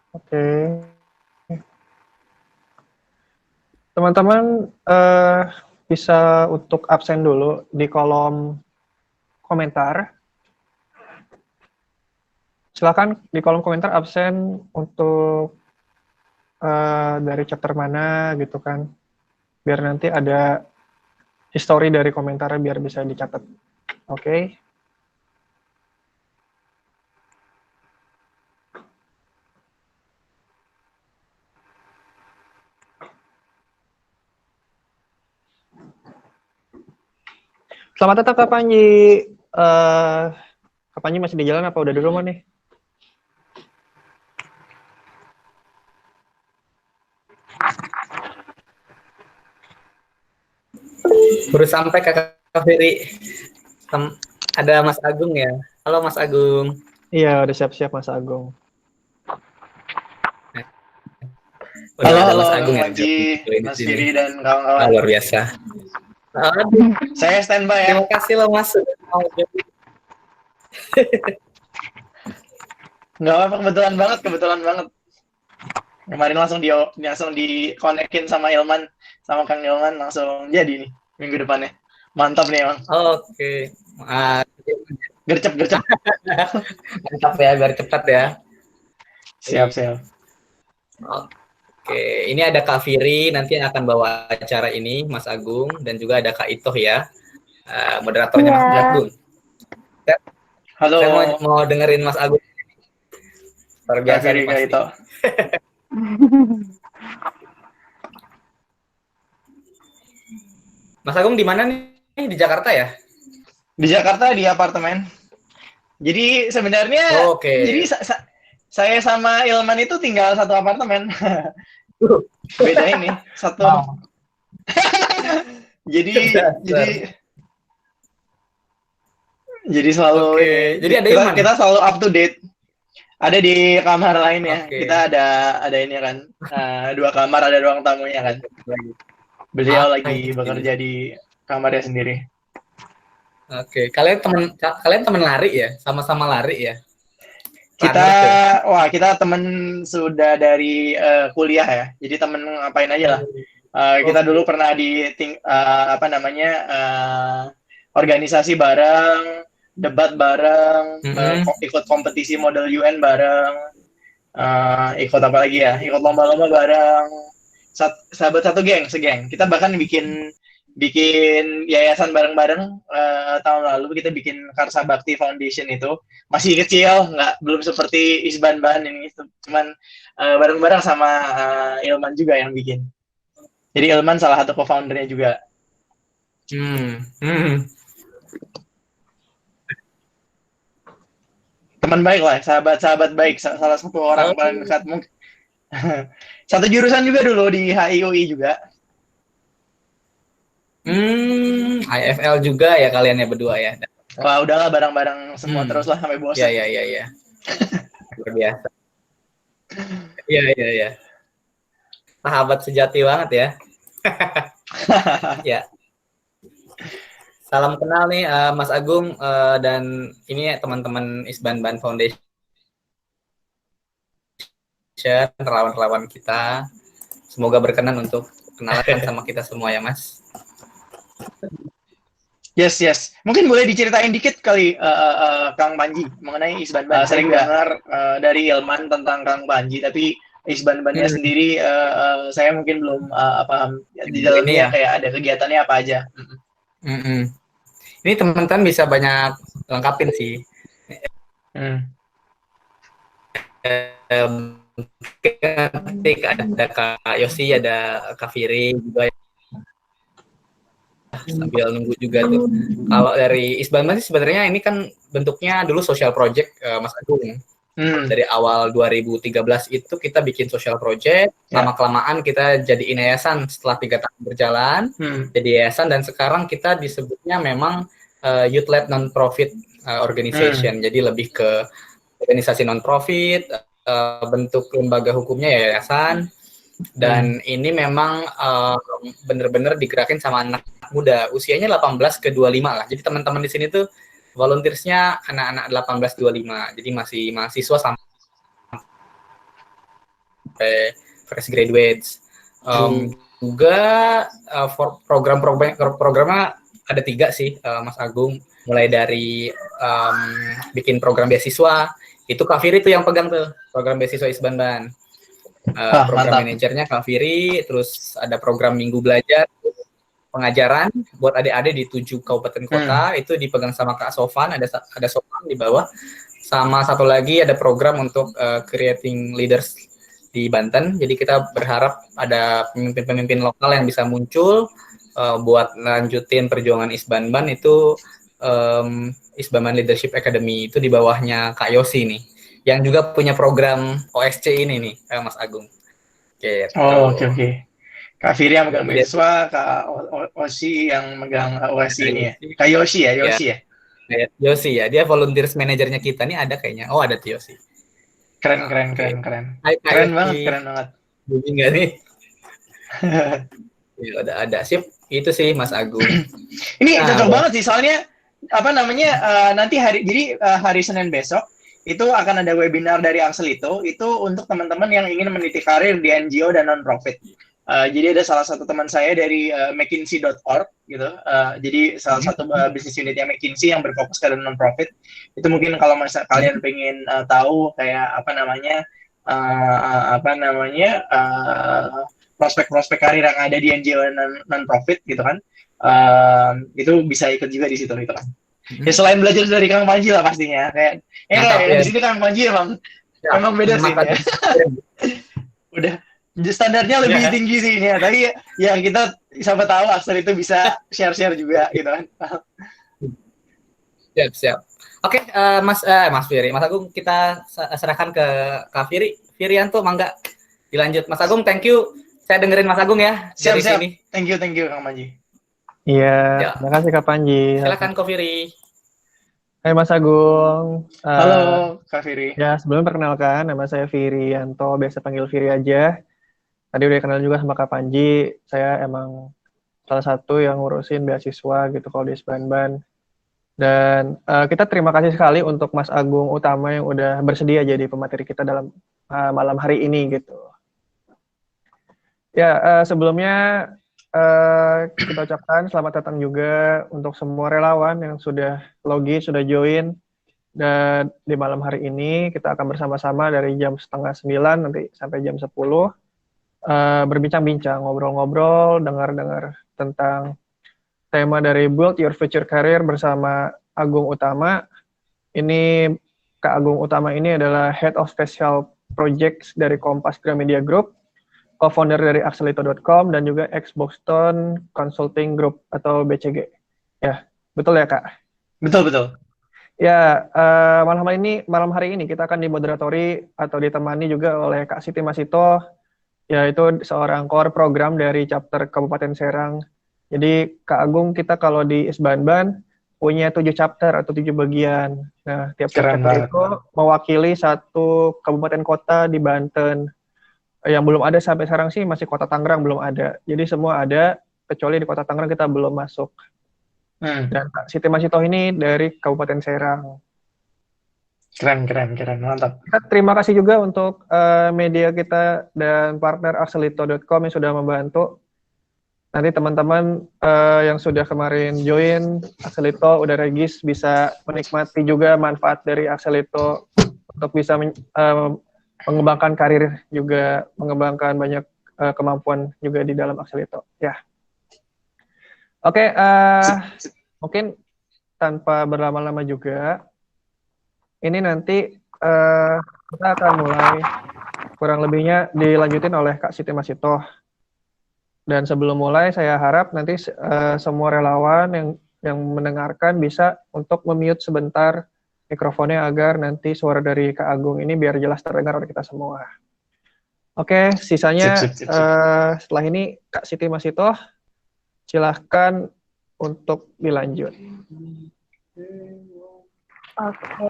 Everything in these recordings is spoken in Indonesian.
Oke. Teman-teman bisa untuk absen dulu di kolom komentar. Silakan di kolom komentar absen untuk dari chapter mana gitu kan. Biar nanti ada history dari komentarnya biar bisa dicatat. Oke. Selamat datang Kak Panji. Kak Panji masih di jalan apa udah di rumah nih? Baru sampai Kakak Ferry. Ada Mas Agung ya. Halo Mas Agung. Iya, udah siap-siap Mas Agung. Udah Halo, ada halo Mas Kang Agung ya Panji, join di Mas sini. Firi dan kawan-kawan. Luar biasa. Aduh, Saya standby ya. terima kasih loh Mas. Nggak apa, kebetulan banget. Kemarin langsung di konekin sama Ilman, sama Kang Ilman langsung jadi nih minggu depannya. Mantap nih emang. Oke. Gercep. Mantap ya, biar cepat ya. Siap. Oke, ini ada Kak Firi nanti yang akan bawa acara ini, Mas Agung, dan juga ada Kak Itoh ya, moderatornya Mas Agung. Halo, Saya mau dengerin Mas Agung. Luar Kak biasa Firi, nih Kak pasti. Ito. Mas Agung di mana nih? Di Jakarta ya? Di Jakarta di apartemen. Jadi sebenarnya, Oke. saya sama Ilman itu tinggal satu apartemen. Beda ini, satu. Wow. Jadi selalu Oke. ini. Jadi ada Ilman Kita ya? selalu up to date. Ada di kamar lain ya. Oke. Kita ada ini kan. Dua kamar, ada ruang tamunya kan. Beliau lagi bekerja di kamarnya sendiri. Oke. Kalian teman lari ya? Sama-sama lari ya? Kita temen sudah dari kuliah ya. Jadi temen ngapain aja lah. Kita dulu pernah organisasi bareng, debat bareng, ikut kompetisi model UN bareng, ikut apa lagi ya? Ikut lomba-lomba bareng. Sahabat satu segeng. Kita bahkan bikin yayasan bareng-bareng. Tahun lalu kita bikin Karsa Bakti Foundation itu. Masih kecil, belum seperti Isban Bahan ini, cuman bareng-bareng sama Ilman juga yang bikin. Jadi Ilman salah satu co-foundernya juga. Teman baik lah, sahabat baik, salah satu orang paling dekat mungkin. Satu jurusan juga dulu di HIUI juga. IFL juga ya kalian ya berdua ya. Wah, udahlah bareng-bareng semua terus lah sampai bosan. Iya. Luar biasa. Iya. Sahabat sejati banget ya. Ya. Salam kenal nih Mas Agung dan ini teman-teman Isban Ban Foundation, relawan-relawan kita. Semoga berkenan untuk kenalan sama kita semua ya Mas. Yes. Mungkin boleh diceritain dikit kali Kang Panji mengenai Isban Ban. Sering dengar dari Ilman tentang Kang Panji, tapi Isban Bannya sendiri saya mungkin belum paham di dalamnya ya. Kayak ada kegiatannya apa aja. Ini teman-teman bisa banyak lengkapin sih. Ada Kak Yosi, ada Kak Firi juga sambil nunggu juga tuh. Kalau dari Isban sih sebenarnya ini kan bentuknya dulu social project Mas Agung. Dari awal 2013 itu kita bikin social project, lama-kelamaan kita jadi yayasan setelah 3 tahun berjalan, jadi yayasan dan sekarang kita disebutnya memang youth-led non-profit organization, jadi lebih ke organisasi non-profit, bentuk lembaga hukumnya yayasan, dan ini memang benar-benar digerakin sama anak muda, usianya 18 ke 25 lah, jadi teman-teman di sini tuh volunteersnya anak-anak 18-25, jadi masih mahasiswa sampai sampai fresh graduates. Juga programnya ada 3 sih, Mas Agung. Mulai dari bikin program beasiswa, itu Kak Firi tuh yang pegang tuh program beasiswa Isbanban. Program manajernya Kak Firi, terus ada program minggu belajar pengajaran buat adik-adik di 7 kabupaten kota, itu dipegang sama Kak Sofan, ada Sofan di bawah. Sama satu lagi ada program untuk creating leaders di Banten. Jadi kita berharap ada pemimpin-pemimpin lokal yang bisa muncul buat lanjutin perjuangan Isbanban itu. Isbanban Leadership Academy itu di bawahnya Kak Yosi nih, yang juga punya program OSC ini nih, Mas Agung. Oke. Kak Firi yang megang beasiswa, Kak Osi yang megang OSC ini ya. Kak Yosi ya. Yosi ya, dia volunteers manajernya kita nih ada kayaknya. Oh, ada Yosi. Keren. Keren banget. Booming nggak nih? Ya, ada sip. Itu sih Mas Agung. Ini cocok banget sih, soalnya nanti hari Senin besok itu akan ada webinar dari Axelito itu untuk teman-teman yang ingin meniti karir di NGO dan non-profit. Jadi ada salah satu teman saya dari McKinsey.org gitu. Jadi salah satu bisnis unitnya McKinsey yang berfokus ke non-profit. Itu mungkin kalau kalian pengen tahu kayak prospek-prospek karir yang ada di NGO dan non-profit gitu kan. Itu bisa ikut juga di situ gitu kan. Ya selain belajar dari Kang Panji lah pastinya. Kayak di sini Kang Panji emang beda sih ya. Udah standarnya lebih tinggi sih ini ya. Tapi ya kita siapa tahu Axel itu bisa share juga gitu kan. Siap. Oke, Mas Firi, Mas Agung kita serahkan ke Kak Firianto, mangga dilanjut. Mas Agung, thank you. Saya dengerin Mas Agung ya. Siap. Sini. Thank you Kang Panji. Iya, terima kasih Kak Panji. Silakan Kak Firi. Hai Mas Agung. Halo Kak Firi. Ya, sebelum perkenalkan, nama saya Firianto, biasa panggil Firi aja. Tadi udah kenal juga sama Kak Panji, saya emang salah satu yang ngurusin beasiswa gitu kalau di Isbanban. Dan kita terima kasih sekali untuk Mas Agung Utama yang udah bersedia jadi pemateri kita dalam malam hari ini gitu. Ya, sebelumnya kita ucapkan selamat datang juga untuk semua relawan yang sudah login, sudah join. Dan di malam hari ini kita akan bersama-sama dari jam 8:30 nanti sampai jam 10 berbincang-bincang, ngobrol-ngobrol, dengar-dengar tentang tema dari Build Your Future Career bersama Agung Utama. Ini Kak Agung Utama ini adalah Head of Special Projects dari Kompas Gramedia Group, co-founder dari Axelito.com, dan juga ex-Boston Consulting Group atau BCG. Ya, betul ya Kak? Betul. Ya, malam hari ini kita akan dimoderatori atau ditemani juga oleh Kak Siti Masito, yaitu seorang core program dari chapter Kabupaten Serang. Jadi Kak Agung kita kalau di Isbanban punya 7 chapter atau 7 bagian. Nah, tiap chapter itu mewakili satu kabupaten kota di Banten. Yang belum ada sampai sekarang sih masih Kota Tangerang belum ada. Jadi semua ada, kecuali di Kota Tangerang kita belum masuk. Dan Kak Siti Masito ini dari Kabupaten Serang. Keren, mantap. Kita terima kasih juga untuk media kita dan partner Axelito.com yang sudah membantu. Nanti teman-teman yang sudah kemarin join Axelito, udah regis, bisa menikmati juga manfaat dari Axelito untuk bisa mengembangkan karir juga, mengembangkan banyak kemampuan juga di dalam Axelito. Ya. Oke, mungkin tanpa berlama-lama juga, ini nanti kita akan mulai kurang lebihnya dilanjutin oleh Kak Siti Masito. Dan sebelum mulai, saya harap nanti semua relawan yang mendengarkan bisa untuk memute sebentar mikrofonnya agar nanti suara dari Kak Agung ini biar jelas terdengar oleh kita semua. Oke, sisanya setelah ini Kak Siti Masito, silahkan untuk dilanjut.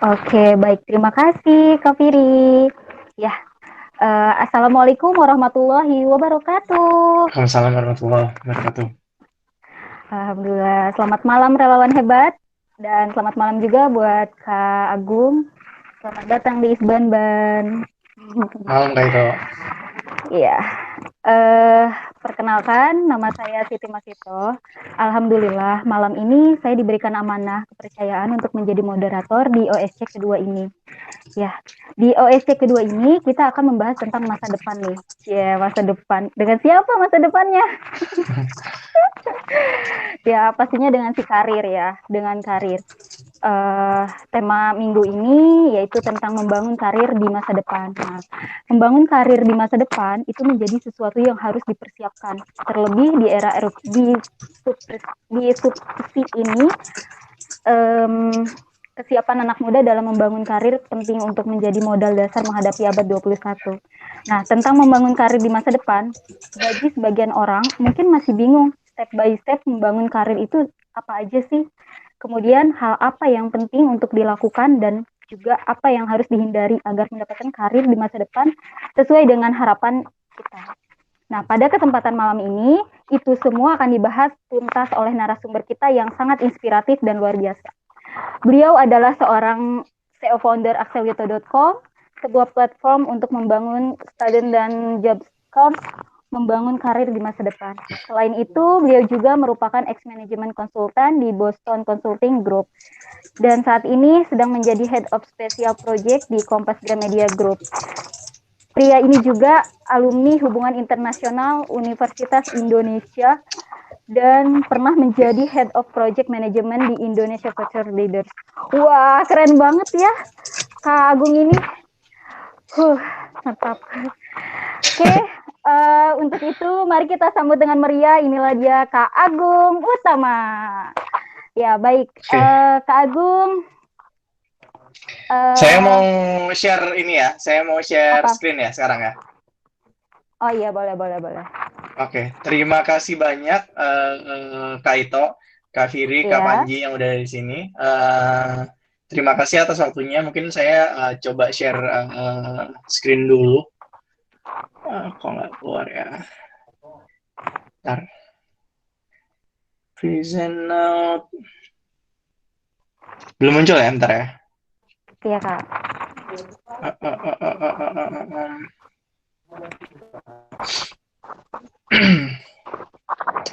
Oke, baik. Terima kasih, Kak Firi. Ya, Assalamualaikum warahmatullahi wabarakatuh. Waalaikumsalam warahmatullahi wabarakatuh. Alhamdulillah. Selamat malam relawan hebat. Dan selamat malam juga buat Kak Agung. Selamat datang di Isbanban. Malam Kak Ito. Iya. Perkenalkan, nama saya Siti Masito. Alhamdulillah, malam ini saya diberikan amanah kepercayaan untuk menjadi moderator di OSC kedua ini. Ya, di OSC kedua ini kita akan membahas tentang masa depan nih. Ya, masa depan. Dengan siapa masa depannya? Ya, pastinya dengan si karir ya, dengan karir. Tema minggu ini yaitu tentang membangun karir di masa depan. Nah, membangun karir di masa depan itu menjadi sesuatu yang harus dipersiapkan. Terlebih di era substitusi ini, kesiapan anak muda dalam membangun karir penting untuk menjadi modal dasar menghadapi abad 21. Nah, tentang membangun karir di masa depan, bagi sebagian orang mungkin masih bingung step by step membangun karir itu apa aja sih? Kemudian hal apa yang penting untuk dilakukan dan juga apa yang harus dihindari agar mendapatkan karir di masa depan sesuai dengan harapan kita. Nah, pada kesempatan malam ini, itu semua akan dibahas tuntas oleh narasumber kita yang sangat inspiratif dan luar biasa. Beliau adalah seorang CEO founder Axelito.com, sebuah platform untuk membangun student dan job course, membangun karir di masa depan. Selain itu, beliau juga merupakan ex-management konsultan di Boston Consulting Group dan saat ini sedang menjadi Head of Special Project di Kompas Gramedia Group. Pria ini juga alumni Hubungan Internasional Universitas Indonesia dan pernah menjadi Head of Project Management di Indonesia Future Leaders. Wah, keren banget ya Kak Agung ini. Mantap. Oke. Untuk itu, mari kita sambut dengan meriah. Inilah dia Kak Agung Utama. Ya, baik. Kak Agung. Saya mau share ini ya. Saya mau share screen ya sekarang ya. Oh iya, boleh. Oke, terima kasih banyak Kak Ito, Kak Firi, Kak Panji yang udah di sini. Terima kasih atas waktunya. Mungkin saya coba share screen dulu. Kok nggak keluar ya? Bentar. Present note. Belum muncul ya, bentar ya. Iya, Kak.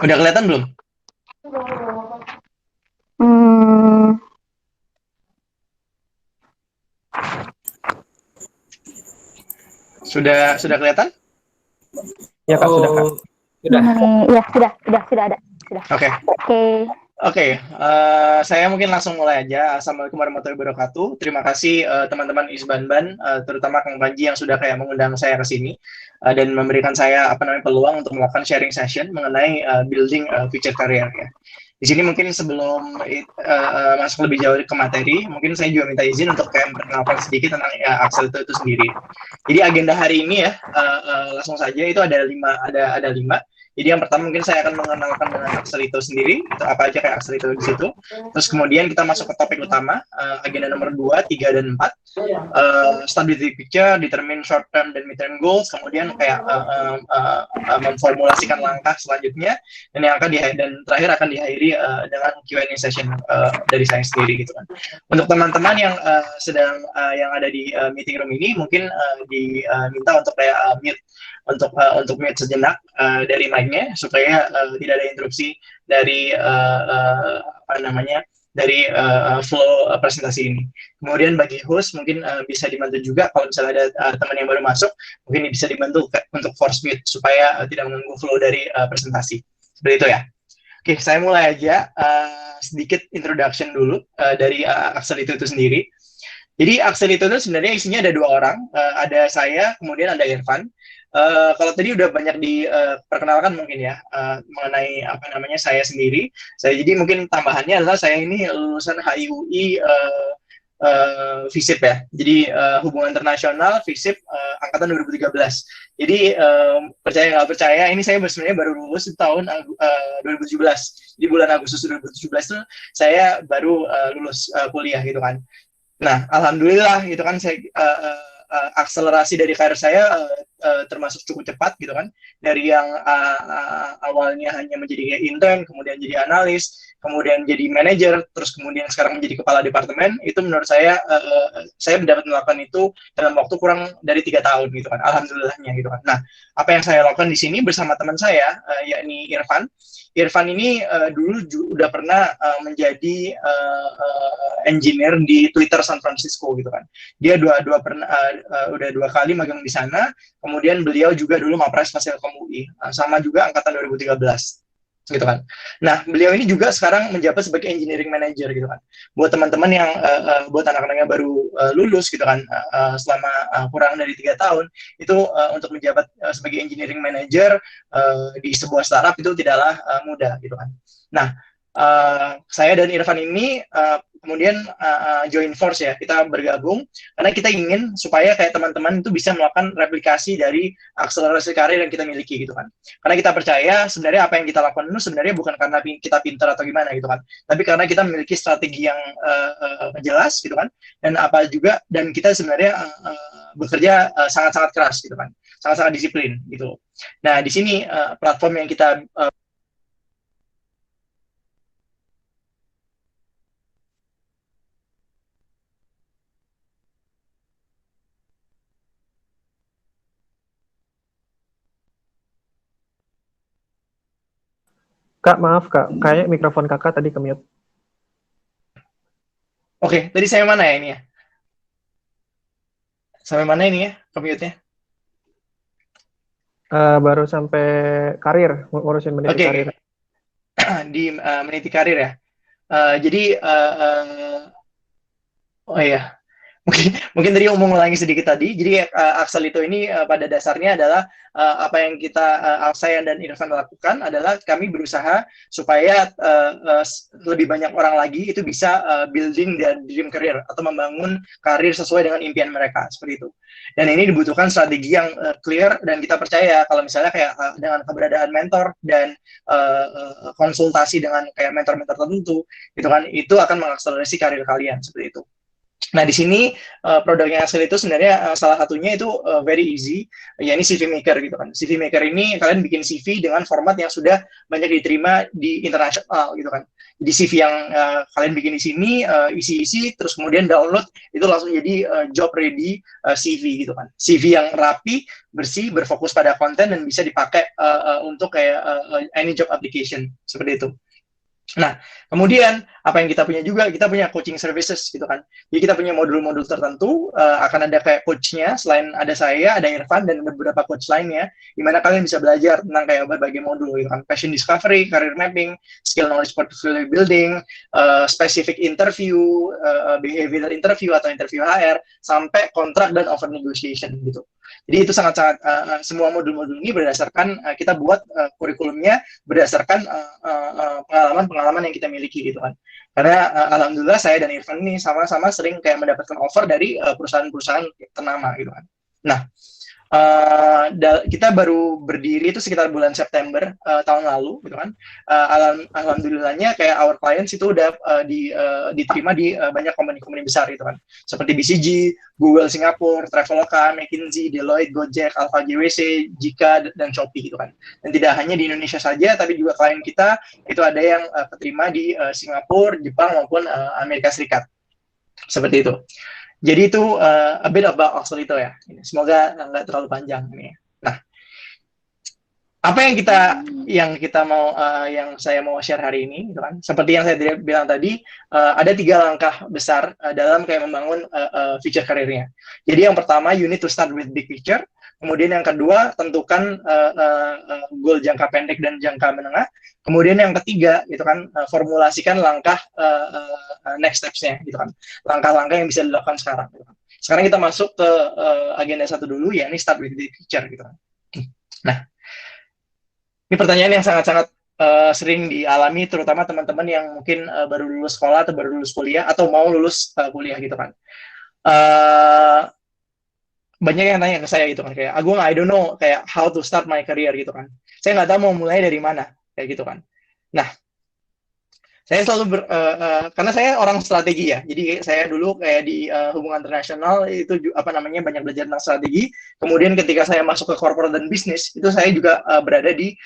Udah kelihatan belum? Sudah kelihatan? Ya Kak, sudah Kak. Sudah. Ya, sudah ada. Oke, saya mungkin langsung mulai aja. Assalamualaikum warahmatullahi wabarakatuh. Terima kasih teman-teman Isbanban, terutama Kang Panji yang sudah kayak mengundang saya ke sini dan memberikan saya peluang untuk melakukan sharing session mengenai building future career ya. Di sini mungkin sebelum masuk lebih jauh ke materi, mungkin saya juga minta izin untuk kayak memperkenalkan sedikit tentang Axelito itu sendiri. Jadi agenda hari ini ya, langsung saja itu ada lima. Jadi yang pertama mungkin saya akan mengenalkan dengan Axelito sendiri, itu apa aja kayak Axelito di situ. Terus kemudian kita masuk ke topik utama, agenda nomor 2, 3, dan 4. Stability picture, determine short term dan mid term goals, kemudian kayak memformulasikan langkah selanjutnya, dan terakhir akan diakhiri dengan Q&A session dari saya sendiri gitu kan. Untuk teman-teman yang sedang yang ada di meeting room ini, mungkin diminta untuk kayak mute untuk mute sejenak dari mic-nya supaya tidak ada interupsi dari dari flow presentasi ini. Kemudian bagi host mungkin bisa dibantu juga kalau misalnya ada teman yang baru masuk, mungkin bisa dibantu untuk force mute supaya tidak mengganggu flow dari presentasi. Seperti itu ya. Oke, saya mulai aja sedikit introduction dulu dari Axelito itu sendiri. Jadi Axelito itu sebenarnya isinya ada 2 orang, ada saya, kemudian ada Irfan. Kalau tadi udah banyak diperkenalkan mungkin ya mengenai saya sendiri. Jadi mungkin tambahannya adalah saya ini lulusan HIUI FISIP ya. Jadi hubungan internasional FISIP angkatan 2013. Jadi percaya nggak percaya, ini saya sebenarnya baru lulus di tahun 2017. Di bulan Agustus 2017 itu saya baru lulus kuliah gitu kan. Nah, alhamdulillah gitu kan saya akselerasi dari karir saya termasuk cukup cepat gitu kan, dari yang awalnya hanya menjadi intern, kemudian jadi analis, kemudian jadi manajer, terus kemudian sekarang menjadi kepala departemen. Itu menurut saya dapat melakukan itu dalam waktu kurang dari 3 tahun gitu kan, alhamdulillahnya gitu kan. Nah, apa yang saya lakukan di sini bersama teman saya, yakni Irfan. Irfan ini dulu udah pernah menjadi engineer di Twitter San Francisco gitu kan. Dia udah 2 kali magang di sana. Kemudian beliau juga dulu Mapres Fasilkom UI, sama juga angkatan 2013. Gitu kan. Nah, beliau ini juga sekarang menjabat sebagai engineering manager gitu kan. Buat teman-teman yang buat anak-anaknya baru lulus gitu kan, selama kurang dari 3 tahun itu untuk menjabat sebagai engineering manager di sebuah startup itu tidaklah mudah gitu kan. Nah, saya dan Irfan ini kemudian join force ya, kita bergabung karena kita ingin supaya kayak teman-teman itu bisa melakukan replikasi dari akselerasi karir yang kita miliki gitu kan. Karena kita percaya sebenarnya apa yang kita lakukan itu sebenarnya bukan karena kita pintar atau gimana gitu kan, tapi karena kita memiliki strategi yang jelas gitu kan, dan kita sebenarnya bekerja sangat-sangat keras gitu kan, sangat-sangat disiplin gitu. Nah, di sini platform yang kita Kak, maaf Kak, kayaknya mikrofon Kakak tadi ke-mute. Oke, tadi sampai mana ya ini ya? Sampai mana ini ya, ke-mute-nya? Baru sampai karir, ngurusin meniti karir. Di meniti karir ya. Jadi, oh iya, mungkin tadi mau ngulangi sedikit tadi. Jadi Axelito ini pada dasarnya adalah apa yang saya dan Irfan lakukan adalah kami berusaha supaya lebih banyak orang lagi itu bisa building their dream career atau membangun karir sesuai dengan impian mereka seperti itu. Dan ini dibutuhkan strategi yang clear, dan kita percaya kalau misalnya kayak dengan keberadaan mentor dan konsultasi dengan kayak mentor-mentor tertentu, itu akan mengakselerasi karir kalian seperti itu. Nah, di sini produknya Axel itu sebenarnya salah satunya itu very easy, yakni CV Maker gitu kan. CV Maker ini kalian bikin CV dengan format yang sudah banyak diterima di internasional gitu kan. Di CV yang kalian bikin di sini, isi-isi, terus kemudian download, itu langsung jadi job ready CV gitu kan. CV yang rapi, bersih, berfokus pada konten, dan bisa dipakai untuk kayak any job application, seperti itu. Nah, kemudian apa yang kita punya juga, kita punya coaching services gitu kan. Jadi kita punya modul-modul tertentu, akan ada kayak coachnya, selain ada saya, ada Irfan, dan ada beberapa coach lainnya, di mana kalian bisa belajar tentang kayak berbagai modul gitu kan. Passion discovery, career mapping, skill knowledge portfolio building, specific interview, behavioral interview atau interview HR, sampai kontrak dan offer negotiation gitu. Jadi itu sangat-sangat semua modul-modul ini berdasarkan kita buat kurikulumnya berdasarkan pengalaman yang kita miliki gitu kan. Karena alhamdulillah saya dan Irfan ini sama-sama sering kayak mendapatkan offer dari perusahaan-perusahaan ternama gitu kan. Nah, kita baru berdiri itu sekitar bulan September tahun lalu gitu kan. Alhamdulillahnya kayak our clients itu udah diterima di banyak company-company besar gitu kan, seperti BCG, Google Singapura, Traveloka, McKinsey, Deloitte, Gojek, Alpha GWC, Jika, dan Shopee gitu kan. Dan tidak hanya di Indonesia saja, tapi juga klien kita itu ada yang keterima di Singapura, Jepang, maupun Amerika Serikat, seperti itu. Jadi itu a bit about Axelito ya. Semoga nggak terlalu panjang ini. Nah, apa yang saya mau share hari ini, gitu kan? Seperti yang saya bilang tadi, ada 3 langkah besar dalam kayak membangun future karirnya. Jadi yang pertama, you need to start with big picture. Kemudian yang kedua, tentukan goal jangka pendek dan jangka menengah. Kemudian yang ketiga, gitu kan, formulasikan langkah next steps-nya, gitu kan, langkah-langkah yang bisa dilakukan sekarang. Gitu kan. Sekarang kita masuk ke agenda 1 dulu, yakni start with big picture, gitu kan. Nah, ini pertanyaan yang sangat-sangat sering dialami, terutama teman-teman yang mungkin baru lulus sekolah atau baru lulus kuliah atau mau lulus kuliah, gitu kan. Banyak yang tanya ke saya gitu kan, kayak Agung, I don't know kayak how to start my career gitu kan, saya nggak tahu mau mulai dari mana kayak gitu kan. Nah, Saya selalu karena saya orang strategi ya. Jadi saya dulu kayak di hubungan internasional itu banyak belajar tentang strategi. Kemudian ketika saya masuk ke corporate dan bisnis, itu saya juga berada di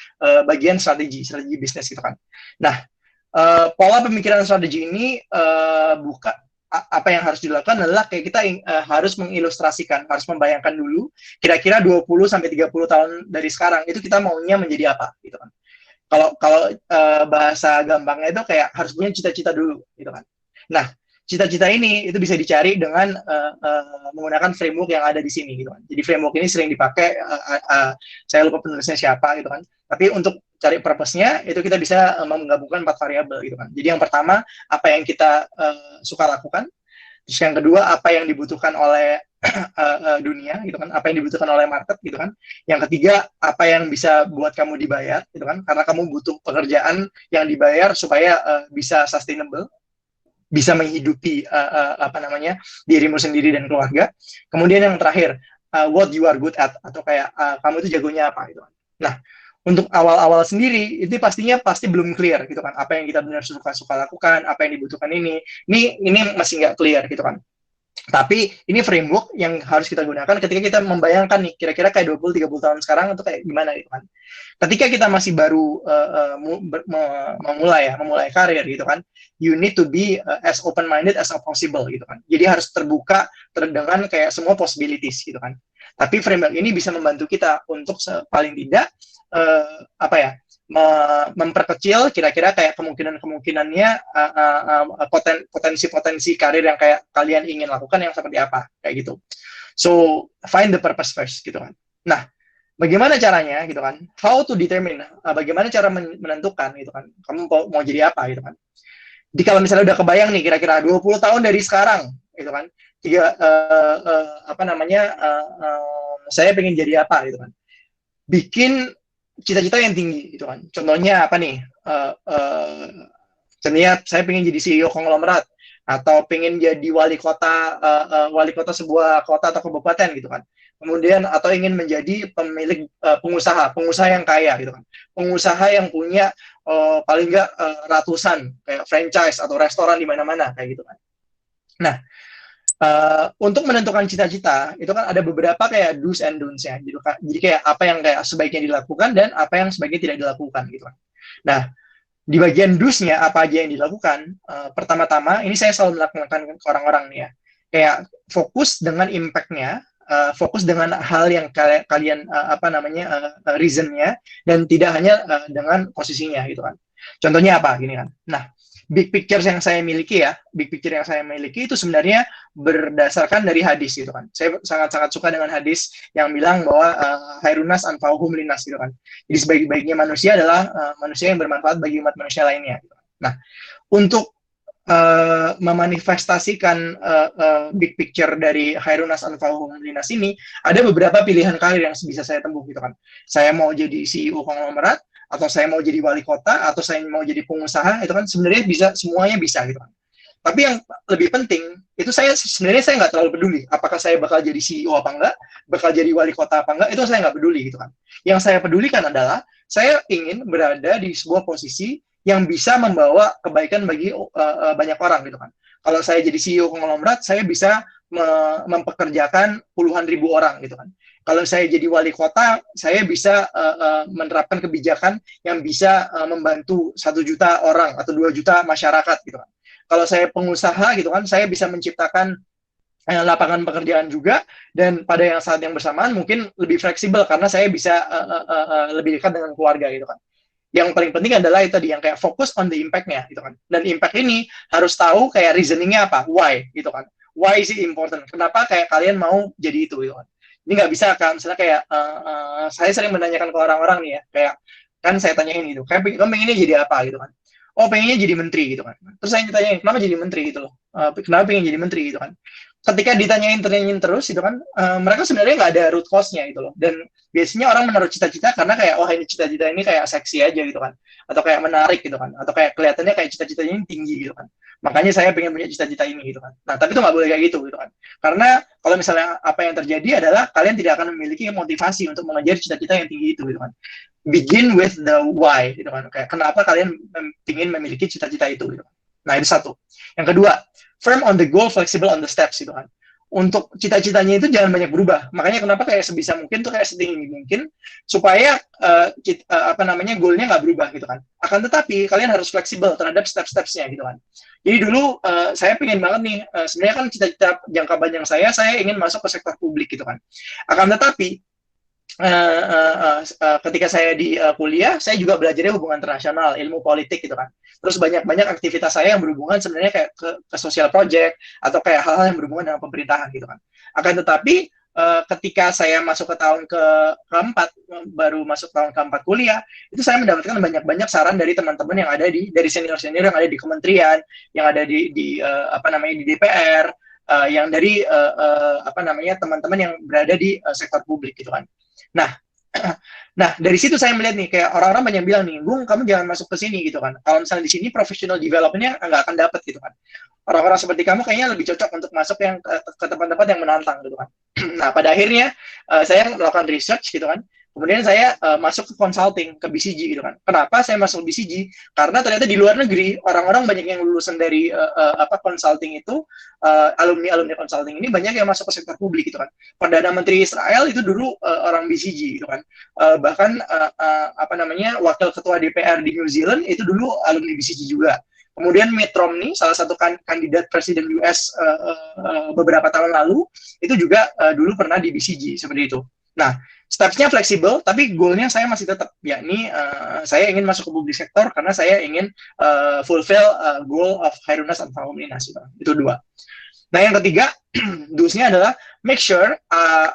bagian strategi bisnis gitu kan. Nah, pola pemikiran strategi ini apa yang harus dilakukan adalah kayak kita harus mengilustrasikan, harus membayangkan dulu kira-kira 20 sampai 30 tahun dari sekarang itu kita maunya menjadi apa gitu kan. Kalau bahasa gampangnya itu kayak harus punya cita-cita dulu gitu kan. Nah, cita-cita ini itu bisa dicari dengan menggunakan framework yang ada di sini gitu kan. Jadi framework ini sering dipakai, saya lupa penulisnya siapa gitu kan. Tapi untuk cari purpose-nya itu kita bisa menggabungkan 4 variabel gitu kan. Jadi yang pertama apa yang kita suka lakukan, terus yang kedua apa yang dibutuhkan oleh dunia gitu kan, apa yang dibutuhkan oleh market gitu kan. Yang ketiga apa yang bisa buat kamu dibayar gitu kan, karena kamu butuh pekerjaan yang dibayar supaya bisa sustainable, bisa menghidupi dirimu sendiri dan keluarga. Kemudian yang terakhir what you are good at, atau kayak kamu itu jagonya apa gitu kan. Nah, untuk awal-awal sendiri itu pasti belum clear gitu kan, apa yang kita benar suka lakukan, apa yang dibutuhkan ini masih nggak clear gitu kan. Tapi ini framework yang harus kita gunakan ketika kita membayangkan nih kira-kira kayak 20-30 tahun sekarang itu kayak gimana gitu kan. Ketika kita masih baru memulai karir gitu kan, you need to be as open-minded as possible gitu kan. Jadi harus terbuka dengan kayak semua possibilities gitu kan. Tapi framework ini bisa membantu kita untuk paling tidak memperkecil kira-kira kayak kemungkinannya potensi karir yang kayak kalian ingin lakukan yang seperti apa kayak gitu. So find the purpose first gitu kan. Nah, bagaimana caranya gitu kan? How to determine? Bagaimana cara menentukan gitu kan? Kamu mau jadi apa gitu kan? Jadi kalau misalnya udah kebayang nih kira-kira 20 tahun dari sekarang gitu kan. Saya pengen jadi apa gitu kan. Bikin cita-cita yang tinggi gitu kan. Contohnya apa nih? Contohnya saya pengen jadi CEO konglomerat atau pengen jadi wali kota sebuah kota atau kabupaten gitu kan. Kemudian atau ingin menjadi pemilik pengusaha yang kaya gitu kan. Pengusaha yang punya paling nggak ratusan kayak franchise atau restoran di mana-mana kayak gitu kan. Nah, untuk menentukan cita-cita itu kan ada beberapa kayak do's and don'ts-nya gitu kan. Jadi kayak apa yang kayak sebaiknya dilakukan dan apa yang sebaiknya tidak dilakukan gitu kan. Nah, di bagian do's-nya apa aja yang dilakukan? Pertama-tama ini saya selalu melakukan ke orang-orang nih ya. Kayak fokus dengan impact-nya, fokus dengan hal yang kalian reason-nya dan tidak hanya dengan posisinya gitu kan. Contohnya apa gini kan. Nah, big picture yang saya miliki itu sebenarnya berdasarkan dari hadis gitu kan. Saya sangat-sangat suka dengan hadis yang bilang bahwa khairunas anfa'uhum linnas gitu kan. Jadi sebaik-baiknya manusia adalah manusia yang bermanfaat bagi umat manusia lainnya gitu kan. Nah, untuk memanifestasikan big picture dari khairunas anfa'uhum linnas ini, ada beberapa pilihan karir yang bisa saya tempuh gitu kan. Saya mau jadi CEO konglomerat, atau saya mau jadi wali kota, atau saya mau jadi pengusaha, itu kan sebenarnya semuanya bisa gitu kan. Tapi yang lebih penting, itu saya nggak terlalu peduli, apakah saya bakal jadi CEO apa enggak, bakal jadi wali kota apa enggak, itu saya nggak peduli gitu kan. Yang saya pedulikan adalah, saya ingin berada di sebuah posisi yang bisa membawa kebaikan bagi banyak orang gitu kan. Kalau saya jadi CEO konglomerat, saya bisa mempekerjakan puluhan ribu orang gitu kan. Kalau saya jadi wali kota, saya bisa menerapkan kebijakan yang bisa membantu 1 juta orang atau 2 juta masyarakat gitu kan. Kalau saya pengusaha gitu kan, saya bisa menciptakan lapangan pekerjaan juga, dan pada saat yang bersamaan mungkin lebih fleksibel karena saya bisa lebih dekat dengan keluarga gitu kan. Yang paling penting adalah itu tadi yang kayak fokus on the impact-nya gitu kan. Dan impact ini harus tahu kayak reasoning-nya apa, why gitu kan. Why is it important? Kenapa kayak kalian mau jadi itu gitu kan. Ini nggak bisa kan, misalnya kayak saya sering menanyakan ke orang-orang nih ya, kayak kan saya tanyain gitu, kayak kamu pengennya jadi apa gitu kan. Oh, pengennya jadi menteri gitu kan. Terus saya tanyain, kenapa jadi menteri gitu loh? Kenapa pengen jadi menteri gitu kan? Ketika ditanyain terus gitu kan, mereka sebenarnya nggak ada root cause-nya gitu loh. Dan biasanya orang menaruh cita-cita karena kayak, wah ini cita-cita ini kayak seksi aja gitu kan. Atau kayak menarik gitu kan. Atau kayak kelihatannya kayak cita-citanya ini tinggi gitu kan. makanya saya pengen punya cita-cita ini gitu kan. Nah, tapi itu nggak boleh kayak gitu kan. Karena kalau misalnya apa yang terjadi adalah kalian tidak akan memiliki motivasi untuk mengejar cita-cita yang tinggi itu gitu kan. Begin with the why gitu kan. Kayak kenapa kalian ingin memiliki cita-cita itu gitu kan. Nah, itu satu. Yang kedua, firm on the goal, flexible on the steps gitu kan. Untuk cita-citanya itu jangan banyak berubah. Makanya kenapa kayak sebisa mungkin tuh kayak setinggi mungkin supaya goalnya nggak berubah gitu kan. Akan tetapi kalian harus fleksibel terhadap step-stepsnya gitu kan. Jadi dulu saya pengen banget nih, sebenarnya kan cita-cita jangka panjang saya ingin masuk ke sektor publik gitu kan. Akan tetapi ketika saya di kuliah, saya juga belajarnya hubungan internasional, ilmu politik gitu kan. Terus banyak aktivitas saya yang berhubungan sebenarnya kayak ke social project atau kayak hal-hal yang berhubungan dengan pemerintahan gitu kan. Akan tetapi ketika saya masuk ke tahun keempat, baru masuk tahun keempat kuliah, itu saya mendapatkan banyak saran dari teman-teman yang ada dari senior-senior yang ada di kementerian, yang ada di DPR, yang dari teman-teman yang berada di sektor publik gitu kan. Nah, dari situ saya melihat nih, kayak orang-orang banyak bilang nih, Gung, kamu jangan masuk ke sini gitu kan. Kalau misalnya di sini professional development-nya nggak akan dapat gitu kan. Orang-orang seperti kamu kayaknya lebih cocok untuk masuk yang ke tempat-tempat yang menantang gitu kan. Nah, pada akhirnya saya melakukan research gitu kan. Kemudian saya masuk ke consulting, ke BCG gitu kan. Kenapa saya masuk BCG? Karena ternyata di luar negeri, orang-orang banyak yang lulusan dari consulting itu, alumni consulting ini banyak yang masuk ke sektor publik gitu kan. Perdana Menteri Israel itu dulu orang BCG gitu kan. Bahkan wakil ketua DPR di New Zealand itu dulu alumni BCG juga. Kemudian Mitt Romney, salah satu kandidat presiden US beberapa tahun lalu, itu juga dulu pernah di BCG, seperti itu. Nah, steps-nya fleksibel, tapi goal-nya saya masih tetap, yakni saya ingin masuk ke public sector karena saya ingin fulfill goal of Khairunas Anfa'ulinnas. Itu dua. Nah, yang ketiga, do's-nya adalah make sure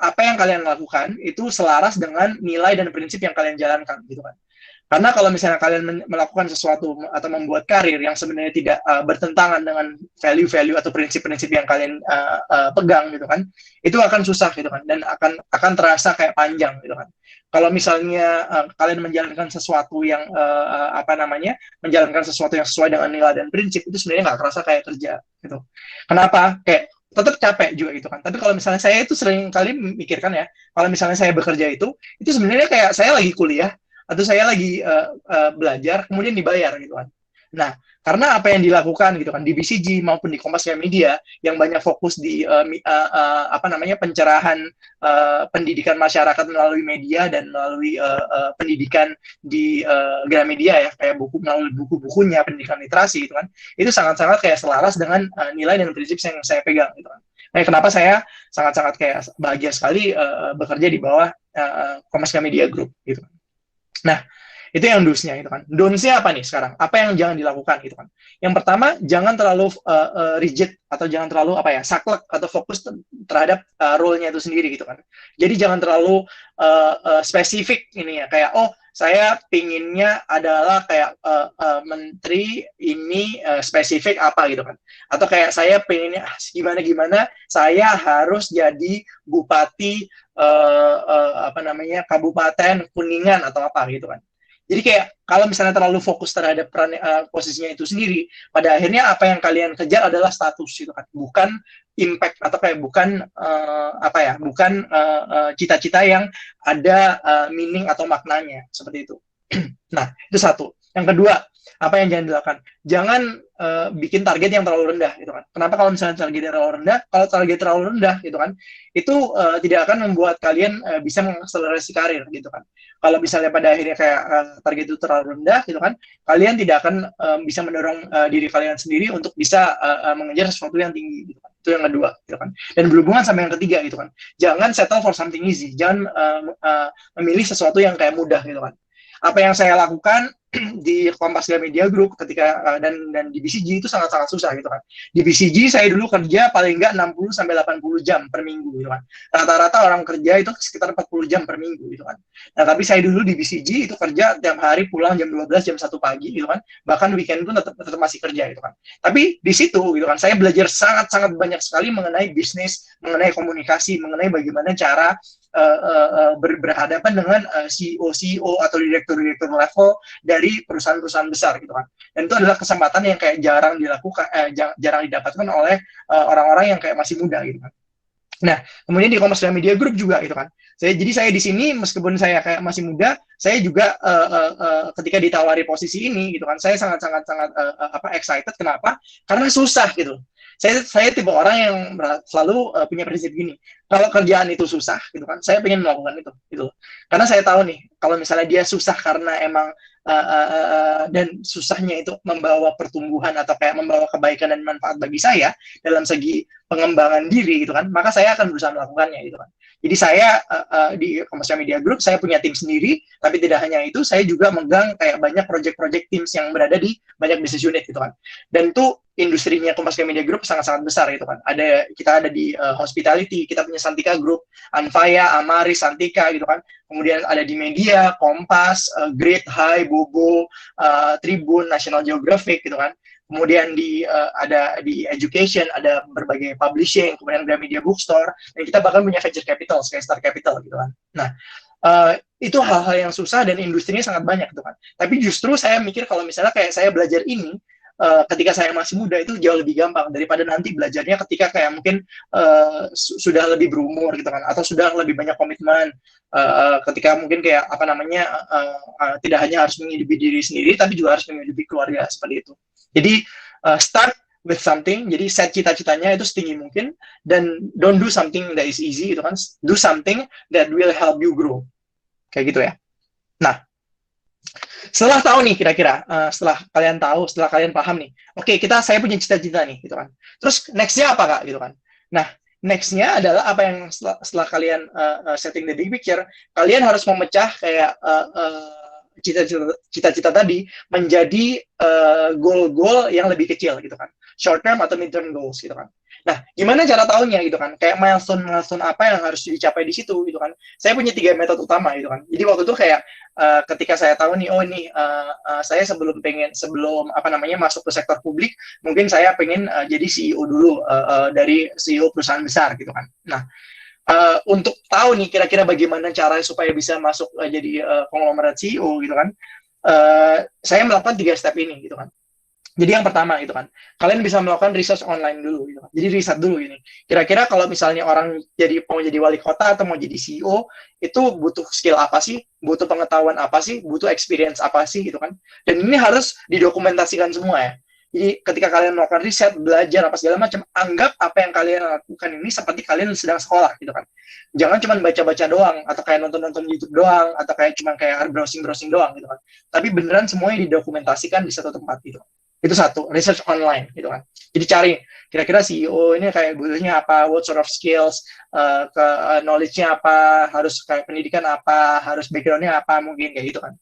apa yang kalian lakukan itu selaras dengan nilai dan prinsip yang kalian jalankan, gitu kan. Karena kalau misalnya kalian melakukan sesuatu atau membuat karir yang sebenarnya tidak bertentangan dengan value-value atau prinsip-prinsip yang kalian pegang gitu kan, itu akan susah gitu kan, dan akan terasa kayak panjang gitu kan. Kalau misalnya kalian menjalankan sesuatu yang menjalankan sesuatu yang sesuai dengan nilai dan prinsip, itu sebenarnya nggak kerasa kayak kerja gitu. Kenapa? Kayak tetap capek juga gitu kan. Tapi kalau misalnya saya itu sering kali memikirkan ya, kalau misalnya saya bekerja itu sebenarnya kayak saya lagi kuliah atau saya lagi belajar kemudian dibayar gitu kan. Nah, karena apa yang dilakukan gitu kan di BCG maupun di Kompas Media yang banyak fokus di pencerahan pendidikan masyarakat melalui media dan melalui pendidikan di Gramedia ya, kayak melalui buku-bukunya, pendidikan literasi gitu kan. Itu sangat-sangat kayak selaras dengan nilai dan prinsip yang saya pegang gitu kan. Nah, kenapa saya sangat-sangat kayak bahagia sekali bekerja di bawah Kompas Media Group gitu. Nah, itu yang do's-nya gitu kan. Don'ts-nya apa nih sekarang? Apa yang jangan dilakukan gitu kan? Yang pertama, jangan terlalu rigid atau jangan terlalu saklek atau fokus terhadap role-nya itu sendiri gitu kan. Jadi jangan terlalu spesifik ini ya, kayak saya pinginnya adalah kayak menteri ini spesifik apa gitu kan. Atau kayak saya pinginnya gimana saya harus jadi bupati Kabupaten Kuningan atau apa gitu kan. Jadi kayak kalau misalnya terlalu fokus terhadap posisinya itu sendiri, pada akhirnya apa yang kalian kejar adalah status gitu kan, bukan impact atau kayak bukan cita-cita yang ada meaning atau maknanya seperti itu. Nah, itu satu. Yang kedua, apa yang jangan dilakukan? Jangan bikin target yang terlalu rendah gitu kan. Kenapa kalau misalnya targetnya terlalu rendah? Kalau target terlalu rendah gitu kan, itu tidak akan membuat kalian bisa mengakselerasi karir gitu kan. Kalau misalnya pada akhirnya kayak target itu terlalu rendah gitu kan, kalian tidak akan bisa mendorong diri kalian sendiri untuk bisa mengejar sesuatu yang tinggi gitu kan. Itu yang kedua gitu kan. Dan berhubungan sama yang ketiga gitu kan. Jangan settle for something easy. Jangan memilih sesuatu yang kayak mudah gitu kan. Apa yang saya lakukan di Kompas Media Group ketika dan di BCG itu sangat-sangat susah gitu kan. Di BCG saya dulu kerja paling nggak 60 sampai 80 jam per minggu gitu kan. Rata-rata orang kerja itu sekitar 40 jam per minggu gitu kan. Nah, tapi saya dulu di BCG itu kerja tiap hari pulang jam 12, jam 1 pagi gitu kan. Bahkan weekend pun tetap masih kerja gitu kan. Tapi di situ gitu kan saya belajar sangat-sangat banyak sekali mengenai bisnis, mengenai komunikasi, mengenai bagaimana cara berhadapan dengan CEO atau direktur level dari perusahaan-perusahaan besar gitu kan. Dan itu adalah kesempatan yang kayak jarang dilakukan, jarang didapatkan oleh orang-orang yang kayak masih muda gitu kan. Nah, kemudian di Commerce Media Group juga gitu kan. Jadi saya di sini meskipun saya kayak masih muda, saya juga ketika ditawari posisi ini gitu kan, saya sangat excited. Kenapa? Karena susah gitu. Saya tipe orang yang selalu punya prinsip gini. Kalau kerjaan itu susah gitu kan, saya pengen melakukan itu gitu. Karena saya tahu nih, kalau misalnya dia susah karena emang dan susahnya itu membawa pertumbuhan atau kayak membawa kebaikan dan manfaat bagi saya dalam segi pengembangan diri gitu kan, maka saya akan berusaha melakukannya gitu kan. Jadi saya di Commerce Media Group saya punya tim sendiri, tapi tidak hanya itu, saya juga megang kayak banyak project-project teams yang berada di banyak business unit gitu kan. Dan itu industrinya Commerce Media Group sangat-sangat besar gitu kan. Kita ada di hospitality, kita punya Santika Group, Anfaya, Amari, Santika gitu kan. Kemudian ada di media, Kompas, Great, High, Bobo, Tribun, National Geographic gitu kan. Kemudian ada di education, ada berbagai publishing, kemudian ada media bookstore, dan kita bahkan punya venture capital, kayak Star Capital gitu kan. Nah, itu hal-hal yang susah dan industrinya sangat banyak gitu kan. Tapi justru saya mikir kalau misalnya kayak saya belajar ini, ketika saya masih muda itu jauh lebih gampang daripada nanti belajarnya ketika kayak mungkin sudah lebih berumur gitu kan, atau sudah lebih banyak komitmen, ketika mungkin kayak apa namanya tidak hanya harus menghidupi diri sendiri tapi juga harus menghidupi keluarga seperti itu. Jadi start with something, jadi set cita-citanya itu setinggi mungkin, dan don't do something that is easy gitu kan, do something that will help you grow, kayak gitu ya. Nah, setelah tahu nih kira-kira, setelah kalian tahu, setelah kalian paham nih, oke, saya punya cita-cita nih, gitu kan. Terus next-nya apa Kak, gitu kan. Nah, next-nya adalah apa yang setelah kalian setting the big picture, kalian harus memecah kayak cita-cita tadi menjadi goal-goal yang lebih kecil, gitu kan. Short term atau mid term goals, gitu kan. Nah, gimana cara tahunya gitu kan? Kayak milestone apa yang harus dicapai di situ gitu kan? Saya punya 3 metode utama gitu kan. Jadi waktu itu kayak ketika saya tahu nih, oh ini saya sebelum apa namanya masuk ke sektor publik, mungkin saya pengen jadi CEO dulu dari CEO perusahaan besar gitu kan. Nah, untuk tahu nih kira-kira bagaimana cara supaya bisa masuk jadi konglomerat CEO gitu kan, saya melakukan 3 step ini gitu kan. Jadi yang pertama gitu kan, kalian bisa melakukan research online dulu gitu kan. Jadi riset dulu ini. Kira-kira kalau misalnya orang mau jadi wali kota atau mau jadi CEO, itu butuh skill apa sih? Butuh pengetahuan apa sih? Butuh experience apa sih gitu kan. Dan ini harus didokumentasikan semua ya. Jadi ketika kalian melakukan riset, belajar apa segala macam, anggap apa yang kalian lakukan ini seperti kalian sedang sekolah gitu kan. Jangan cuma baca-baca doang, atau kayak nonton-nonton YouTube doang, atau kayak cuma kayak browsing-browsing doang gitu kan. Tapi beneran semuanya didokumentasikan di satu tempat gitu. Itu satu, research online gitu kan. Jadi cari kira-kira CEO ini kayak butuhnya apa, what sort of skills, knowledge-nya apa, harus kayak pendidikan apa, harus background-nya apa, mungkin kayak gitu kan.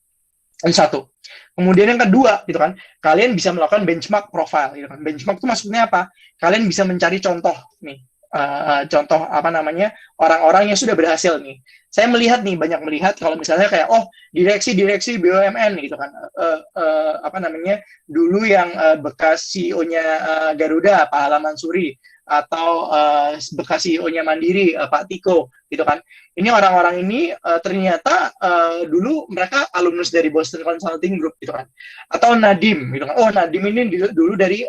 Itu satu. Kemudian yang kedua gitu kan, kalian bisa melakukan benchmark profile gitu kan. Benchmark itu maksudnya apa? Kalian bisa mencari contoh nih. Contoh apa namanya orang-orang yang sudah berhasil nih. Saya melihat nih, banyak melihat kalau misalnya kayak direksi BUMN gitu kan, apa namanya dulu yang bekas CEO-nya Garuda Pak Halaman Suri, atau bekas CEO-nya Mandiri Pak Tiko gitu kan. Ini orang-orang ini ternyata dulu mereka alumnus dari Boston Consulting Group gitu kan, atau Nadim gitu kan. Nadim ini dulu dari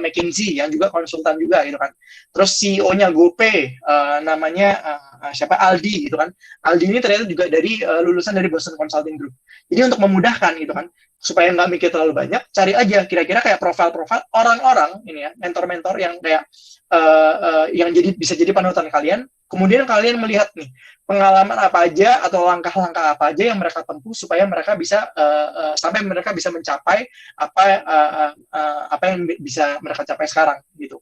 McKinsey yang juga konsultan juga gitu kan. Terus CEO-nya GoPay namanya siapa, Aldi gitu kan. Aldi ini ternyata juga dari lulusan dari Boston Consulting Group. Jadi untuk memudahkan gitu kan, supaya nggak mikir terlalu banyak, cari aja kira-kira kayak profil-profil orang-orang ini ya, mentor-mentor yang kayak yang bisa jadi panutan kalian. Kemudian kalian melihat nih pengalaman apa aja atau langkah-langkah apa aja yang mereka tempuh supaya mereka bisa sampai mereka bisa mencapai apa yang bisa mereka capai sekarang gitu.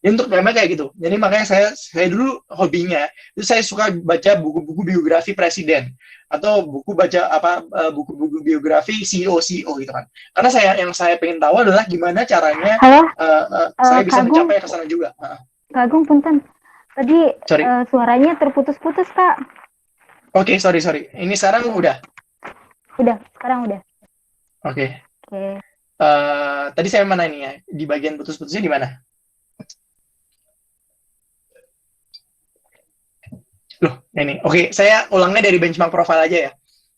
Ya, untuk memang kayak gitu. Jadi makanya saya dulu hobinya itu saya suka baca buku-buku biografi presiden atau buku-buku biografi CEO gitu kan. Karena yang saya pengen tahu adalah gimana caranya saya bisa mencapai ke sana juga. Kak Agung, punten. Tadi suaranya terputus-putus, Kak. Oke, sorry. Ini sekarang udah? Udah, sekarang udah. Oke. Oke. Tadi saya mana ini ya? Di bagian putus-putusnya di mana? Loh, ini. Oke, saya ulangnya dari benchmark profile aja ya.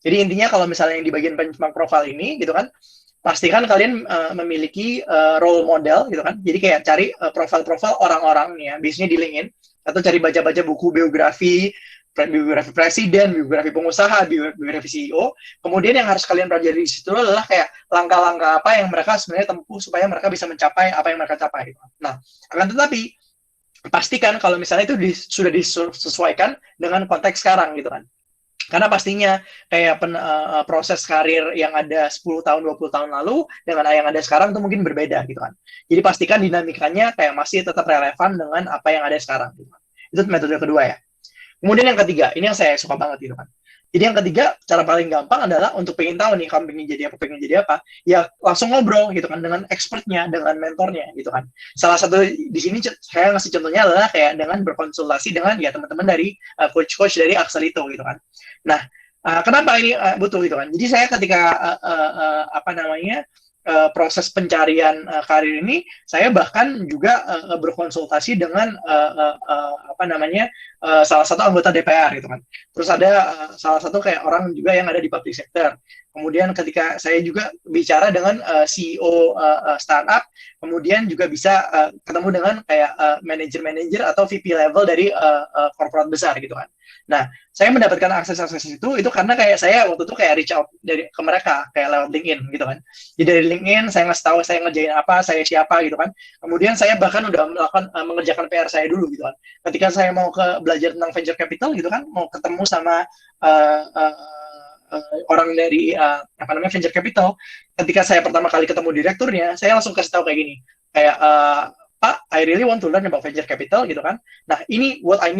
Jadi intinya kalau misalnya yang di bagian benchmark profile ini gitu kan, pastikan kalian memiliki role model gitu kan. Jadi kayak cari profil-profil orang-orang nih ya, biasanya di LinkedIn, atau cari baca-baca buku biografi presiden, biografi pengusaha, biografi CEO. Kemudian yang harus kalian pelajari di situ adalah kayak langkah-langkah apa yang mereka sebenarnya tempuh supaya mereka bisa mencapai apa yang mereka capai. Nah, akan tetapi pastikan kalau misalnya itu sudah disesuaikan dengan konteks sekarang gitu kan. Karena pastinya kayak proses karir yang ada 10 tahun, 20 tahun lalu dengan yang ada sekarang itu mungkin berbeda gitu kan. Jadi pastikan dinamikanya kayak masih tetap relevan dengan apa yang ada sekarang gitu kan. Itu metode kedua ya. Kemudian yang ketiga, ini yang saya suka banget gitu kan. Jadi yang ketiga, cara paling gampang adalah untuk pengen tahu nih kamu pengen jadi apa, ya langsung ngobrol gitu kan dengan expertnya, dengan mentornya gitu kan. Salah satu di sini saya ngasih contohnya adalah kayak dengan berkonsultasi dengan ya teman-teman dari coach-coach dari Axel itu gitu kan. Nah, kenapa ini butuh gitu kan? Jadi saya ketika proses pencarian karir ini, saya bahkan juga berkonsultasi dengan salah satu anggota DPR gitu kan. Terus ada salah satu kayak orang juga yang ada di public sector. Kemudian ketika saya juga bicara dengan CEO startup, kemudian juga bisa ketemu dengan kayak manajer-manajer atau VP level dari corporate besar gitu kan. Nah, saya mendapatkan akses itu karena kayak saya waktu itu kayak reach out ke mereka kayak lewat LinkedIn gitu kan. Jadi dari LinkedIn saya ngasih tahu saya ngerjain apa, saya siapa gitu kan. Kemudian saya bahkan udah mengerjakan PR saya dulu gitu kan. Ketika saya mau belajar tentang venture capital gitu kan, mau ketemu sama orang dari venture capital, ketika saya pertama kali ketemu direkturnya, saya langsung kasih tahu kayak gini, kayak Pak, I really want to learn about venture capital gitu kan. Nah, ini what I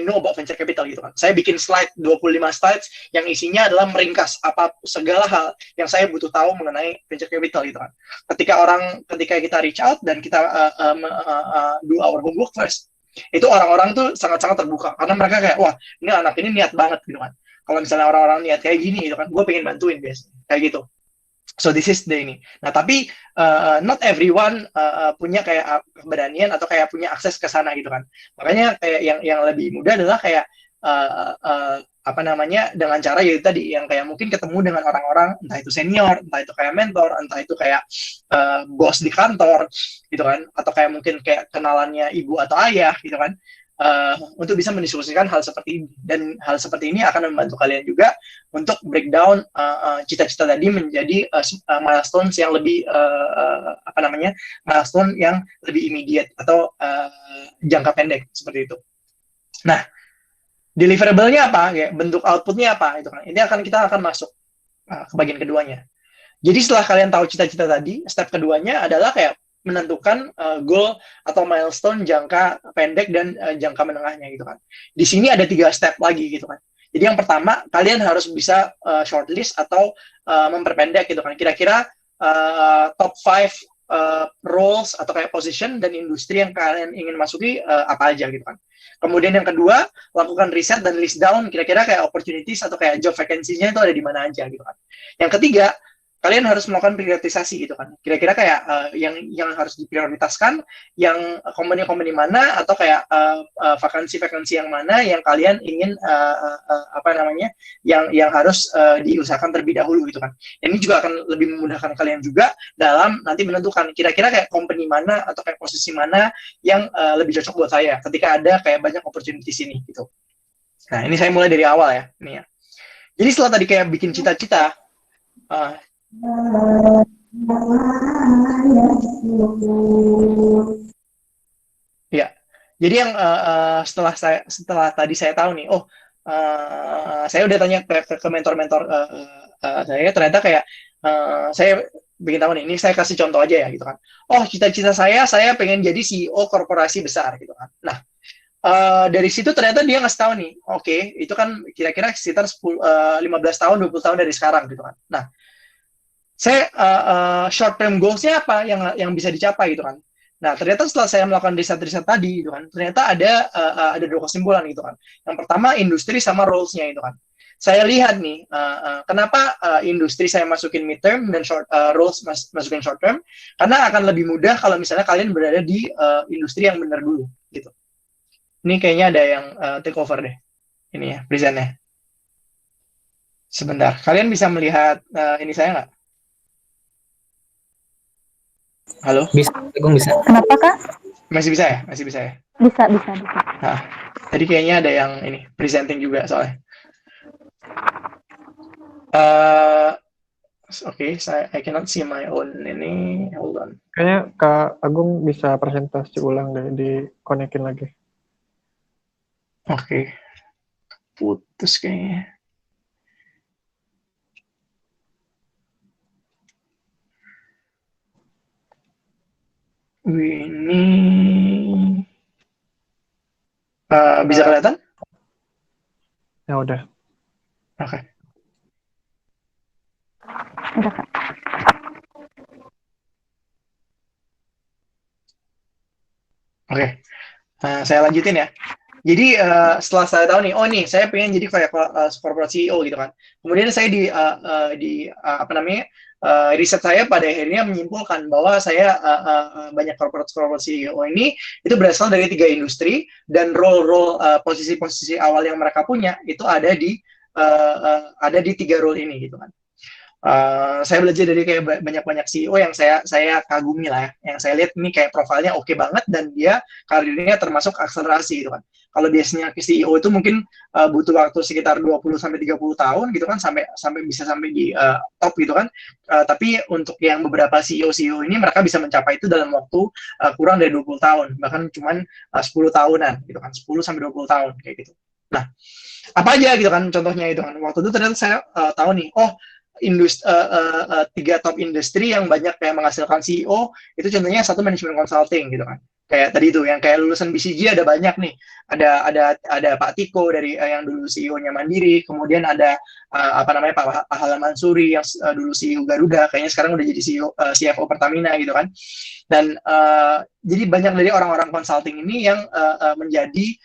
know about venture capital gitu kan. Saya bikin slide 25 slides yang isinya adalah meringkas segala hal yang saya butuh tahu mengenai venture capital gitu kan. Ketika kita reach out dan kita do our homework first, itu orang-orang tuh sangat-sangat terbuka karena mereka kayak wah, ini anak ini niat banget gitu kan. Kalau misalnya orang-orang niat kayak gini gitu kan, gue pengen bantuin biasanya kayak gitu. So this is the ini. Nah tapi not everyone punya kayak keberanian atau kayak punya akses ke sana gitu kan. Makanya kayak yang lebih mudah adalah kayak dengan cara yaitu tadi yang kayak mungkin ketemu dengan orang-orang entah itu senior, entah itu kayak mentor, entah itu kayak bos di kantor gitu kan, atau kayak mungkin kayak kenalannya ibu atau ayah gitu kan. Untuk bisa mendiskusikan hal seperti ini, dan hal seperti ini akan membantu kalian juga untuk breakdown cita-cita tadi menjadi milestones yang lebih milestone yang lebih immediate atau jangka pendek seperti itu. Nah, deliverable-nya apa? Ya, bentuk output-nya apa? Itu kan. Ini kita akan masuk ke bagian keduanya. Jadi setelah kalian tahu cita-cita tadi, step keduanya adalah kayak menentukan goal atau milestone jangka pendek dan jangka menengahnya gitu kan. Di sini ada 3 step lagi gitu kan. Jadi yang pertama, kalian harus bisa shortlist atau memperpendek gitu kan. Kira-kira top 5 roles atau kayak position dan industri yang kalian ingin masuki apa aja gitu kan. Kemudian yang kedua, lakukan riset dan list down kira-kira kayak opportunities atau kayak job vacancy-nya itu ada di mana aja gitu kan. Yang ketiga, kalian harus melakukan prioritisasi gitu kan. Kira-kira kayak yang harus diprioritaskan, yang company-company mana atau kayak vakansi-vakansi yang mana yang kalian ingin yang harus diusahakan terlebih dahulu gitu kan. Dan ini juga akan lebih memudahkan kalian juga dalam nanti menentukan kira-kira kayak company mana atau kayak posisi mana yang lebih cocok buat saya ketika ada kayak banyak opportunity sini gitu. Nah, ini saya mulai dari awal ya, ini ya. Jadi setelah tadi kayak bikin cita-cita, ya, jadi yang setelah tadi saya tahu nih, saya udah tanya ke mentor-mentor saya, ternyata kayak saya bikin tahu nih, ini saya kasih contoh aja ya gitu kan. Oh, cita-cita saya pengen jadi CEO korporasi besar gitu kan. Nah, dari situ ternyata dia ngasih tahu nih, oke, itu kan kira-kira sekitar 15 tahun, 20 tahun dari sekarang gitu kan. Nah, saya short term goals-nya apa yang bisa dicapai gitu kan. Nah, ternyata setelah saya melakukan riset-riset tadi gitu kan, ternyata ada 2 kesimpulan gitu kan. Yang pertama industri sama roles-nya itu kan. Saya lihat nih kenapa industri saya masukin midterm dan roles masukin short term, karena akan lebih mudah kalau misalnya kalian berada di industri yang benar dulu gitu. Ini kayaknya ada yang take over deh. ini ya, presentnya. Sebentar, kalian bisa melihat ini saya nggak? Halo? Bisa, Agung bisa. Kenapa Kak? Masih bisa ya? Masih bisa ya? Bisa. Nah, tadi kayaknya ada yang ini, presenting juga soalnya. Oke, I cannot see my own ini. Hold on. Kayaknya Kak Agung bisa presentasi ulang deh, dikonekin lagi. Oke. Putus kayaknya. Ini bisa kelihatan? Ya udah. Oke. Udah Kak. Oke. Saya lanjutin ya. Jadi setelah saya tahu nih, oh nih saya pengen jadi kayak corporate CEO gitu kan. Kemudian saya apa namanya riset saya pada akhirnya menyimpulkan bahwa saya banyak corporate CEO ini itu berasal dari 3 industri dan role posisi-posisi awal yang mereka punya itu ada di 3 role ini gitu kan. Saya belajar dari kayak banyak CEO yang saya kagumi lah ya, yang saya lihat ini kayak profilnya oke banget dan dia karirnya termasuk akselerasi gitu kan. Kalau biasanya CEO itu mungkin butuh waktu sekitar 20-30 tahun gitu kan sampai bisa sampai di top gitu kan. Tapi untuk yang beberapa CEO ini mereka bisa mencapai itu dalam waktu kurang dari 20 tahun, bahkan cuman 10 tahunan gitu kan, 10 sampai 20 tahun kayak gitu. Nah, apa aja gitu kan contohnya itu kan. Waktu itu ternyata saya tahu nih, oh 3 top industri yang banyak kayak menghasilkan CEO itu contohnya satu manajemen consulting gitu kan, kayak tadi itu yang kayak lulusan BCG ada banyak nih, ada Pak Tiko dari yang dulu CEO-nya Mandiri, kemudian ada apa namanya Pak Hala Mansuri yang dulu CEO Garuda, kayaknya sekarang udah jadi CFO Pertamina gitu kan. Dan jadi banyak dari orang-orang consulting ini yang menjadi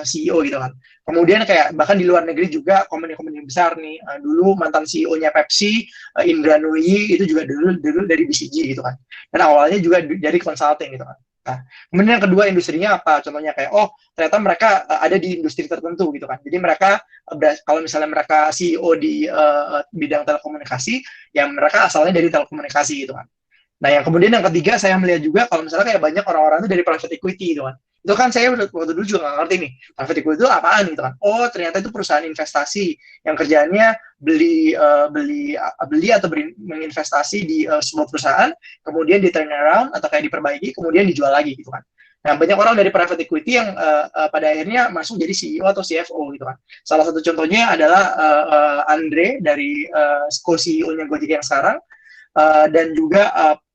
CEO gitu kan. Kemudian kayak bahkan di luar negeri juga company-company besar nih. Dulu mantan CEO-nya Pepsi, Indra Nooyi itu juga dulu dari BCG gitu kan. Dan awalnya juga dari consulting gitu kan. Nah, kemudian yang kedua industrinya apa? Contohnya kayak ternyata mereka ada di industri tertentu gitu kan. Jadi mereka kalau misalnya mereka CEO di bidang telekomunikasi, ya mereka asalnya dari telekomunikasi gitu kan. Nah, yang kemudian yang ketiga saya melihat juga kalau misalnya kayak banyak orang-orang itu dari private equity gitu kan. Itu kan saya waktu dulu juga nggak ngerti nih, private equity itu apaan gitu kan. Oh, ternyata itu perusahaan investasi yang kerjanya beli atau menginvestasi di sebuah perusahaan, kemudian di turn around atau kayak diperbaiki, kemudian dijual lagi gitu kan. Nah, banyak orang dari private equity yang pada akhirnya masuk jadi CEO atau CFO gitu kan. Salah satu contohnya adalah Andre dari co-CEO-nya Gojek yang sekarang, dan juga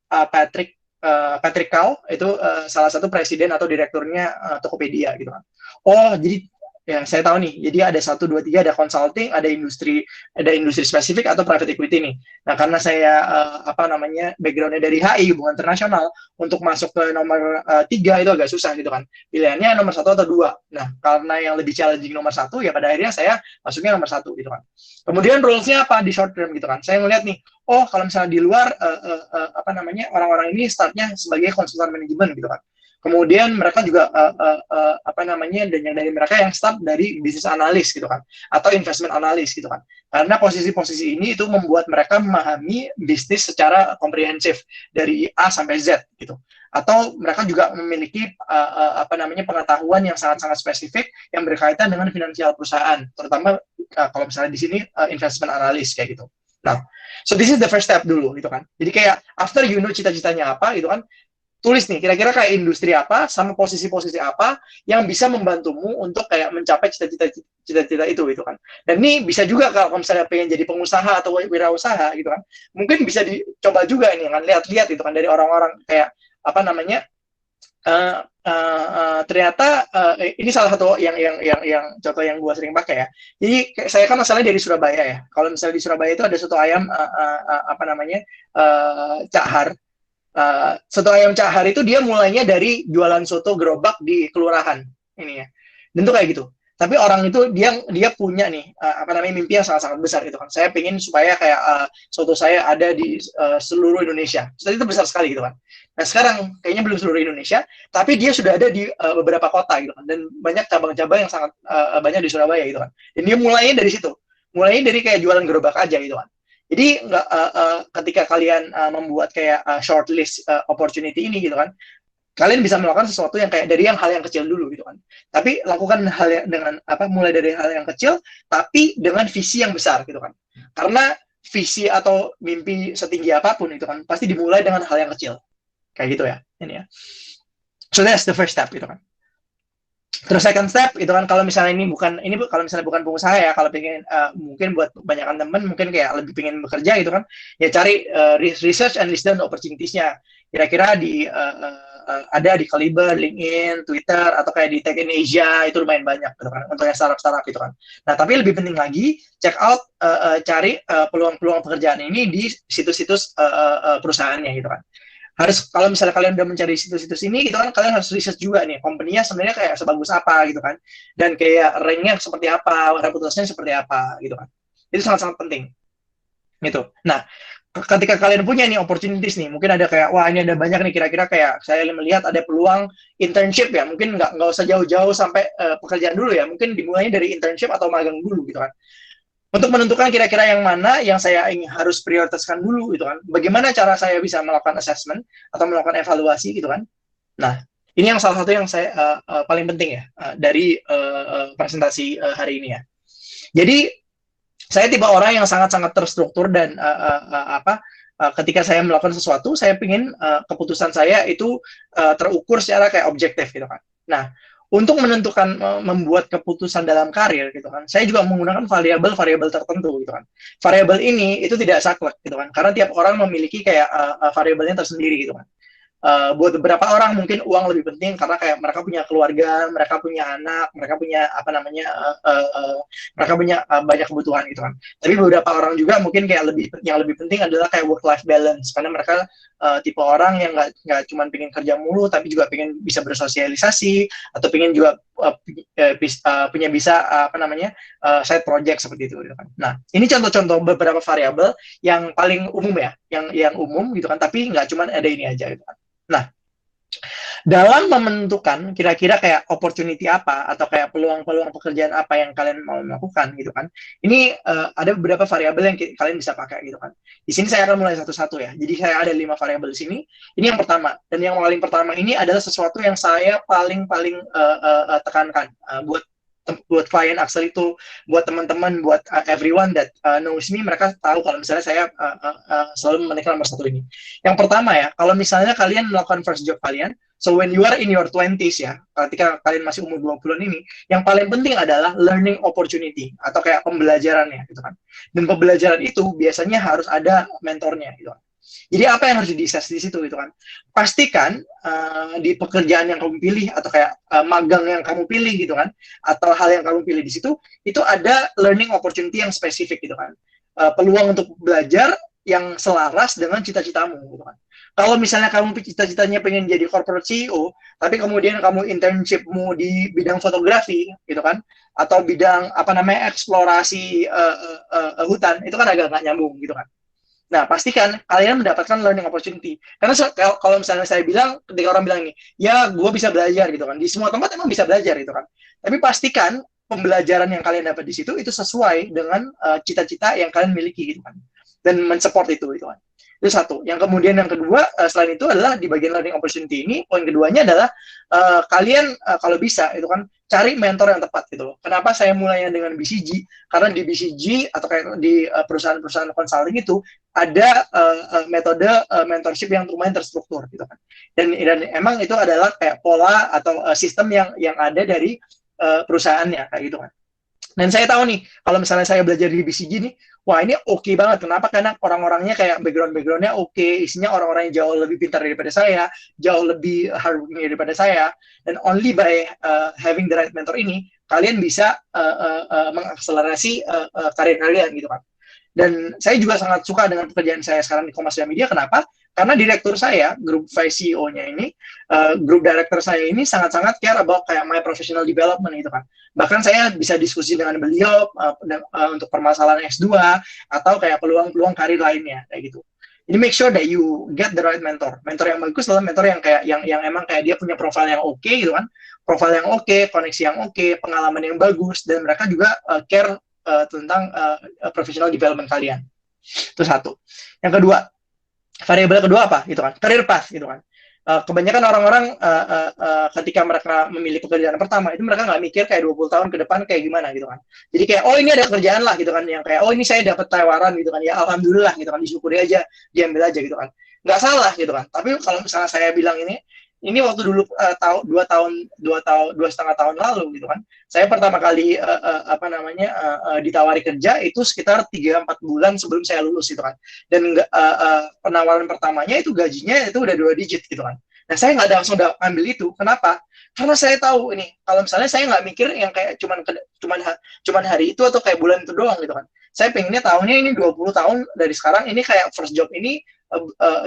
Patrick Kau itu salah satu presiden atau direkturnya Tokopedia gitu kan. Oh, jadi ya saya tahu nih. Jadi ada 1 2 3 ada consulting, ada industri spesifik atau private equity nih. Nah, karena saya backgroundnya dari HI hubungan internasional, untuk masuk ke nomor 3 itu agak susah gitu kan. Pilihannya nomor 1 atau 2. Nah, karena yang lebih challenging nomor 1 ya pada akhirnya saya masuknya nomor 1 gitu kan. Kemudian rules-nya apa di short term gitu kan. Saya ngeliat nih, oh kalau misalnya di luar orang-orang ini startnya sebagai konsultan manajemen gitu kan. Kemudian mereka juga dan yang dari mereka yang start dari bisnis analis gitu kan, atau investment analis gitu kan. Karena posisi-posisi ini itu membuat mereka memahami bisnis secara komprehensif dari A sampai Z gitu. Atau mereka juga memiliki pengetahuan yang sangat-sangat spesifik yang berkaitan dengan finansial perusahaan, terutama kalau misalnya di sini investment analis kayak gitu. Nah, so this is the first step dulu gitu kan. Jadi kayak after you know cita-citanya apa gitu kan, tulis nih kira-kira kayak industri apa sama posisi-posisi apa yang bisa membantumu untuk kayak mencapai cita-cita itu gitu kan. Dan ini bisa juga kalau misalnya pengen jadi pengusaha atau wirausaha gitu kan, mungkin bisa dicoba juga ini kan, lihat-lihat gitu kan dari orang-orang kayak ternyata ini salah satu yang contoh yang gue sering pakai ya. Jadi saya kan asalnya dari Surabaya ya. Kalau misalnya di Surabaya itu ada soto ayam Cak Har. Soto ayam Cak Har itu dia mulainya dari jualan soto gerobak di kelurahan ini ya. Dan itu kayak gitu. tapi orang itu dia punya nih mimpi yang sangat-sangat besar gitu kan. Saya pengen supaya kayak soto saya ada di seluruh Indonesia. Jadi itu besar sekali gitu kan. Nah sekarang kayaknya belum seluruh Indonesia, tapi dia sudah ada di beberapa kota gitu kan, dan banyak cabang-cabang yang sangat banyak di Surabaya gitu kan. Dan dia mulainya dari situ, mulainya dari kayak jualan gerobak aja gitu kan. Jadi ketika kalian membuat kayak shortlist opportunity ini gitu kan, kalian bisa melakukan sesuatu yang kayak dari hal yang kecil dulu gitu kan. Tapi lakukan hal yang dengan mulai dari hal yang kecil tapi dengan visi yang besar gitu kan. Karena visi atau mimpi setinggi apapun itu kan pasti dimulai dengan hal yang kecil. Kayak gitu ya. Ini ya. So that's the first step gitu kan. Terus second step itu kan, kalau misalnya kalau misalnya bukan pengusaha ya, kalau pengen mungkin buat kebanyakan temen mungkin kayak lebih pengen bekerja gitu kan, ya cari research and list down opportunities-nya. Kira-kira ada di Kaliber, LinkedIn, Twitter, atau kayak di Tech in Asia, itu lumayan banyak gitu kan, untuk yang startup gitu kan. Nah, tapi lebih penting lagi, check out, cari peluang-peluang pekerjaan ini di situs-situs perusahaannya gitu kan. Harus, kalau misalnya kalian udah mencari situs-situs ini gitu kan, kalian harus research juga nih, company-nya sebenarnya kayak sebagus apa gitu kan, dan kayak rank-nya seperti apa, reputasinya seperti apa gitu kan. Itu sangat-sangat penting gitu. Nah, ketika kalian punya nih opportunities nih, mungkin ada kayak, wah ini ada banyak nih, kira-kira kayak saya melihat ada peluang internship ya, mungkin nggak usah jauh-jauh sampai pekerjaan dulu ya, mungkin dimulainya dari internship atau magang dulu gitu kan. Untuk menentukan kira-kira yang mana yang saya harus prioritaskan dulu gitu kan. Bagaimana cara saya bisa melakukan assessment atau melakukan evaluasi gitu kan. Nah, ini yang salah satu yang saya paling penting ya dari presentasi hari ini ya. Jadi saya tipe orang yang sangat-sangat terstruktur dan ketika saya melakukan sesuatu, saya ingin keputusan saya itu terukur secara kayak objektif gitu kan. Nah, untuk menentukan membuat keputusan dalam karir gitu kan, saya juga menggunakan variabel-variabel tertentu gitu kan. Variabel ini itu tidak saklek gitu kan, karena tiap orang memiliki kayak variabelnya tersendiri gitu kan. Buat beberapa orang mungkin uang lebih penting karena kayak mereka punya keluarga, mereka punya anak, mereka punya mereka punya banyak kebutuhan gitu kan. Tapi beberapa orang juga mungkin kayak yang lebih penting adalah kayak work life balance, karena mereka tipe orang yang nggak cuma pengen kerja mulu, tapi juga pengen bisa bersosialisasi atau pengen juga punya bisa side project seperti itu gitu kan. Nah, ini contoh-contoh beberapa variabel yang paling umum ya, yang umum gitu kan, tapi nggak cuma ada ini aja gitu kan. Nah, dalam menentukan kira-kira kayak opportunity apa atau kayak peluang-peluang pekerjaan apa yang kalian mau lakukan gitu kan, ini ada beberapa variabel yang kalian bisa pakai gitu kan. Di sini saya akan mulai satu-satu ya. Jadi saya ada 5 variabel di sini. Ini yang pertama, dan yang paling pertama ini adalah sesuatu yang saya paling tekankan buat klien Axel itu, buat teman-teman, buat everyone that knows me, mereka tahu kalau misalnya saya selalu menekan nomor satu ini. Yang pertama ya, kalau misalnya kalian melakukan first job kalian, so when you are in your 20s ya, ketika kalian masih umur 20-an ini, yang paling penting adalah learning opportunity, atau kayak pembelajarannya gitu kan. Dan pembelajaran itu biasanya harus ada mentornya gitu kan. Jadi apa yang harus di-assess di situ gitu kan? Pastikan di pekerjaan yang kamu pilih atau kayak magang yang kamu pilih gitu kan, atau hal yang kamu pilih di situ, itu ada learning opportunity yang spesifik gitu kan. Peluang untuk belajar yang selaras dengan cita-citamu gitu kan. Kalau misalnya kamu cita-citanya pengen jadi corporate CEO, tapi kemudian kamu internshipmu di bidang fotografi gitu kan, atau bidang eksplorasi hutan, itu kan agak nggak nyambung gitu kan. Nah, pastikan kalian mendapatkan learning opportunity. Karena kalau misalnya saya bilang, ketika orang bilang ini, ya gue bisa belajar gitu kan. Di semua tempat emang bisa belajar gitu kan. Tapi pastikan pembelajaran yang kalian dapat di situ itu sesuai dengan cita-cita yang kalian miliki gitu kan. Dan mensupport itu gitu kan. Itu satu. Yang kemudian yang kedua, selain itu adalah di bagian learning opportunity ini, poin keduanya adalah kalian kalau bisa itu kan cari mentor yang tepat gitu loh. Kenapa saya mulainya dengan BCG? Karena di BCG atau kayak di perusahaan-perusahaan consulting itu ada metode mentorship yang lumayan terstruktur gitu kan. Dan emang itu adalah kayak pola atau sistem yang ada dari perusahaannya kayak gitu kan. Dan saya tahu nih, kalau misalnya saya belajar di BCG nih, wah ini oke banget. Kenapa? Karena orang-orangnya kayak background-nya oke, isinya orang-orang yang jauh lebih pintar daripada saya, jauh lebih hardworking daripada saya, dan only by having the right mentor ini, kalian bisa mengakselerasi karir kalian gitu kan. Dan saya juga sangat suka dengan pekerjaan saya sekarang di Kompas Media. Kenapa? Karena direktur saya, grup Vice CEO-nya ini, grup director saya ini sangat-sangat care about kayak my professional development gitu kan. Bahkan saya bisa diskusi dengan beliau untuk permasalahan S2 atau kayak peluang-peluang karir lainnya kayak gitu. Jadi make sure that you get the right mentor. Mentor yang bagus adalah mentor yang kayak yang emang kayak dia punya profil yang oke gitu kan. Profil yang oke, koneksi yang oke, pengalaman yang bagus, dan mereka juga care tentang professional development kalian. Itu satu. Yang kedua, variabel kedua apa gitu kan? Career path gitu kan. Kebanyakan orang-orang ketika mereka memilih pekerjaan pertama itu mereka nggak mikir kayak 20 tahun ke depan kayak gimana gitu kan. Jadi kayak oh ini ada kerjaan lah gitu kan, yang kayak oh ini saya dapat tawaran gitu kan, ya alhamdulillah gitu kan, disyukuri aja, diambil aja gitu kan. Nggak salah gitu kan. Tapi kalau misalnya saya bilang ini waktu dulu 2,5 tahun lalu gitu kan, saya pertama kali ditawari kerja itu sekitar 3-4 bulan sebelum saya lulus gitu kan, dan penawaran pertamanya itu gajinya itu udah 2 digit gitu kan. Nah saya nggak langsung ambil itu. Kenapa? Karena saya tahu ini kalau misalnya saya nggak mikir yang kayak cuman hari itu atau kayak bulan itu doang gitu kan. Saya pengennya tahunnya ini 20 tahun dari sekarang ini kayak first job ini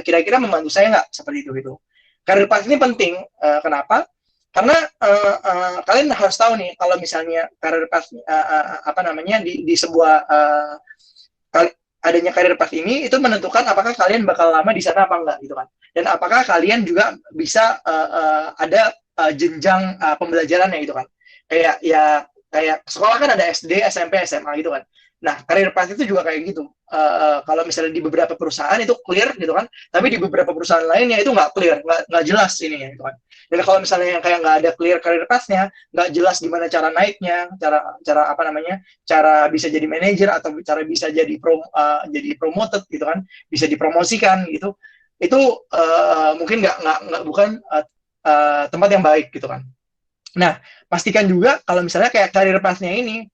kira-kira membantu saya nggak seperti itu gitu. Career path ini penting. Kenapa? Karena kalian harus tahu nih kalau misalnya career path di sebuah adanya career path ini itu menentukan apakah kalian bakal lama di sana apa enggak gitu kan. Dan apakah kalian juga bisa ada jenjang pembelajarannya gitu kan. Kayak sekolah kan ada SD, SMP, SMA gitu kan. Nah, career path itu juga kayak gitu. Kalau misalnya di beberapa perusahaan itu clear gitu kan, tapi di beberapa perusahaan lainnya itu nggak clear, nggak jelas ini gitu kan. Dan kalau misalnya yang kayak nggak ada clear career path-nya, nggak jelas gimana cara naiknya, cara bisa jadi manajer atau cara bisa jadi promoted gitu kan, bisa dipromosikan gitu. Itu mungkin bukan tempat yang baik gitu kan. Nah, pastikan juga kalau misalnya kayak career path-nya ini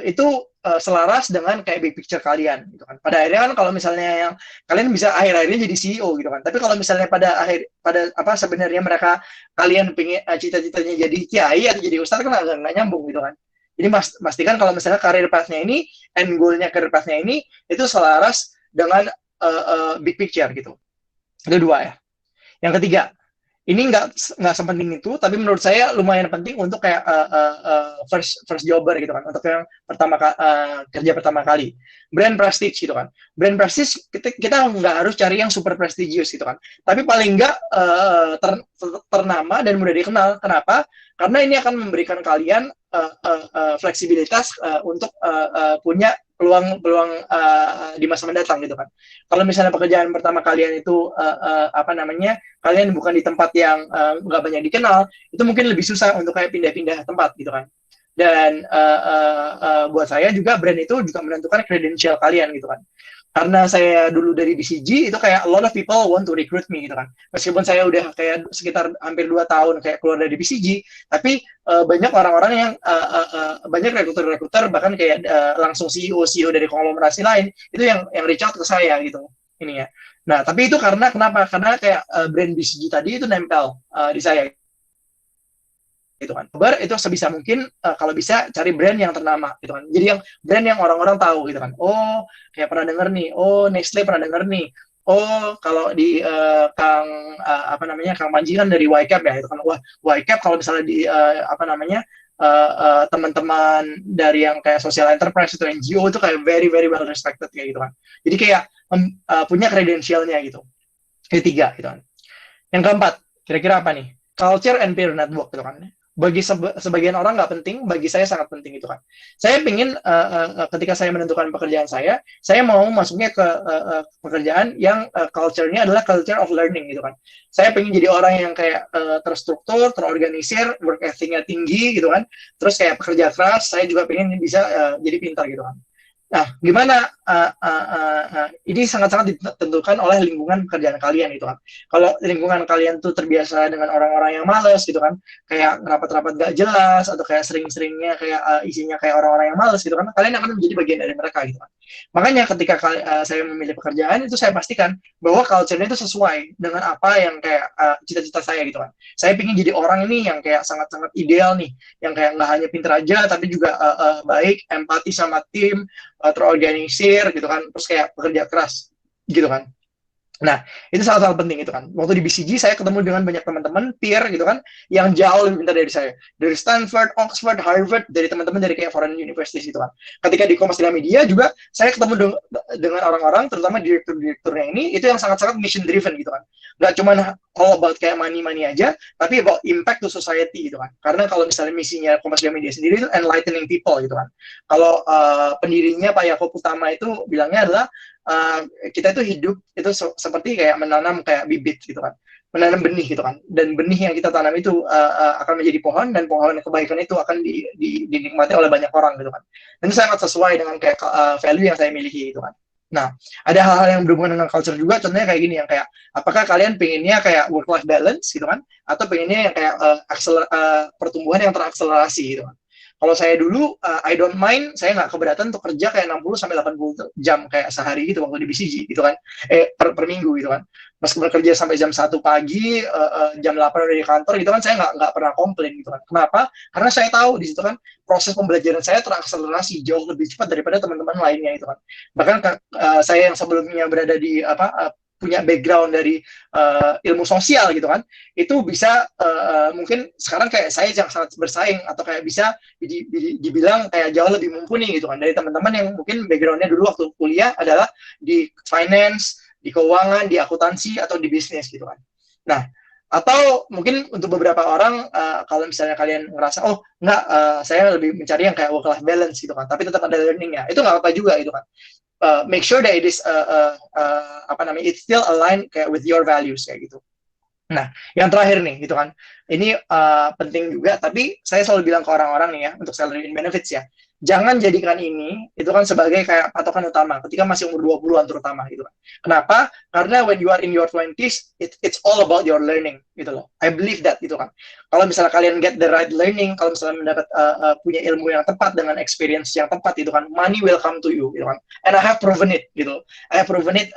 itu selaras dengan kayak big picture kalian gitu kan. Pada akhirnya kan kalau misalnya yang kalian bisa akhir-akhirnya jadi CEO gitu kan. Tapi kalau misalnya sebenarnya kalian pengen cita-citanya jadi kiai atau jadi ustadz kan nggak nyambung gitu kan. Jadi pastikan kalau misalnya career path-nya ini, end goal-nya career path-nya ini itu selaras dengan big picture gitu. Itu dua ya. Yang ketiga, ini nggak sepenting itu, tapi menurut saya lumayan penting untuk kayak first jobber gitu kan, untuk yang kerja pertama kali. Brand prestige gitu kan. Brand prestige kita nggak harus cari yang super prestigious gitu kan, tapi paling nggak ternama dan mudah dikenal. Kenapa? Karena ini akan memberikan kalian fleksibilitas untuk punya peluang di masa mendatang gitu kan. Kalau misalnya pekerjaan pertama kalian itu kalian bukan di tempat yang nggak banyak dikenal, itu mungkin lebih susah untuk kayak pindah-pindah tempat gitu kan. Dan buat saya juga brand itu juga menentukan credential kalian gitu kan. Karena saya dulu dari BCG, itu kayak a lot of people want to recruit me gitu kan. Meskipun saya udah kayak sekitar hampir 2 tahun kayak keluar dari BCG, tapi banyak orang-orang yang banyak rekruter bahkan kayak langsung CEO dari konglomerasi lain itu yang reach out ke saya gitu ini ya. Nah tapi itu kenapa? Karena kayak brand BCG tadi itu nempel di saya gitu kan. Itu sebisa mungkin kalau bisa cari brand yang ternama gitu kan. Jadi yang brand yang orang-orang tahu gitu kan. Oh kayak pernah denger nih. Oh Nestle pernah denger nih. Oh kalau di Kang Panji kan dari YCAP ya itu kan. Wah YCAP kalau misalnya di teman-teman dari yang kayak social enterprise atau NGO itu kayak very very well respected kayak gitu kan. Jadi kayak punya kredensialnya gitu. Ketiga gitu kan. Yang keempat, kira-kira apa nih? Culture and peer network gitu kan. Bagi sebagian orang nggak penting, bagi saya sangat penting itu kan. Saya pingin ketika saya menentukan pekerjaan saya mau masuknya ke pekerjaan yang culture-nya adalah culture of learning gitu kan. Saya pengen jadi orang yang kayak terstruktur, terorganisir, work ethic-nya tinggi gitu kan. Terus kayak pekerja keras, saya juga pengen bisa jadi pintar gitu kan. Nah, gimana ini sangat-sangat ditentukan oleh lingkungan pekerjaan kalian gitu kan. Kalau lingkungan kalian tuh terbiasa dengan orang-orang yang malas gitu kan, kayak rapat-rapat gak jelas atau kayak sering-seringnya kayak isinya kayak orang-orang yang malas gitu kan, kalian akan menjadi bagian dari mereka gitu kan. Makanya ketika saya memilih pekerjaan itu saya pastikan bahwa culture-nya itu sesuai dengan apa yang kayak cita-cita saya gitu kan. Saya pengen jadi orang ini yang kayak sangat-sangat ideal nih, yang kayak nggak hanya pintar aja tapi juga baik, empati sama tim, terorganisir, karir gitu kan, terus kayak pekerja keras gitu kan. Nah, itu salah satu penting itu kan. Waktu di BCG saya ketemu dengan banyak teman-teman peer gitu kan yang jauh lebih pintar dari saya. Dari Stanford, Oxford, Harvard, dari teman-teman dari kayak foreign universities gitu kan. Ketika di Kompas Media juga saya ketemu dengan orang-orang terutama direktur-direkturnya ini itu yang sangat-sangat mission driven gitu kan. Gak cuma all about kayak money aja, tapi about impact to society gitu kan. Karena kalau misalnya misinya Kompas Media sendiri itu enlightening people gitu kan. Kalau pendirinya Pak Yaakob Utama itu bilangnya adalah kita itu hidup itu seperti kayak menanam kayak bibit gitu kan, menanam benih gitu kan, dan benih yang kita tanam itu akan menjadi pohon, dan pohon kebaikan itu akan dinikmati oleh banyak orang gitu kan. Dan itu sangat sesuai dengan kayak value yang saya miliki gitu kan. Nah, ada hal-hal yang berhubungan dengan culture juga, contohnya kayak gini yang kayak apakah kalian pengennya kayak work life balance gitu kan, atau pengennya yang kayak pertumbuhan yang terakselerasi gitu kan. Kalau saya dulu, I don't mind, saya nggak keberatan untuk kerja kayak 60-80 jam kayak sehari gitu waktu di BCG gitu kan, per minggu gitu kan. Meskipun kerja sampai jam 1 pagi, jam 8 udah di kantor gitu kan, saya nggak pernah komplain gitu kan. Kenapa? Karena saya tahu di situ kan proses pembelajaran saya terakselerasi jauh lebih cepat daripada teman-teman lainnya itu kan. Bahkan saya yang sebelumnya berada di punya background dari ilmu sosial gitu kan, itu bisa mungkin sekarang kayak saya yang sangat bersaing atau kayak bisa dibilang kayak jauh lebih mumpuni gitu kan dari teman-teman yang mungkin backgroundnya dulu waktu kuliah adalah di finance, di keuangan, di akuntansi atau di bisnis gitu kan. Nah, atau mungkin untuk beberapa orang kalau misalnya kalian ngerasa oh enggak, saya lebih mencari yang kayak work life balance gitu kan, tapi tetap ada learningnya, itu nggak apa juga gitu kan. Make sure that it is it's still aligned kayak with your values kayak gitu. Nah, yang terakhir nih gitu kan, ini penting juga, tapi saya selalu bilang ke orang-orang nih ya untuk salary and benefits ya, jangan jadikan ini itu kan sebagai kayak patokan utama ketika masih umur 20-an terutama gitu kan. Kenapa? Karena when you are in your 20s, it's all about your learning gitu loh. I believe that gitu kan. Kalau misalnya kalian get the right learning, kalau misalnya mendapat punya ilmu yang tepat dengan experience yang tepat itu kan, money will come to you gitu kan. And I have proven it gitu. I have proven it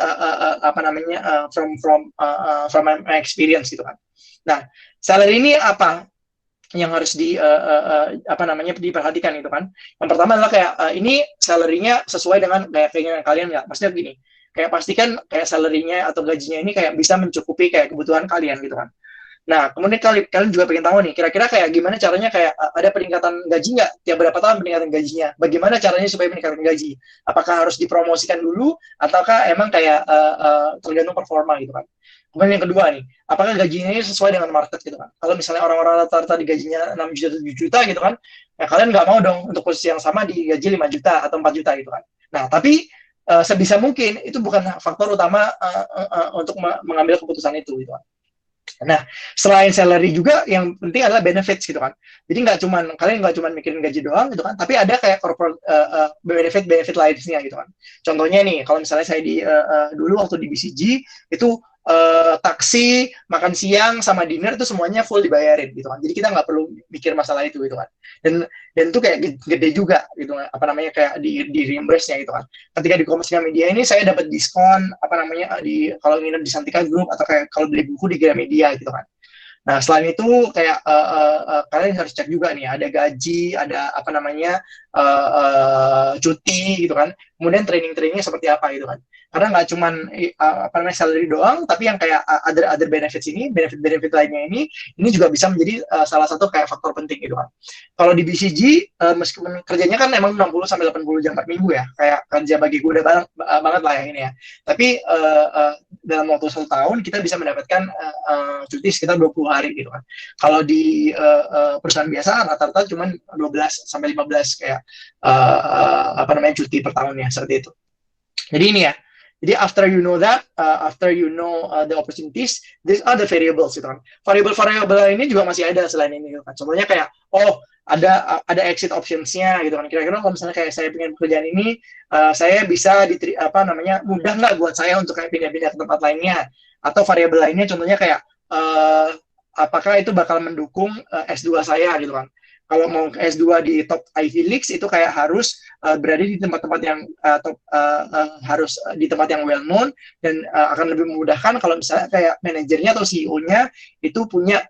from my experience gitu kan. Nah, salary ini apa yang harus diperhatikan itu kan. Yang pertama adalah kayak ini salary-nya sesuai dengan kayak keinginan kalian nggak? Maksudnya begini, kayak pastikan kayak salary-nya atau gajinya ini kayak bisa mencukupi kayak kebutuhan kalian gitu kan. Nah, kemudian kalian juga pengen tahu nih, kira-kira kayak gimana caranya kayak ada peningkatan gaji nggak? Tiap berapa tahun peningkatan gajinya? Bagaimana caranya supaya meningkatkan gaji? Apakah harus dipromosikan dulu, ataukah emang kayak tergantung performa gitu kan? Kemudian yang kedua nih, apakah gajinya ini sesuai dengan market gitu kan? Kalau misalnya orang-orang rata-rata di gajinya 6 juta, 7 juta gitu kan, ya kalian nggak mau dong untuk posisi yang sama di gaji 5 juta atau 4 juta gitu kan. Nah, tapi sebisa mungkin itu bukan faktor utama untuk mengambil keputusan itu gitu kan. Nah, selain salary juga yang penting adalah benefits gitu kan. Jadi kalian nggak cuman mikirin gaji doang gitu kan, tapi ada kayak corporate benefit lainnya gitu kan. Contohnya nih, kalau misalnya saya dulu waktu di BCG itu taksi, makan siang sama dinner itu semuanya full dibayarin gitu kan. Jadi kita nggak perlu mikir masalah itu gitu kan. Dan itu kayak gede juga gitu, kayak di reimburse-nya gitu kan. Ketika di Kompas Media ini saya dapat diskon kalau nginep di Santika Group atau kayak kalau beli buku di Gramedia gitu kan. Nah, selain itu kayak kalian harus cek juga nih, ada gaji, ada cuti gitu kan. Kemudian training-trainingnya seperti apa gitu kan. Karena nggak cuman salary doang, tapi yang kayak other benefits ini, benefit lainnya ini juga bisa menjadi salah satu kayak faktor penting gitu kan. Kalau di BCG meskipun kerjanya kan emang 60-80 jam per minggu ya, kayak kerja bagi gue udah banget lah yang ini ya. Tapi dalam waktu 1 tahun kita bisa mendapatkan cuti sekitar 20 hari gitu kan. Kalau di perusahaan biasa rata-rata cuma 12-15 kayak cuti per tahunnya seperti itu. Jadi ini ya. Jadi after you know that, after you know the opportunities, these are the variables gitu kan. Variable ini juga masih ada selain ini gitu kan. Contohnya kayak ada exit options-nya gitu kan. Kira-kira kalau misalnya kayak saya pengen pekerjaan ini, saya bisa mudah nggak buat saya untuk kayak pindah-pindah ke tempat lainnya, atau variabel lainnya contohnya kayak apakah itu bakal mendukung S2 saya gitu kan. kalau mau ke S2 di top Ivy Leagues itu kayak harus berada di tempat-tempat yang harus di tempat yang well known, dan akan lebih memudahkan kalau misalnya kayak manajernya atau CEO-nya itu punya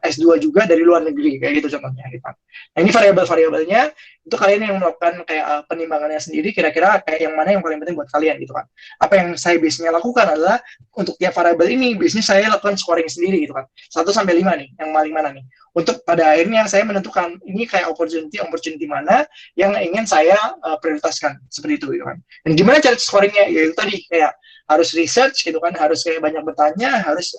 S2 juga dari luar negeri, kayak gitu contohnya gitu. Nah, ini variabel-variabelnya itu kalian yang melakukan kayak penimbangannya sendiri, kira-kira kayak yang mana yang paling penting buat kalian gitu kan. Apa yang saya biasanya lakukan adalah untuk tiap variabel ini biasanya saya lakukan scoring sendiri gitu kan. 1 sampai 5 nih, yang paling mana nih. Untuk pada akhirnya saya menentukan ini kayak opportunity mana yang ingin saya prioritaskan, seperti itu gitu kan. Dan gimana cara scoringnya? Ya itu tadi kayak harus research gitu kan, harus kayak banyak bertanya, harus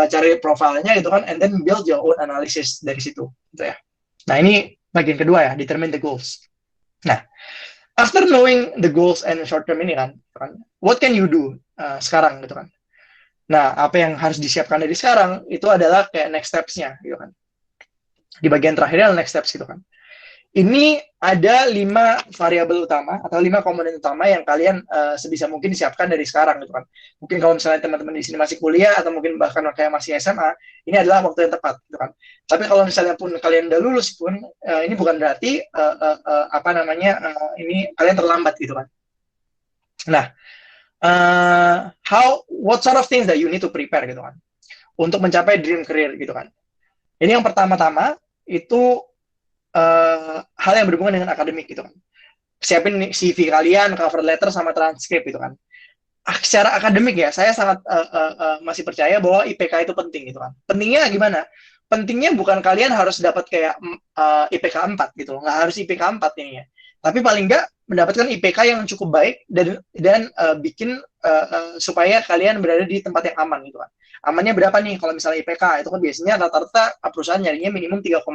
cari profilnya gitu kan, and then build your own analysis dari situ gitu ya. Nah, ini bagian kedua ya, determine the goals. Nah, after knowing the goals and short term ini kan, what can you do sekarang gitu kan. Nah, apa yang harus disiapkan dari sekarang itu adalah kayak next steps-nya gitu kan. Di bagian terakhirnya next steps gitu kan. Ini ada 5 variabel utama atau 5 komponen utama yang kalian sebisa mungkin disiapkan dari sekarang gitu kan. Mungkin kalau misalnya teman-teman di sini masih kuliah atau mungkin bahkan kayak masih SMA, ini adalah waktu yang tepat gitu kan. Tapi kalau misalnya pun kalian udah lulus pun ini bukan berarti ini kalian terlambat gitu kan. Nah, what sort of things that you need to prepare gitu kan untuk mencapai dream career gitu kan. Ini yang pertama-tama itu hal yang berhubungan dengan akademik gitu kan. Siapin CV kalian, cover letter sama transkrip gitu kan. Secara akademik ya, saya sangat masih percaya bahwa IPK itu penting gitu kan. Pentingnya gimana? Pentingnya bukan kalian harus dapat kayak IPK 4 gitu loh. Nggak harus IPK 4 ini ya. Tapi paling nggak mendapatkan IPK yang cukup baik dan bikin supaya kalian berada di tempat yang aman gitu kan. Amannya berapa nih? Kalau misalnya IPK itu kan biasanya rata-rata perusahaan nyarinya minimum 3,5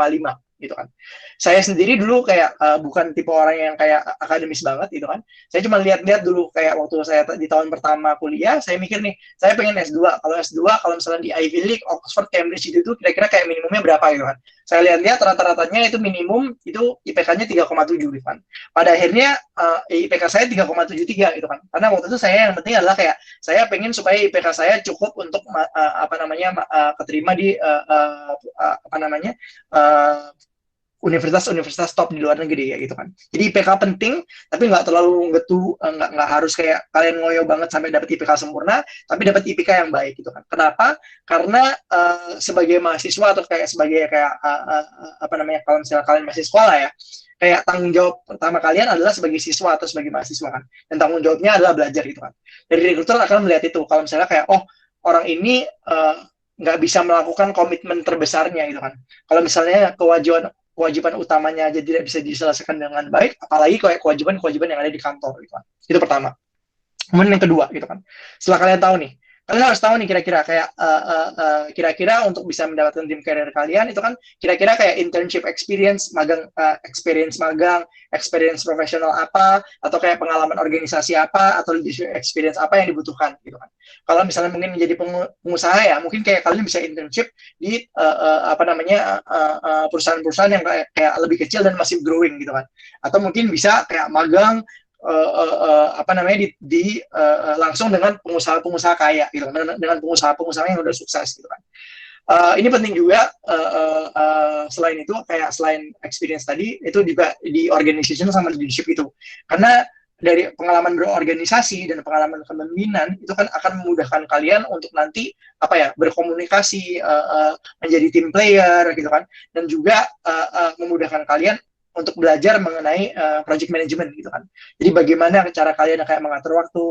gitu kan. Saya sendiri dulu kayak bukan tipe orang yang kayak akademis banget gitu kan. Saya cuma lihat-lihat dulu kayak waktu saya di tahun pertama kuliah, saya mikir nih, saya pengen S2. Kalau S2 kalau misalnya di Ivy League, Oxford, Cambridge itu kira-kira kayak minimumnya berapa gitu kan. Saya lihat-lihat rata-ratanya itu minimum itu IPK-nya 3,7 gitu kan. Pada akhirnya IPK saya 3,73 gitu kan. Karena waktu itu saya yang penting adalah kayak saya pengen supaya IPK saya cukup untuk keterima di universitas top di luar negeri ya gitu kan. Jadi IPK penting, tapi nggak terlalu nggak harus kayak kalian ngoyo banget sampai dapat IPK sempurna, tapi dapat IPK yang baik gitu kan. Kenapa? Karena sebagai mahasiswa atau kayak sebagai kayak kalau misalnya kalian masih sekolah ya, kayak tanggung jawab pertama kalian adalah sebagai siswa atau sebagai mahasiswa kan, dan tanggung jawabnya adalah belajar gitu kan. Dari rekruter akan melihat itu, kalau misalnya kayak orang ini nggak bisa melakukan komitmen terbesarnya gitu kan. Kalau misalnya kewajiban utamanya aja tidak bisa diselesaikan dengan baik, apalagi kayak kewajiban yang ada di kantor gitu kan. Itu pertama. Kemudian yang kedua gitu kan, setelah kalian tahu nih, kalian harus tahu nih kira-kira kayak kira-kira untuk bisa mendapatkan dream career kalian itu kan kira-kira kayak internship experience, magang, experience profesional apa, atau kayak pengalaman organisasi apa, atau leadership experience apa yang dibutuhkan gitu kan. Kalau misalnya mungkin menjadi pengusaha ya, mungkin kayak kalian bisa internship di perusahaan-perusahaan yang kayak lebih kecil dan masih growing gitu kan. Atau mungkin bisa kayak magang langsung dengan pengusaha-pengusaha kaya gitu, dengan pengusaha-pengusaha yang udah sukses gitu kan. Ini penting juga, selain itu kayak selain experience tadi itu juga di organization sama leadership itu, karena dari pengalaman berorganisasi dan pengalaman kepemimpinan itu kan akan memudahkan kalian untuk nanti berkomunikasi, menjadi team player gitu kan, dan juga memudahkan kalian untuk belajar mengenai project management gitu kan. Jadi bagaimana cara kalian kayak mengatur waktu,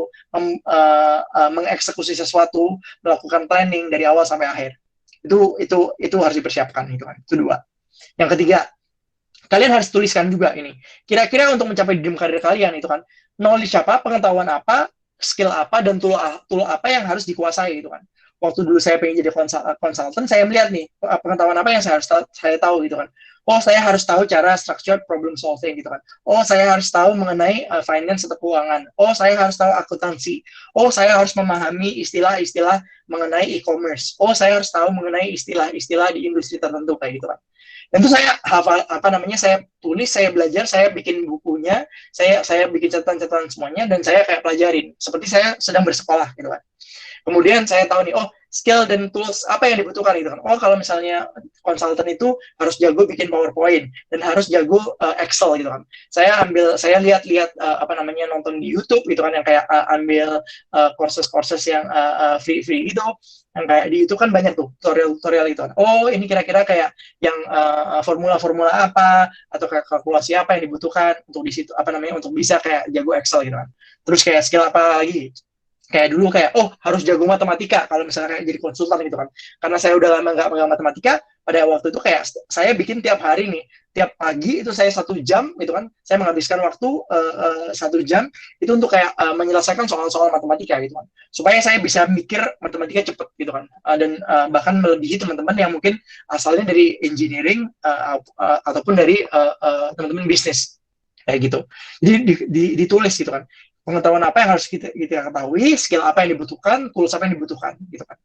mengeksekusi sesuatu, melakukan planning dari awal sampai akhir. Itu harus dipersiapkan gitu kan. Itu 2. Yang ketiga, kalian harus tuliskan juga ini. Kira-kira untuk mencapai dream career kalian itu kan, knowledge apa, pengetahuan apa, skill apa, dan tool apa yang harus dikuasai gitu kan. Waktu dulu saya pengen jadi konsultan, saya melihat nih pengetahuan apa yang saya tahu gitu kan. Saya harus tahu cara structured problem solving gitu kan. Saya harus tahu mengenai finance atau keuangan. Saya harus tahu akuntansi. saya harus memahami istilah-istilah mengenai e-commerce. Saya harus tahu mengenai istilah-istilah di industri tertentu kayak gitu kan. Dan itu saya hafal saya tulis, saya belajar, saya bikin bukunya, saya bikin catatan-catatan semuanya, dan saya kayak pelajarin seperti saya sedang bersekolah gitu kan. Kemudian saya tahu nih, skill dan tools apa yang dibutuhkan gitu kan. Oh, kalau misalnya konsultan itu harus jago bikin PowerPoint dan harus jago Excel gitu kan. Saya lihat-lihat nonton di YouTube gitu kan, yang kayak ambil courses yang free gitu, yang kayak di YouTube kan banyak tuh tutorial gitu kan. Oh, ini kira-kira kayak yang formula-formula apa atau kayak kalkulasi apa yang dibutuhkan untuk di situ untuk bisa kayak jago Excel gitu kan. Terus kayak skill apa lagi? Kayak dulu kayak harus jago matematika kalau misalnya kayak jadi konsultan gitu kan, karena saya udah lama nggak pegang matematika. Pada waktu itu kayak saya bikin tiap hari nih, tiap pagi itu saya 1 jam gitu kan, saya menghabiskan waktu 1 jam itu untuk kayak menyelesaikan soal-soal matematika gitu kan, supaya saya bisa mikir matematika cepet gitu kan, dan bahkan melebihi teman-teman yang mungkin asalnya dari engineering ataupun dari teman-teman bisnis kayak gitu. Jadi ditulis gitu kan, pengetahuan apa yang harus kita ketahui, skill apa yang dibutuhkan, tools apa yang dibutuhkan, gitu kan.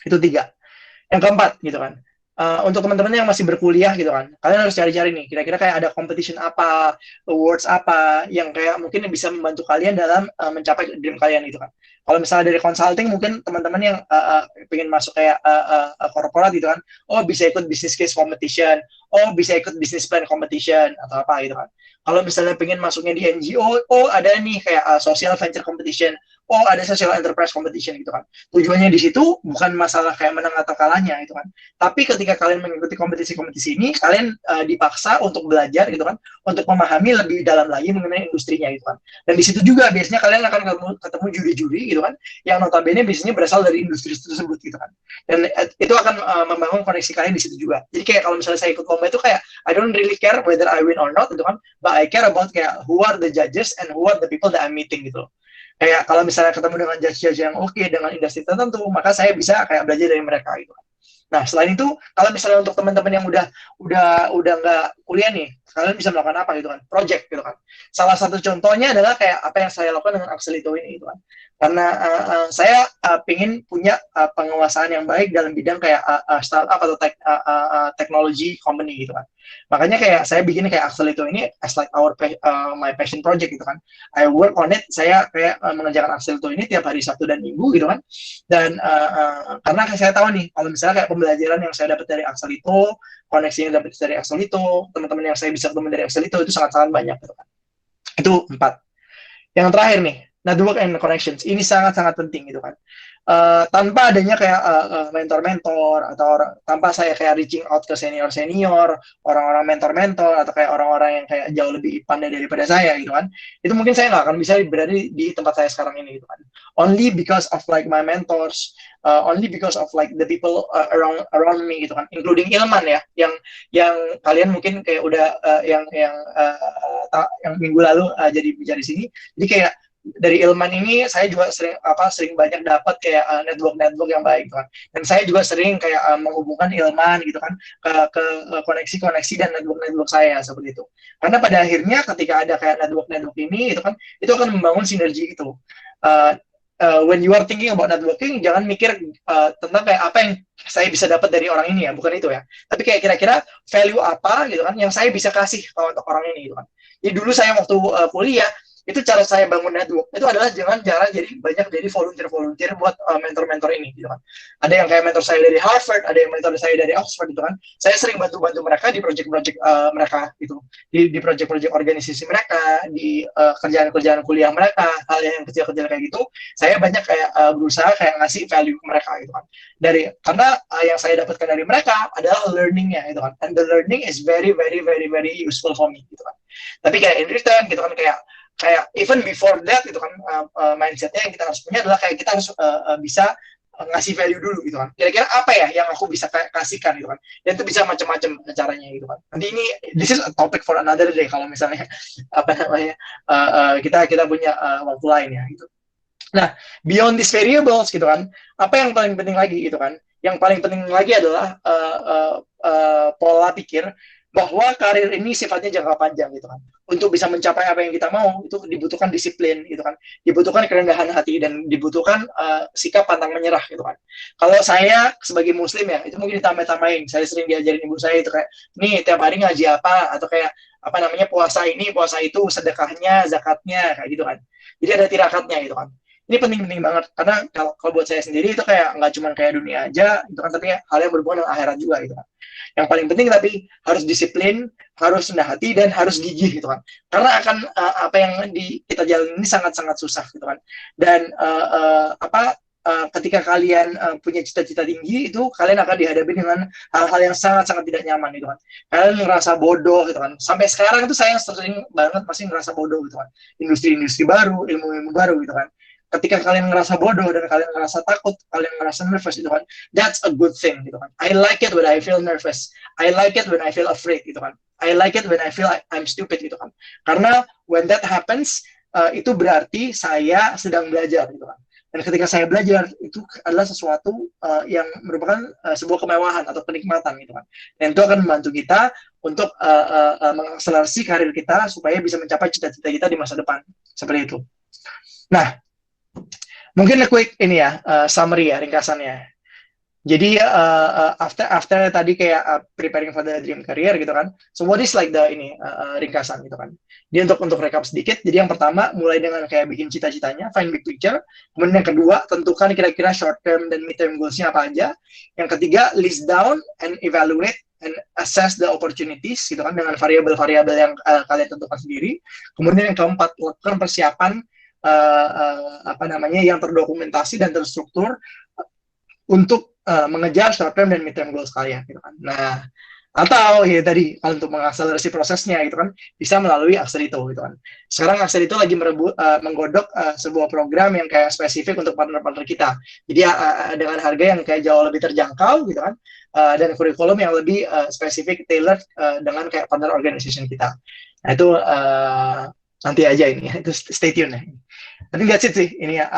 Itu 3. Yang keempat, gitu kan. Untuk teman-teman yang masih berkuliah, gitu kan, kalian harus cari-cari nih, kira-kira kayak ada competition apa, awards apa, yang kayak mungkin bisa membantu kalian dalam mencapai dream kalian, gitu kan. Kalau misalnya dari consulting, mungkin teman-teman yang pengen masuk kayak korporat, gitu kan, bisa ikut business case competition, bisa ikut business plan competition, atau apa, gitu kan. Kalau misalnya pengen masuknya di NGO, ada nih kayak social venture competition, ada social enterprise competition gitu kan. Tujuannya di situ bukan masalah kayak menang atau kalahnya gitu kan. Tapi ketika kalian mengikuti kompetisi-kompetisi ini, kalian dipaksa untuk belajar gitu kan, untuk memahami lebih dalam lagi mengenai industrinya gitu kan. Dan di situ juga biasanya kalian akan ketemu juri-juri gitu kan, yang notabene biasanya berasal dari industri tersebut gitu kan. Dan itu akan membangun koneksi kalian di situ juga. Jadi kayak kalau misalnya saya ikut lomba itu kayak I don't really care whether I win or not gitu kan, but I care about kayak who are the judges and who are the people that I'm meeting gitu. Kayak kalau misalnya ketemu dengan judge-judge yang oke dengan industri tertentu, maka saya bisa kayak belajar dari mereka gitu. Nah, selain itu, kalau misalnya untuk teman-teman yang udah nggak kuliah nih, kalian bisa melakukan apa gitu kan? Project gitu kan. Salah satu contohnya adalah kayak apa yang saya lakukan dengan Axelito ini gitu kan. Karena saya pingin punya penguasaan yang baik dalam bidang kayak startup atau teknologi company gitu kan. Makanya kayak saya bikin kayak Axelito ini as like my passion project gitu kan. I work on it, saya kayak mengerjakan Axelito ini tiap hari Sabtu dan Minggu gitu kan. Dan karena saya tahu nih, kalau misalnya kayak pembelajaran yang saya dapat dari Axelito, koneksi yang dapat dari Axelito, teman-teman yang saya bisa ketemu dari Axelito itu sangat-sangat banyak gitu kan. Itu 4. Yang terakhir nih, network and connections. Ini sangat-sangat penting gitu kan. Tanpa adanya kayak mentor-mentor atau tanpa saya kayak reaching out ke senior-senior, orang-orang mentor-mentor atau kayak orang-orang yang kayak jauh lebih pandai daripada saya gitu kan, itu mungkin saya nggak akan bisa berada di tempat saya sekarang ini gitu kan. Only because of like my mentors, only because of like the people around me gitu kan, including Ilman ya, yang kalian mungkin kayak udah yang minggu lalu jadi bicara di sini. Jadi kayak dari Ilman ini saya juga sering banyak dapat kayak network yang baik kan. Dan saya juga sering kayak menghubungkan Ilman gitu kan ke koneksi-koneksi dan network saya seperti itu. Karena pada akhirnya ketika ada kayak network ini itu kan, itu akan membangun sinergi gitu. When you are thinking about networking, jangan mikir tentang kayak apa yang saya bisa dapat dari orang ini ya, bukan itu ya. Tapi kayak kira-kira value apa gitu kan yang saya bisa kasih untuk orang ini gitu kan. Jadi dulu saya waktu kuliah, itu cara saya bangun network itu adalah jangan jadi banyak jadi volunteer buat mentor-mentor ini gitu kan. Ada yang kayak mentor saya dari Harvard, ada yang mentor saya dari Oxford gitu kan. Saya sering bantu mereka di project-project mereka gitu, di project-project organisasi mereka, di kerjaan-kerjaan kuliah mereka, hal yang kecil-kecil kayak gitu. Saya banyak kayak berusaha kayak ngasih value ke mereka gitu kan. Karena yang saya dapatkan dari mereka adalah learningnya gitu kan. And the learning is very very very very useful for me gitu kan. Tapi kayak in return gitu kan, kayak even before that gitu kan, mindsetnya yang kita harus punya adalah kayak kita harus bisa ngasih value dulu gitu kan. Kira-kira apa ya yang aku bisa kasihkan gitu kan. Dan itu bisa macam-macam caranya gitu kan. Nanti this is a topic for another day kalau misalnya kita punya waktu lain ya gitu. Nah, beyond these variables gitu kan, apa yang paling penting lagi gitu kan? Yang paling penting lagi adalah pola pikir bahwa karir ini sifatnya jangka panjang gitu kan. Untuk bisa mencapai apa yang kita mau itu dibutuhkan disiplin gitu kan, dibutuhkan kerendahan hati dan dibutuhkan sikap pantang menyerah gitu kan. Kalau saya sebagai muslim ya, itu mungkin ditambah-tambahin. Saya sering diajarin ibu saya itu kayak, nih tiap hari ngaji apa, atau kayak apa namanya puasa ini, puasa itu, sedekahnya, zakatnya kayak gitu kan. Jadi ada tirakatnya gitu kan. Ini penting-penting banget karena kalau buat saya sendiri itu kayak nggak cuma kayak dunia aja gitu kan, tapi hal yang berhubungan dengan akhirat juga gitu kan. Yang paling penting tapi harus disiplin, harus rendah hati dan harus gigih gitu kan. Karena akan apa yang kita jalani ini sangat-sangat susah gitu kan. Dan ketika kalian punya cita-cita tinggi itu kalian akan dihadapi dengan hal-hal yang sangat-sangat tidak nyaman gitu kan. Kalian ngerasa bodoh gitu kan. Sampai sekarang itu saya sering banget masih ngerasa bodoh gitu kan. Industri-industri baru, ilmu-ilmu baru gitu kan. Ketika kalian ngerasa bodoh dan kalian ngerasa takut, kalian ngerasa nervous gitu kan, that's a good thing gitu kan. I like it when I feel nervous. I like it when I feel afraid gitu kan. I like it when I feel I'm stupid gitu kan. Karena when that happens, itu berarti saya sedang belajar gitu kan. Dan ketika saya belajar, itu adalah sesuatu yang merupakan sebuah kemewahan atau kenikmatan gitu kan. Dan itu akan membantu kita untuk mengakselerasi karir kita supaya bisa mencapai cita-cita kita di masa depan. Seperti itu. Nah, mungkin quick ini ya, summary ya, ringkasannya. Jadi after tadi kayak preparing for the dream career gitu kan. So what is like the ringkasan gitu kan. Jadi untuk recap sedikit. Jadi yang pertama mulai dengan kayak bikin cita-citanya, find big picture. Kemudian yang kedua tentukan kira-kira short term dan mid term goals-nya apa aja. Yang ketiga list down and evaluate and assess the opportunities gitu kan dengan variabel-variabel yang kalian tentukan sendiri. Kemudian yang keempat lakukan persiapan yang terdokumentasi dan terstruktur untuk mengejar short term dan mid term goals kalian gitu kan. Nah, atau ya tadi untuk mengakselerasi prosesnya gitu kan bisa melalui Akselito gitu kan. Sekarang Akselito lagi menggodok sebuah program yang kayak spesifik untuk partner-partner kita. Jadi dengan harga yang kayak jauh lebih terjangkau gitu kan dan kurikulum yang lebih spesifik tailored dengan kayak partner organization kita. Nah, itu nanti aja ini itu stay tune ya. I think that's it sih ini ya.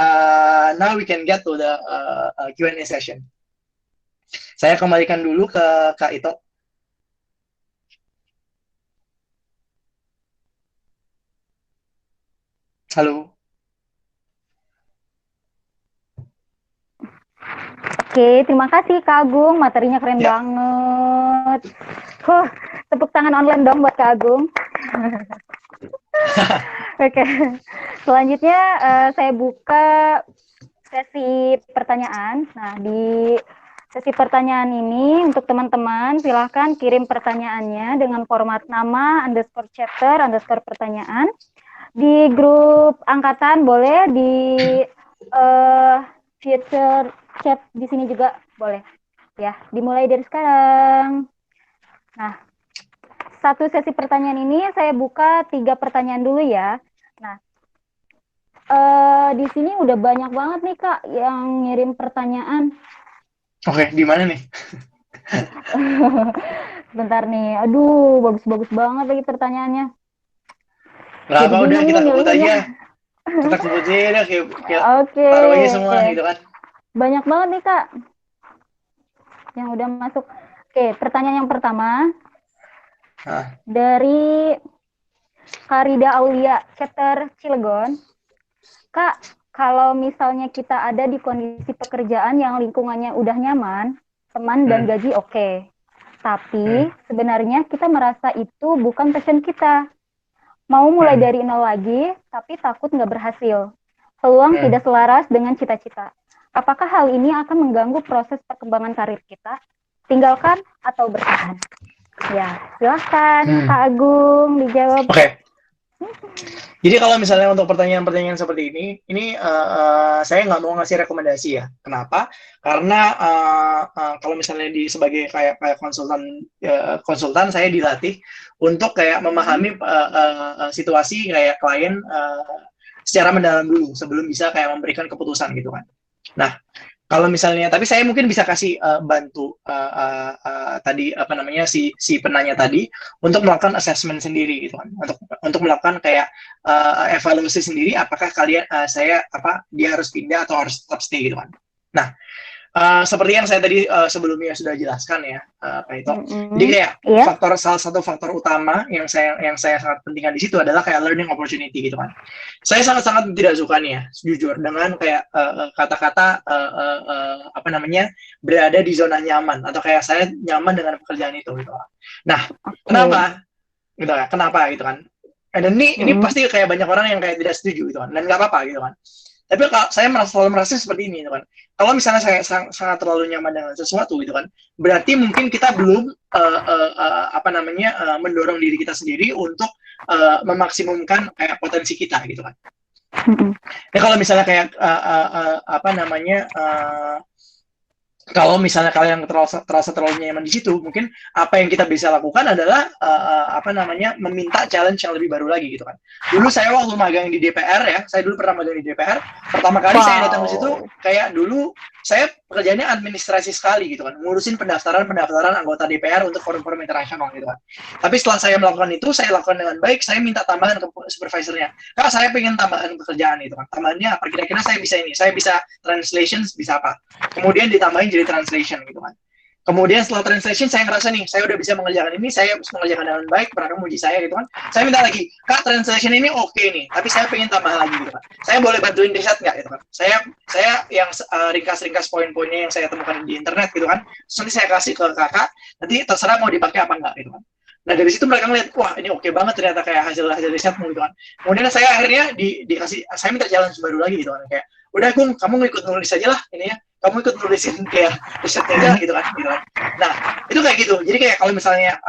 Now we can get to the Q&A session. Saya kembalikan dulu ke Kak Ito. Halo. Oke, terima kasih Kak Agung. Materinya keren banget. Tepuk tangan online dong buat Kak Agung. Oke, selanjutnya saya buka sesi pertanyaan. Nah, di sesi pertanyaan ini untuk teman-teman silahkan kirim pertanyaannya dengan format nama _chapter _pertanyaan. Di grup angkatan boleh, di future chat di sini juga boleh. Ya, dimulai dari sekarang. Nah, satu sesi pertanyaan ini saya buka 3 pertanyaan dulu ya. Nah, di sini udah banyak banget nih Kak yang ngirim pertanyaan. Oke, di mana nih? Bentar nih, aduh bagus-bagus banget lagi pertanyaannya. Nggak apa, udah kita sebut aja. Kita sebut aja kayak taruh aja semua gitu kan. Banyak banget nih Kak yang udah masuk. Oke, pertanyaan yang pertama dari Karida Aulia, chapter Cilegon. Kak, kalau misalnya kita ada di kondisi pekerjaan yang lingkungannya udah nyaman, teman dan gaji oke. Tapi sebenarnya kita merasa itu bukan passion kita. Mau mulai dari nol lagi, tapi takut nggak berhasil. Peluang tidak selaras dengan cita-cita. Apakah hal ini akan mengganggu proses perkembangan karir kita? Tinggalkan atau bertahan? Ya, silahkan Kak Agung dijawab. Oke. Jadi kalau misalnya untuk pertanyaan-pertanyaan seperti ini saya nggak mau ngasih rekomendasi ya. Kenapa? Karena kalau misalnya sebagai kayak konsultan saya dilatih untuk kayak memahami situasi kayak klien secara mendalam dulu sebelum bisa kayak memberikan keputusan gitu kan. Nah, kalau misalnya, tapi saya mungkin bisa kasih bantu tadi si penanya tadi untuk melakukan assessment sendiri gitu kan, untuk melakukan kayak evaluasi sendiri apakah dia harus pindah atau harus tetap stay gitu kan. Nah, seperti yang saya tadi sebelumnya sudah jelaskan ya Pak Ito. Jadi kayak salah satu faktor utama yang saya sangat pentingkan di situ adalah kayak learning opportunity gitu kan. Saya sangat tidak suka nih ya, jujur dengan kayak kata-kata berada di zona nyaman atau kayak saya nyaman dengan pekerjaan itu gitu. Nah, kenapa? Gitu kan? Kenapa gitu kan? Dan ini pasti kayak banyak orang yang kayak tidak setuju gitu kan. Dan nggak apa-apa gitu kan. Tapi kalau saya selalu merasa seperti ini, gitu kan. Kalau misalnya saya sangat terlalu nyaman dengan sesuatu, gitu kan, berarti mungkin kita belum mendorong diri kita sendiri untuk memaksimumkan kayak potensi kita, gitu kan. Ya kalau misalnya kayak kalau misalnya kalian terasa terlalu nyaman di situ, mungkin apa yang kita bisa lakukan adalah meminta challenge yang lebih baru lagi, gitu kan. Dulu saya waktu magang di DPR ya, saya dulu pernah magang di DPR. Pertama kali saya datang ke situ, kayak dulu saya pekerjaannya administrasi sekali, gitu kan, ngurusin pendaftaran anggota DPR untuk forum-forum internasional, gitu kan. Tapi setelah saya melakukan itu, saya lakukan dengan baik. Saya minta tambahan ke supervisornya, Kak, saya pengen tambahan pekerjaan, gitu kan. Tambahannya apa? Kira-kira saya bisa ini, saya bisa translation, bisa apa? Kemudian ditambahin jadi translation, gitu kan. Kemudian setelah translation saya ngerasa nih, saya udah bisa mengerjakan ini, saya mengerjakan dengan baik, mereka memuji saya, gitu kan. Saya minta lagi, Kak, translation ini oke nih, tapi saya pengen tambah lagi, gitu kan. Saya boleh bantuin riset nggak, gitu kan. Saya yang ringkas-ringkas poin-poinnya yang saya temukan di internet, gitu kan. Terus nanti saya kasih ke kakak, nanti terserah mau dipakai apa enggak, gitu kan. Nah dari situ mereka ngeliat, wah ini oke banget ternyata kayak hasil risetmu, gitu kan. Kemudian saya akhirnya dikasih, saya minta challenge baru lagi, gitu kan. Kayak, udah Gung, kamu ikut nulis aja lah ini ya, kamu ikut nulisin kayak risetnya aja, gitu kan. Nah itu kayak gitu. Jadi kayak kalau misalnya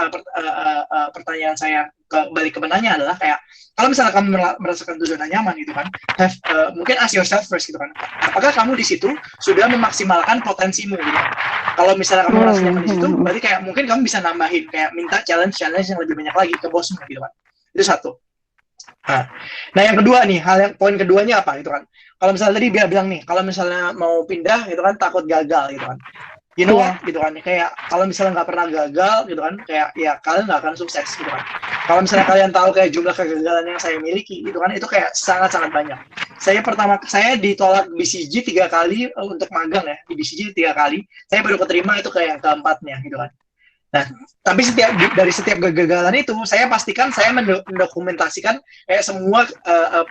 pertanyaan saya balik ke benarnya adalah kayak, kalau misalnya kamu merasakan zona nyaman, gitu kan, mungkin ask yourself first, gitu kan, apakah kamu di situ sudah memaksimalkan potensimu, gitu. Kalau misalnya kamu merasa nyaman di situ, berarti kayak mungkin kamu bisa nambahin, kayak minta challenge yang lebih banyak lagi ke bosmu, gitu kan. Itu satu. Nah yang kedua nih, poin keduanya apa, gitu kan. Kalau misalnya tadi dia bilang nih, kalau misalnya mau pindah, gitu kan, takut gagal, gitu kan. You know what, gitu kan. Kayak kalau misalnya nggak pernah gagal, gitu kan, kayak ya kalian nggak akan sukses, gitu kan. Kalau misalnya kalian tahu kayak jumlah kegagalan yang saya miliki, gitu kan, itu kayak sangat-sangat banyak. Saya ditolak BCG 3 kali untuk magang ya, di BCG 3 kali. Saya baru keterima itu kayak yang keempatnya, gitu kan. Nah, tapi dari setiap kegagalan itu, saya pastikan saya mendokumentasikan kayak semua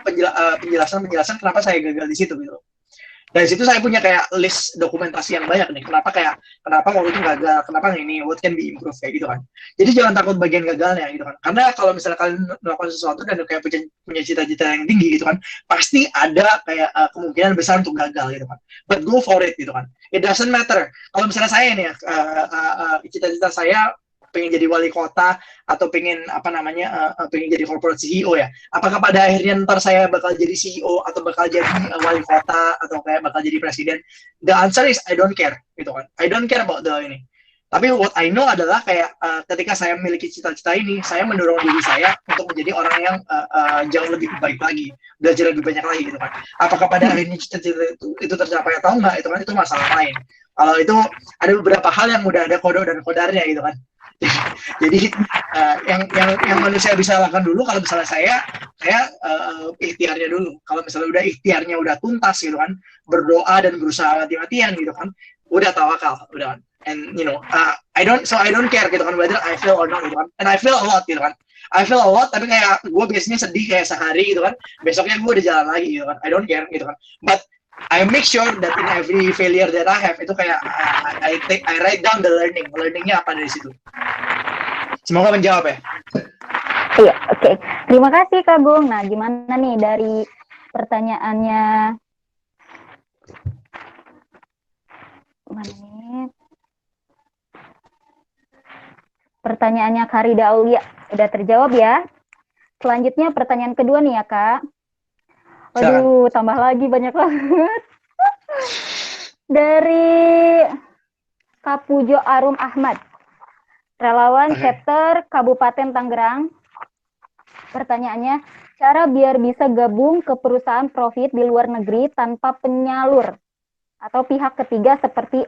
penjelasan kenapa saya gagal di situ, gitu. Dari situ saya punya kayak list dokumentasi yang banyak nih. Kenapa waktu itu gagal, kenapa ini, what can be improved, kayak gitu kan. Jadi jangan takut bagian gagalnya, gitu kan. Karena kalau misalnya kalian melakukan sesuatu dan kayak punya cita-cita yang tinggi, gitu kan, pasti ada kayak kemungkinan besar untuk gagal, gitu kan. But go for it, gitu kan. It doesn't matter. Kalau misalnya saya nih, cita-cita saya pengen jadi wali kota atau pengen pengen jadi corporate CEO ya. Apakah pada akhirnya ntar saya bakal jadi CEO atau bakal jadi wali kota atau kayak bakal jadi presiden? The answer is I don't care, gitu kan. I don't care about ini. Tapi what I know adalah kayak ketika saya memiliki cita-cita ini, saya mendorong diri saya untuk menjadi orang yang jauh lebih baik lagi, belajar lebih banyak lagi, gitu kan. Apakah pada akhirnya cita-cita itu tercapai atau enggak, itu kan itu masalah lain. Kalau itu ada beberapa hal yang udah ada kode dan kodarnya, gitu kan. Jadi yang manusia bisa lakukan dulu, kalau misalnya saya ikhtiarnya dulu. Kalau misalnya udah ikhtiarnya udah tuntas, gitu kan, berdoa dan berusaha mati-matian, gitu kan, udah tawakal, udah kan. And you know, I don't care, gitu kan, whether I fail or not, gitu kan. And I fail a lot, gitu kan. I feel a lot, tapi kayak gue biasanya sedih kayak sehari, gitu kan. Besoknya gue udah jalan lagi, gitu kan. I don't care, gitu kan. But I make sure that in every failure that I have, itu kayak I write down the learningnya apa dari situ. Semoga menjawab ya. Iya, oke. Terima kasih Kak Gung. Nah, gimana nih dari pertanyaannya? Pertanyaannya Karida Aulia udah terjawab ya. Selanjutnya pertanyaan kedua nih ya Kak. Aduh, tambah lagi banyak banget. Dari Kapujo Arum Ahmad, relawan chapter Kabupaten Tangerang. Pertanyaannya, cara biar bisa gabung ke perusahaan profit di luar negeri tanpa penyalur atau pihak ketiga seperti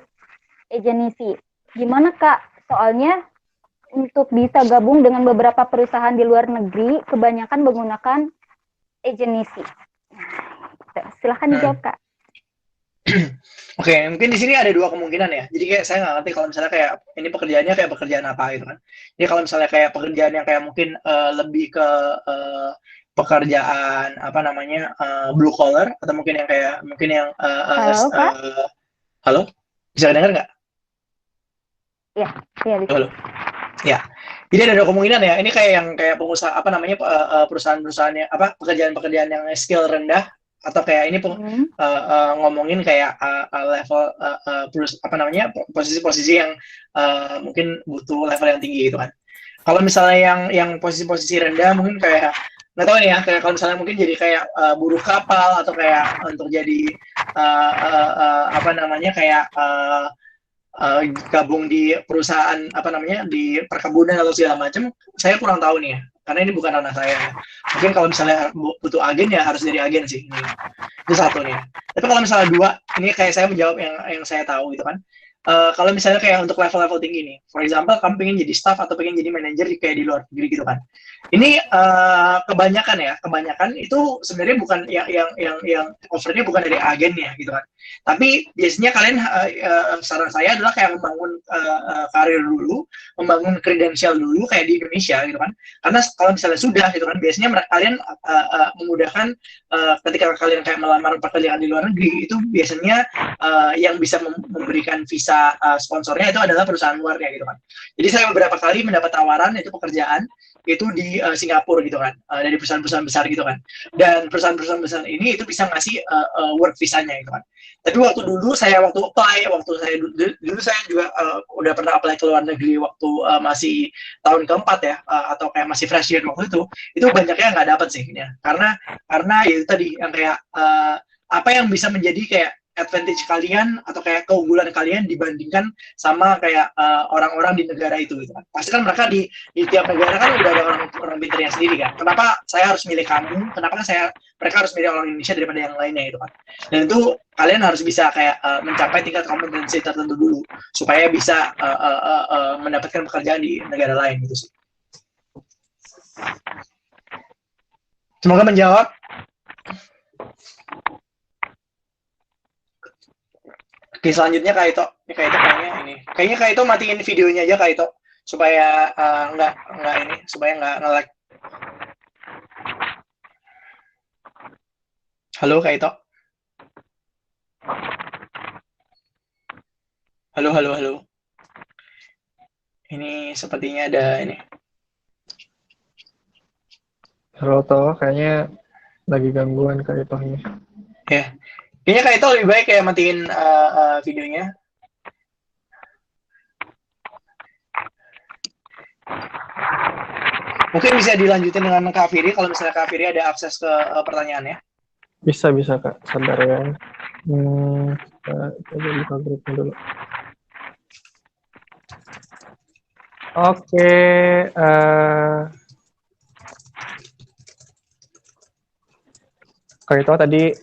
agensi. Gimana Kak? Soalnya untuk bisa gabung dengan beberapa perusahaan di luar negeri, kebanyakan menggunakan agensi. Silahkan dijawab Kak. Oke, mungkin di sini ada dua kemungkinan ya. Jadi kayak saya nggak ngerti kalau misalnya kayak ini pekerjaannya kayak pekerjaan apa, gitu kan. Jadi kalau misalnya kayak pekerjaan yang kayak mungkin lebih ke pekerjaan blue collar, atau mungkin yang halo, bisa dengar nggak? Iya, bisa. Halo. Ya, jadi ada dua kemungkinan ya. Ini kayak yang kayak pengusaha perusahaan-perusahaan yang pekerjaan-pekerjaan yang skill rendah, atau kayak ini ngomongin kayak level posisi-posisi yang mungkin butuh level yang tinggi gitu kan. Kalau misalnya yang posisi-posisi rendah mungkin kayak nggak tahu nih ya, kayak kalau misalnya mungkin jadi kayak buruh kapal atau kayak untuk jadi kayak gabung di perusahaan di perkebunan atau segala macam, saya kurang tahu nih ya, karena ini bukan ranah saya. Mungkin kalau misalnya butuh agen ya harus jadi agen sih. Itu satu nih. Tapi kalau misalnya dua, ini kayak saya menjawab yang saya tahu gitu kan. Kalau misalnya kayak untuk level-level tinggi nih, for example, kamu pengen jadi staff atau pengen jadi manajer kayak di luar negeri gitu kan. Ini kebanyakan itu sebenarnya bukan yang offernya bukan dari agennya gitu kan. Tapi biasanya kalian saran saya adalah kayak membangun karir dulu, membangun kredensial dulu kayak di Indonesia gitu kan. Karena kalau misalnya sudah gitu kan, biasanya kalian memudahkan ketika kalian kayak melamar pekerjaan di luar negeri, itu biasanya yang bisa memberikan visa sponsornya itu adalah perusahaan luarnya gitu kan. Jadi saya beberapa kali mendapat tawaran itu pekerjaan itu di Singapura gitu kan, dari perusahaan-perusahaan besar gitu kan. Dan perusahaan-perusahaan besar ini itu bisa ngasih work visanya gitu kan. Tapi waktu saya dulu saya juga udah pernah apply ke luar negeri waktu masih tahun keempat ya, atau kayak masih fresh year waktu itu banyaknya nggak dapat sih ya. Karena itu tadi yang kayak apa yang bisa menjadi kayak advantage kalian atau kayak keunggulan kalian dibandingkan sama kayak orang-orang di negara itu gitu kan. Pasti kan mereka di tiap negara kan udah ada orang pinternya sendiri kan. Kenapa saya harus milih kamu? Kenapa mereka harus milih orang Indonesia daripada yang lainnya gitu kan. Dan itu kalian harus bisa kayak mencapai tingkat kompetensi tertentu dulu supaya bisa mendapatkan pekerjaan di negara lain gitu sih. Semoga menjawab. Oke, selanjutnya Kak Ito. Kayaknya Kak Ito matiin videonya aja Kak Ito supaya supaya nggak nge-lag. Halo Kak Ito. Halo. Ini sepertinya ada ini. Halo toh, kayaknya lagi gangguan Kak Ito-nya. Ya. Kayaknya Kak Ito lebih baik kayak matiin videonya. Mungkin bisa dilanjutin dengan Kak Firi kalau misalnya Kak Firi ada akses ke pertanyaannya. Bisa Kak, sabar ya. Coba buka grupnya dulu. Oke, Kak Ito tadi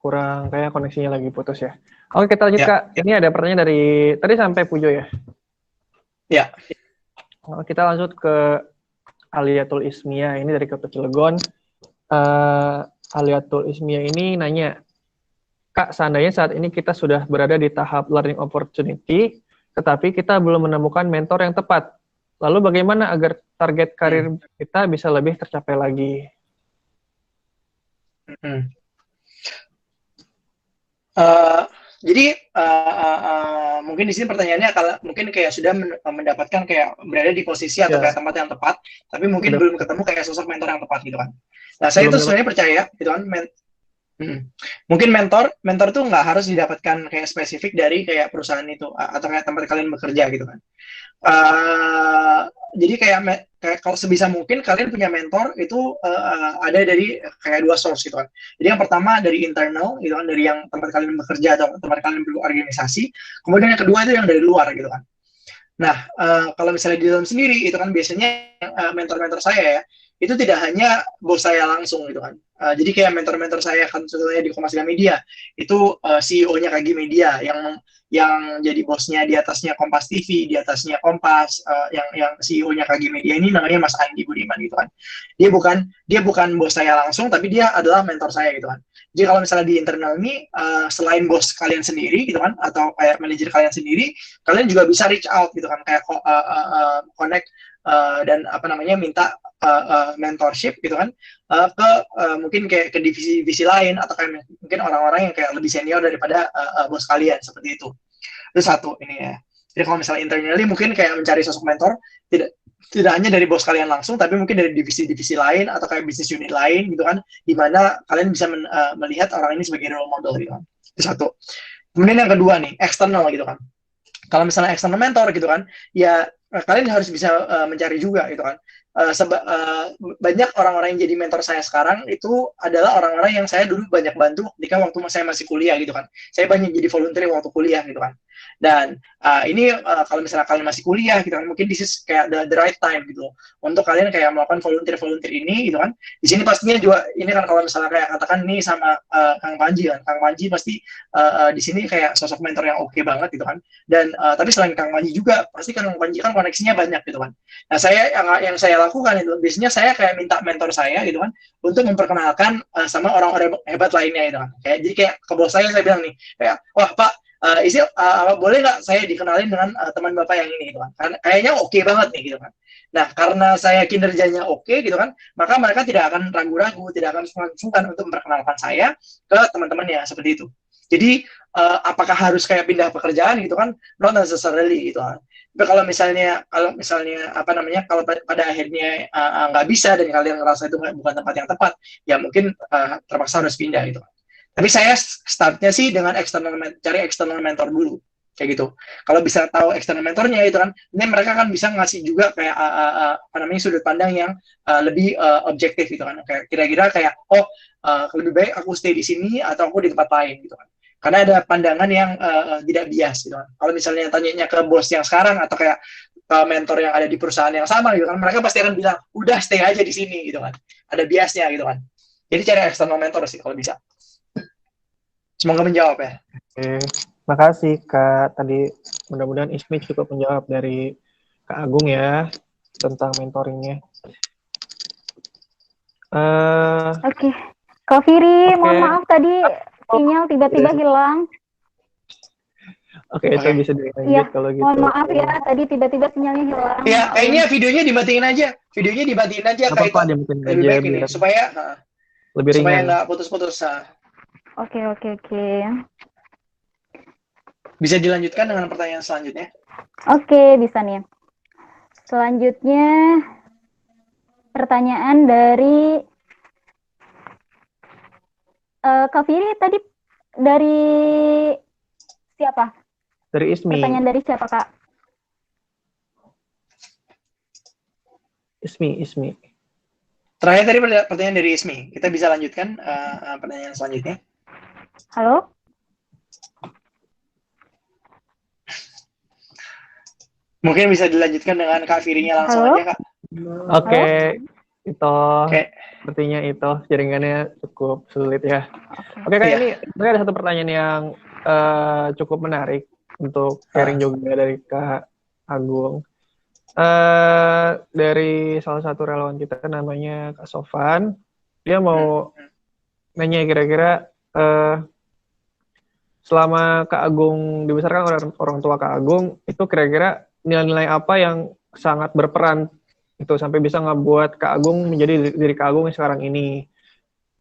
kurang kayak koneksinya lagi putus ya. Oke, kita lanjut ya. Kak. Ini ada pertanyaan dari tadi sampai Pujo ya. Ya. Kita lanjut ke Aliatul Ismia, ini dari Kota Cilegon. Aliatul Ismia ini nanya, Kak, seandainya saat ini kita sudah berada di tahap learning opportunity, tetapi kita belum menemukan mentor yang tepat. Lalu bagaimana agar target karir kita bisa lebih tercapai lagi? Jadi mungkin di sini pertanyaannya kalau mungkin kayak sudah mendapatkan kayak berada di posisi atau kayak tempat yang tepat, tapi mungkin belum ketemu kayak sosok mentor yang tepat gitu kan. Nah, saya itu sebenarnya percaya gitu kan, mungkin mentor tuh nggak harus didapatkan kayak spesifik dari kayak perusahaan itu atau kayak tempat kalian bekerja gitu kan. Jadi kayak kalau sebisa mungkin kalian punya mentor itu ada dari kayak dua source gitu kan. Jadi yang pertama dari internal gitu kan, dari yang tempat kalian bekerja atau tempat kalian berorganisasi. Kemudian yang kedua itu yang dari luar gitu kan. Nah, kalau misalnya di dalam sendiri itu kan biasanya mentor-mentor saya ya, itu tidak hanya bos saya langsung gitu kan. Jadi kayak mentor-mentor saya kan contohnya di Kompas Media itu CEO-nya KG Media yang jadi bosnya di atasnya Kompas TV, di atasnya Kompas, yang CEO-nya KG Media ini namanya Mas Andi Budiman gitu kan. Dia bukan bos saya langsung, tapi dia adalah mentor saya gitu kan. Jadi kalau misalnya di internal ini selain bos kalian sendiri gitu kan, atau kayak manajer kalian sendiri, kalian juga bisa reach out gitu kan, kayak connect dan minta mentorship gitu kan ke mungkin kayak ke divisi lain atau kayak mungkin orang-orang yang kayak lebih senior daripada bos kalian seperti itu. Itu satu ini ya. Jadi kalau misalnya internally mungkin kayak mencari sosok mentor tidak hanya dari bos kalian langsung, tapi mungkin dari divisi-divisi lain atau kayak bisnis unit lain gitu kan, di mana kalian bisa melihat orang ini sebagai role model gitu kan. Itu satu. Kemudian yang kedua nih, eksternal gitu kan. Kalau misalnya external mentor gitu kan, ya kalian harus bisa mencari juga gitu kan. Banyak orang-orang yang jadi mentor saya sekarang itu adalah orang-orang yang saya dulu banyak bantu ketika waktu saya masih kuliah gitu kan. Saya banyak jadi volunteer waktu kuliah gitu kan. Dan ini kalau misalnya kalian masih kuliah gitu kan, mungkin this is kayak the right time gitu untuk kalian kayak melakukan volunteer ini gitu kan. Di sini pastinya juga ini kan kalau misalnya kayak katakan nih sama Kang Panji kan, Kang Panji pasti di sini kayak sosok mentor yang oke banget gitu kan. Dan tapi selain Kang Panji juga pasti Kang Panji kan koneksinya banyak gitu kan. Nah saya yang saya lakukan itu biasanya saya kayak minta mentor saya gitu kan untuk memperkenalkan sama orang-orang hebat lainnya gitu kan. Jadi kayak ke bos saya bilang nih kayak, wah Pak, boleh nggak saya dikenalin dengan teman bapak yang ini gitu kan? Karena kayaknya oke banget nih gitu kan. Nah karena saya kinerjanya oke gitu kan, maka mereka tidak akan ragu-ragu, tidak akan sungkan untuk memperkenalkan saya ke teman-temannya seperti itu. Jadi apakah harus kayak pindah pekerjaan gitu kan? Not necessarily gitu kan. Tapi kalau misalnya kalau pada akhirnya nggak bisa dan kalian ngerasa itu bukan tempat yang tepat, ya mungkin terpaksa harus pindah gitu. Tapi saya startnya sih dengan cari external mentor dulu kayak gitu. Kalau bisa tahu external mentornya itu kan, ini mereka kan bisa ngasih juga kayak sudut pandang yang lebih objektif gitu kan. Kayak kira-kira kayak lebih baik aku stay di sini atau aku di tempat lain gitu kan. Karena ada pandangan yang tidak bias gitu kan. Kalau misalnya tanyanya ke bos yang sekarang atau kayak ke mentor yang ada di perusahaan yang sama gitu kan, mereka pasti akan bilang, udah stay aja di sini gitu kan. Ada biasnya gitu kan. Jadi cari external mentor sih kalau bisa. Semoga menjawab ya. Oke, makasih Kak. Tadi mudah-mudahan Ismi cukup menjawab dari Kak Agung ya tentang mentoringnya. Oke. Kak Firi, mohon maaf tadi sinyal tiba-tiba hilang. Oke, itu bisa dilanjut ya, kalau gitu. Mohon maaf ya, tadi tiba-tiba sinyalnya hilang. Ya, kayaknya videonya dimatiin aja. Kayak itu. Lebih baik ini supaya lebih ringan. Supaya nggak putus-putus. Oke. Bisa dilanjutkan dengan pertanyaan selanjutnya? Oke, bisa nih. Selanjutnya pertanyaan dari Kak Firi tadi dari siapa? Dari Ismi. Pertanyaan dari siapa, Kak? Ismi. Terakhir tadi pertanyaan dari Ismi. Kita bisa lanjutkan pertanyaan selanjutnya. Halo? Mungkin bisa dilanjutkan dengan Kak Firinya langsung aja, Kak. Oke. Itu sepertinya itu jaringannya cukup sulit ya. Oke, Kak, ini ada satu pertanyaan yang cukup menarik untuk sharing juga dari Kak Agung. Dari salah satu relawan kita namanya Kak Sofan, dia mau nanya kira-kira selama Kak Agung dibesarkan oleh orang tua Kak Agung, itu kira-kira nilai-nilai apa yang sangat berperan itu sampai bisa ngebuat Kak Agung menjadi diri Kak Agung yang sekarang ini?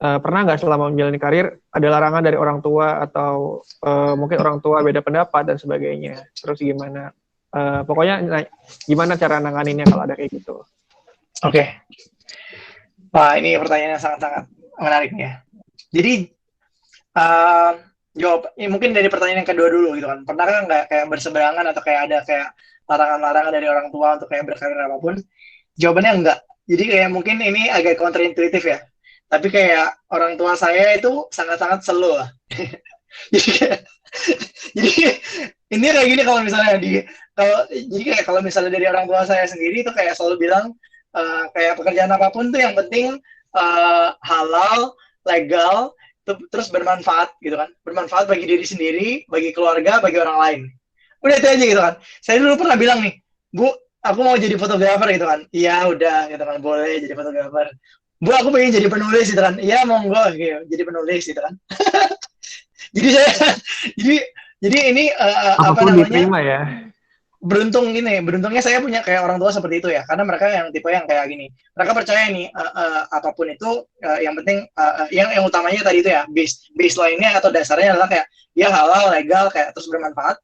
Pernah nggak selama menjalani karir ada larangan dari orang tua atau mungkin orang tua beda pendapat dan sebagainya? Terus gimana? Pokoknya gimana cara nanganinnya kalau ada kayak gitu? Oke. Wah, ini pertanyaan yang sangat-sangat menarik ya. Jadi jawab mungkin dari pertanyaan yang kedua dulu gitu kan. Pernah kan nggak kayak berseberangan atau kayak ada kayak larangan-larangan dari orang tua untuk kayak berkarir apapun? Jawabannya enggak. Jadi kayak mungkin ini agak counterintuitif ya. Tapi kayak orang tua saya itu sangat-sangat slow lah. jadi ini kayak gini kalau misalnya kalau misalnya dari orang tua saya sendiri itu kayak selalu bilang kayak pekerjaan apapun tuh yang penting halal, legal, terus bermanfaat gitu kan. Bermanfaat bagi diri sendiri, bagi keluarga, bagi orang lain. Udah itu aja gitu kan. Saya dulu pernah bilang nih, Bu, aku mau jadi fotografer gitu kan. Iya udah gitu kan, boleh jadi fotografer. Bu, aku pengen jadi penulis gitu kan. Iya monggo gitu, jadi penulis gitu kan. jadi ini apa namanya? Diterima ya. Beruntungnya saya punya kayak orang tua seperti itu ya, karena mereka yang tipe yang kayak gini. Mereka percaya nih apapun itu yang penting yang utamanya tadi itu ya baseline-nya atau dasarnya adalah kayak ya halal, legal, kayak terus bermanfaat.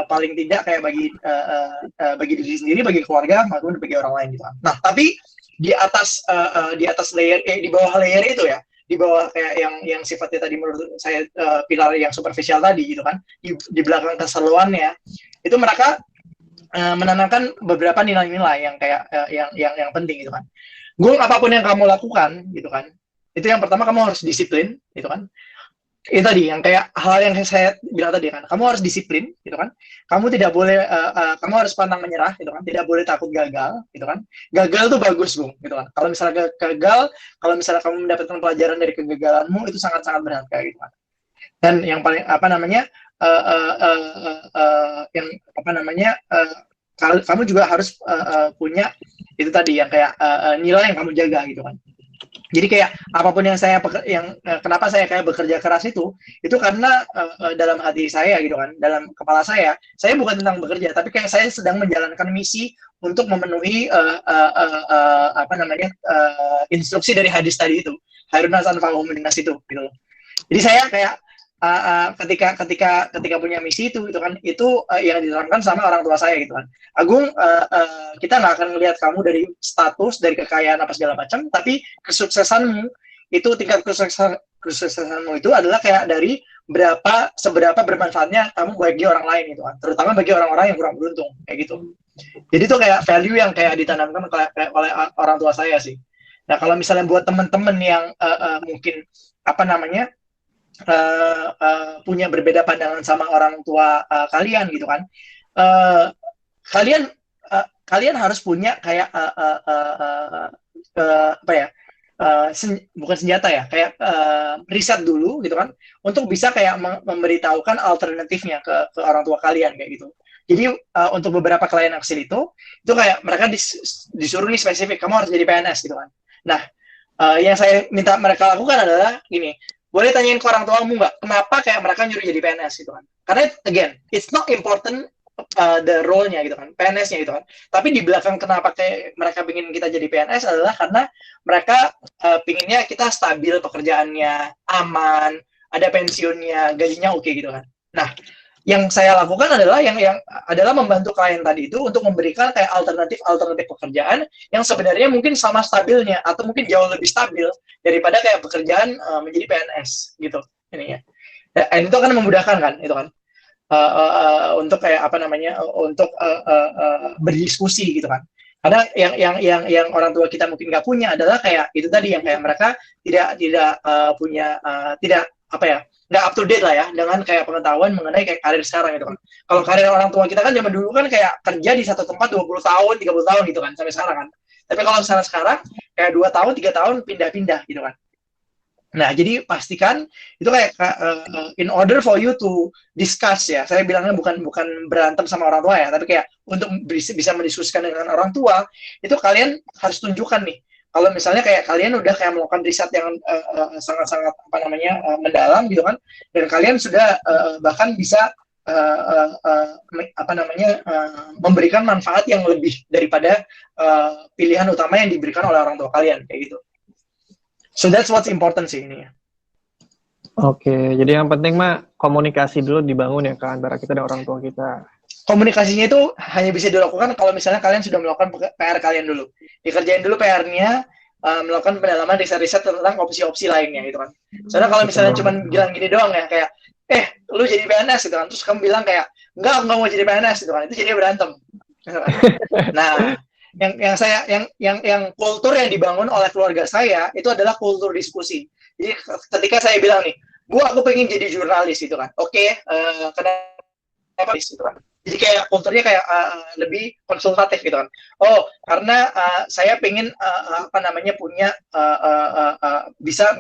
paling tidak kayak bagi diri sendiri, bagi keluarga, maupun bagi orang lain gitu. Nah, tapi di atas layer, di bawah layer itu ya, di bawah kayak yang sifatnya tadi menurut saya pilar yang superficial tadi gitu kan, di belakang keseluruhannya itu mereka menanamkan beberapa nilai-nilai yang kayak yang penting gitu kan. Gung, apapun yang kamu lakukan gitu kan, itu yang pertama kamu harus disiplin gitu kan. Itu tadi yang kayak hal yang saya bilang tadi kan, kamu harus disiplin gitu kan, kamu tidak boleh kamu harus pantang menyerah gitu kan, tidak boleh takut gagal gitu kan. Gagal tuh bagus, Bung, gitu kan. Kalau misalnya gagal, kalau misalnya kamu mendapatkan pelajaran dari kegagalanmu, itu sangat-sangat berharga gitu kan. Dan yang paling kamu juga harus punya itu tadi yang kayak nilai yang kamu jaga gitu kan. Jadi kayak apapun yang kenapa saya kayak bekerja keras itu karena dalam hati saya gitu kan, dalam kepala saya bukan tentang bekerja, tapi kayak saya sedang menjalankan misi untuk memenuhi instruksi dari hadis tadi itu, khairun nas anfa'uhum linnas itu gitu. Jadi saya kayak ketika punya misi itu kan, itu yang diterangkan sama orang tua saya gitu kan. Agung, kita nggak akan melihat kamu dari status, dari kekayaan apa segala macam, tapi kesuksesanmu itu, tingkat kesuksesanmu itu adalah kayak dari seberapa bermanfaatnya kamu bagi orang lain gitu kan, terutama bagi orang-orang yang kurang beruntung kayak gitu. Jadi itu kayak value yang kayak ditanamkan oleh orang tua saya sih. Nah, kalau misalnya buat teman-teman yang mungkin punya berbeda pandangan sama orang tua kalian gitu kan, kalian harus punya kayak bukan senjata ya, kayak riset dulu gitu kan, untuk bisa kayak memberitahukan alternatifnya ke orang tua kalian kayak gitu. Jadi untuk beberapa klien aksil itu kayak mereka disuruh nih spesifik, kamu harus jadi PNS gitu kan. Nah, yang saya minta mereka lakukan adalah gini, boleh tanyain ke orang tuamu nggak, kenapa kayak mereka nyuruh jadi PNS gitu kan. Karena again, it's not important the role-nya gitu kan, PNS-nya gitu kan. Tapi di belakang kenapa kayak mereka pingin kita jadi PNS adalah karena mereka pinginnya kita stabil pekerjaannya, aman, ada pensiunnya, gajinya oke gitu kan. Nah, yang saya lakukan adalah adalah membantu klien tadi itu untuk memberikan kayak alternatif pekerjaan yang sebenarnya mungkin sama stabilnya atau mungkin jauh lebih stabil daripada kayak pekerjaan menjadi PNS gitu ini ya. Dan itu akan memudahkan kan itu kan untuk kayak untuk berdiskusi gitu kan. Karena yang orang tua kita mungkin nggak punya adalah kayak itu tadi, yang kayak mereka tidak punya nggak up to date lah ya dengan kayak pengetahuan mengenai kayak karir sekarang gitu kan. Kalau karir orang tua kita kan zaman dulu kan kayak kerja di satu tempat 20 tahun, 30 tahun gitu kan, sampai sekarang kan. Tapi kalau sekarang kayak 2 tahun, 3 tahun pindah-pindah gitu kan. Nah, jadi pastikan itu kayak in order for you to discuss ya. Saya bilangnya bukan berantem sama orang tua ya, tapi kayak untuk bisa mendiskusikan dengan orang tua, itu kalian harus tunjukkan nih. Kalau misalnya kayak kalian udah kayak melakukan riset yang sangat-sangat mendalam gitu kan, dan kalian sudah bahkan bisa memberikan manfaat yang lebih daripada pilihan utama yang diberikan oleh orang tua kalian kayak gitu. So that's what's important sih ini ya. Oke, jadi yang penting mah komunikasi dulu dibangun ya ke antara kita dan orang tua kita. Komunikasinya itu hanya bisa dilakukan kalau misalnya kalian sudah melakukan PR kalian dulu. Dikerjain dulu PR-nya, melakukan pendalaman riset-riset tentang opsi-opsi lainnya gitu kan. Soalnya kalau misalnya cuma bilang gini doang ya, kayak, lu jadi PNS gitu kan, terus kamu bilang kayak, enggak mau jadi PNS gitu kan, itu jadi berantem. Nah, yang kultur yang dibangun oleh keluarga saya itu adalah kultur diskusi. Jadi ketika saya bilang nih, Bu, aku pengen jadi jurnalis gitu kan. Oke, kenapa gitu kan? Jadi kayak kulturnya kayak lebih konsultatif gitu kan. Oh, karena saya pengen punya bisa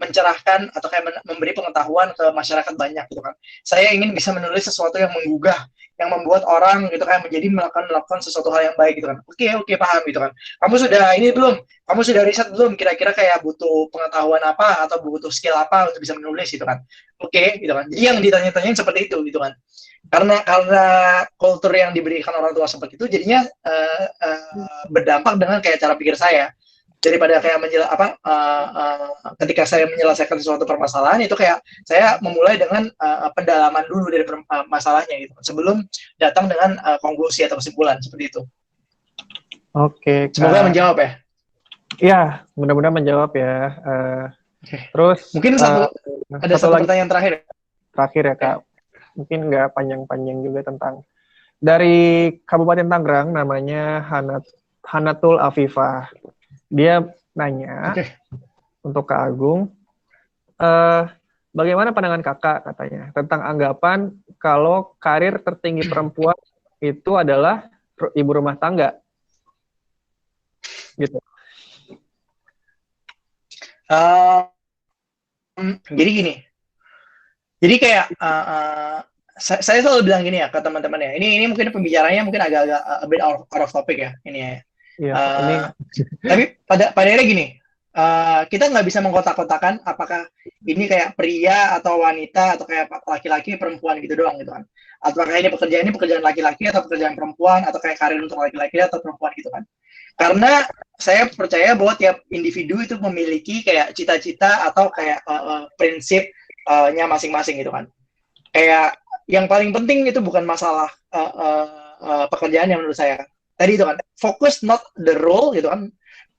mencerahkan atau kayak memberi pengetahuan ke masyarakat banyak gitu kan. Saya ingin bisa menulis sesuatu yang menggugah, yang membuat orang gitu kan menjadi melakukan sesuatu hal yang baik gitu kan. Oke, paham gitu kan. Kamu sudah ini belum? Kamu sudah riset belum? Kira-kira kayak butuh pengetahuan apa atau butuh skill apa untuk bisa menulis gitu kan. Oke, gitu kan. Jadi yang ditanya-tanyain seperti itu gitu kan. Karena kultur yang diberikan orang tua seperti itu jadinya berdampak dengan kayak cara pikir saya. daripada kayak ketika saya menyelesaikan suatu permasalahan itu kayak saya memulai dengan pendalaman dulu dari masalahnya gitu sebelum datang dengan konklusi atau kesimpulan seperti itu. Oke, Semoga menjawab ya. Ya, mudah-mudahan menjawab ya. Terus mungkin ada satu pertanyaan terakhir ya Kak. Mungkin nggak panjang-panjang juga tentang dari Kabupaten Tangerang, namanya Hanatul Afifah. Dia nanya untuk Kak Agung, bagaimana pandangan kakak katanya tentang anggapan kalau karir tertinggi perempuan itu adalah ibu rumah tangga, gitu. Jadi gini, jadi kayak saya selalu bilang gini ya ke teman-teman ya. Ini mungkin pembicaranya mungkin agak-agak a bit out of topic ya ini ya. Iya, Tapi pada akhirnya gini, kita nggak bisa mengkotak-kotakan apakah ini kayak pria atau wanita atau kayak laki-laki perempuan gitu doang gitu kan. Apakah ini pekerjaan laki-laki atau pekerjaan perempuan atau kayak karir untuk laki-laki atau perempuan gitu kan. Karena saya percaya bahwa tiap individu itu memiliki kayak cita-cita atau kayak prinsipnya masing-masing gitu kan. Kayak yang paling penting itu bukan masalah pekerjaan yang menurut saya. Tadi itu kan, focus not the role gitu kan.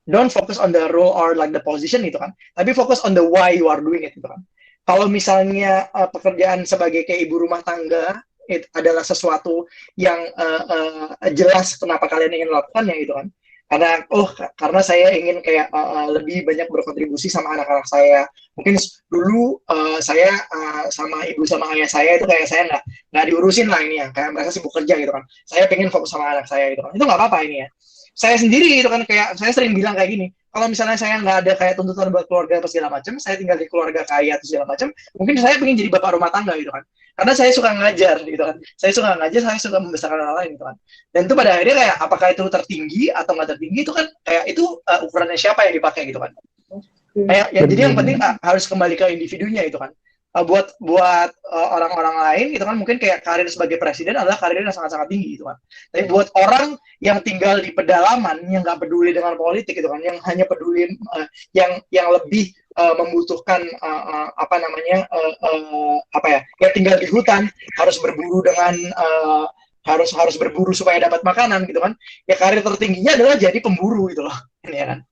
Don't focus on the role or like the position gitu kan. Tapi fokus on the why you are doing it gitu kan. Kalau misalnya pekerjaan sebagai kayak ibu rumah tangga itu adalah sesuatu yang jelas kenapa kalian ingin lakukannya gitu kan. Karena saya ingin kayak lebih banyak berkontribusi sama anak-anak saya. Mungkin dulu saya sama ibu sama ayah saya itu kayak saya nggak diurusin lah ini ya, kayak mereka sibuk kerja gitu kan. Saya pengen fokus sama anak saya gitu kan. Itu nggak apa-apa ini ya. Saya sendiri itu kan kayak saya sering bilang kayak gini. Kalau misalnya saya nggak ada kayak tuntutan buat keluarga atau segala macam, saya tinggal di keluarga kaya atau segala macam, mungkin saya pengen jadi bapak rumah tangga gitu kan. Karena saya suka ngajar gitu kan. Saya suka membesarkan orang lain gitu kan. Dan itu pada akhirnya kayak apakah itu tertinggi atau nggak tertinggi itu kan kayak itu ukurannya siapa yang dipakai gitu kan. Kayak ya, jadi yang penting harus kembali ke individunya itu kan. Buat orang-orang lain itu kan mungkin kayak karir sebagai presiden adalah karir yang sangat-sangat tinggi gitu kan. Tapi buat orang yang tinggal di pedalaman yang nggak peduli dengan politik gitu kan, yang hanya peduli yang lebih membutuhkan yang tinggal di hutan harus berburu dengan harus berburu supaya dapat makanan gitu kan. Ya karir tertingginya adalah jadi pemburu gitu loh. Ini ya kan.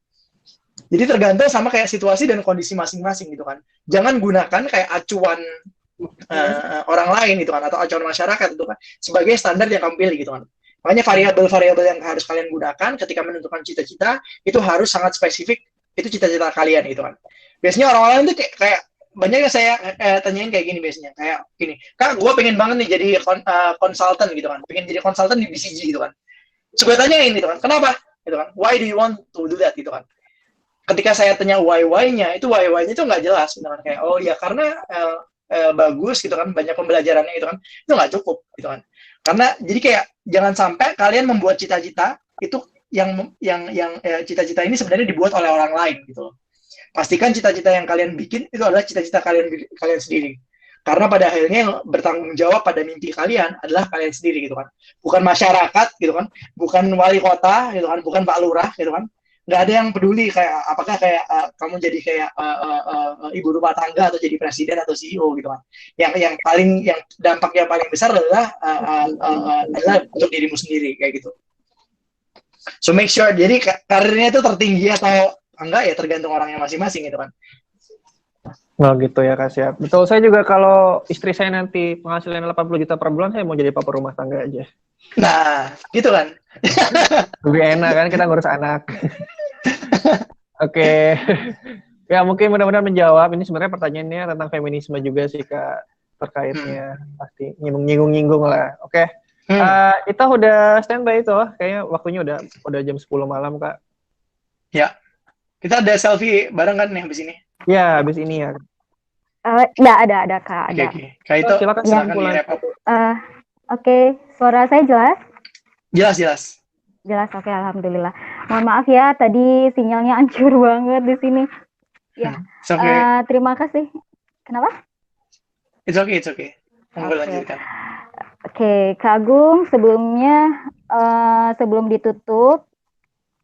Jadi tergantung sama kayak situasi dan kondisi masing-masing gitu kan. Jangan gunakan kayak acuan orang lain gitu kan atau acuan masyarakat itu kan sebagai standar yang kamu pilih gitu kan. Makanya variabel-variabel yang harus kalian gunakan ketika menentukan cita-cita itu harus sangat spesifik, itu cita-cita kalian gitu kan. Biasanya orang-orang itu kayak banyak yang saya tanyain kayak gini biasanya, kayak gini, Kak, gue pengen banget nih jadi konsultan gitu kan, pengen jadi konsultan di BCG gitu kan. So gue tanyain gitu kan, kenapa? Gitu kan, why do you want to do that gitu kan. Ketika saya tanya why-nya, itu why-nya itu nggak jelas gitu kan, kayak oh ya karena bagus gitu kan, banyak pembelajarannya gitu kan, itu nggak cukup gitu kan. Karena jadi kayak jangan sampai kalian membuat cita-cita itu yang cita-cita ini sebenarnya dibuat oleh orang lain gitu loh. Pastikan cita-cita yang kalian bikin itu adalah cita-cita kalian sendiri. Karena pada akhirnya yang bertanggung jawab pada mimpi kalian adalah kalian sendiri gitu kan. Bukan masyarakat gitu kan, bukan wali kota gitu kan, bukan Pak Lurah gitu kan. Nggak ada yang peduli kayak apakah kayak kamu jadi kayak ibu rumah tangga atau jadi presiden atau CEO gitu kan. Yang dampaknya paling besar adalah untuk dirimu sendiri kayak gitu. So make sure jadi karirnya itu tertinggi atau enggak ya tergantung orangnya masing-masing gitu kan. Oh gitu ya Kak, siap. Betul, saya juga kalau istri saya nanti penghasilan 80 juta per bulan, saya mau jadi papa rumah tangga aja. Nah, gitu kan. Lebih enak kan kita ngurus anak. Oke. Ya mungkin mudah-mudahan menjawab. Ini sebenarnya pertanyaannya tentang feminisme juga sih Kak, terkaitnya. Pasti nyinggung-nyinggung lah. Oke. Kita udah standby itu, kayaknya waktunya udah jam 10 malam Kak. Ya. Kita ada selfie bareng kan nih habis ini? Ya, habis ini ya. Ya ada Kak. Oke. Kak itu silakan di-wrap. Oke, suara saya jelas? Jelas. Jelas, oke, alhamdulillah. Mohon maaf ya, tadi sinyalnya hancur banget di sini. Ya, terima kasih. Kenapa? It's okay. Monggo lanjutkan. Oke, Kak Agung, sebelumnya sebelum ditutup,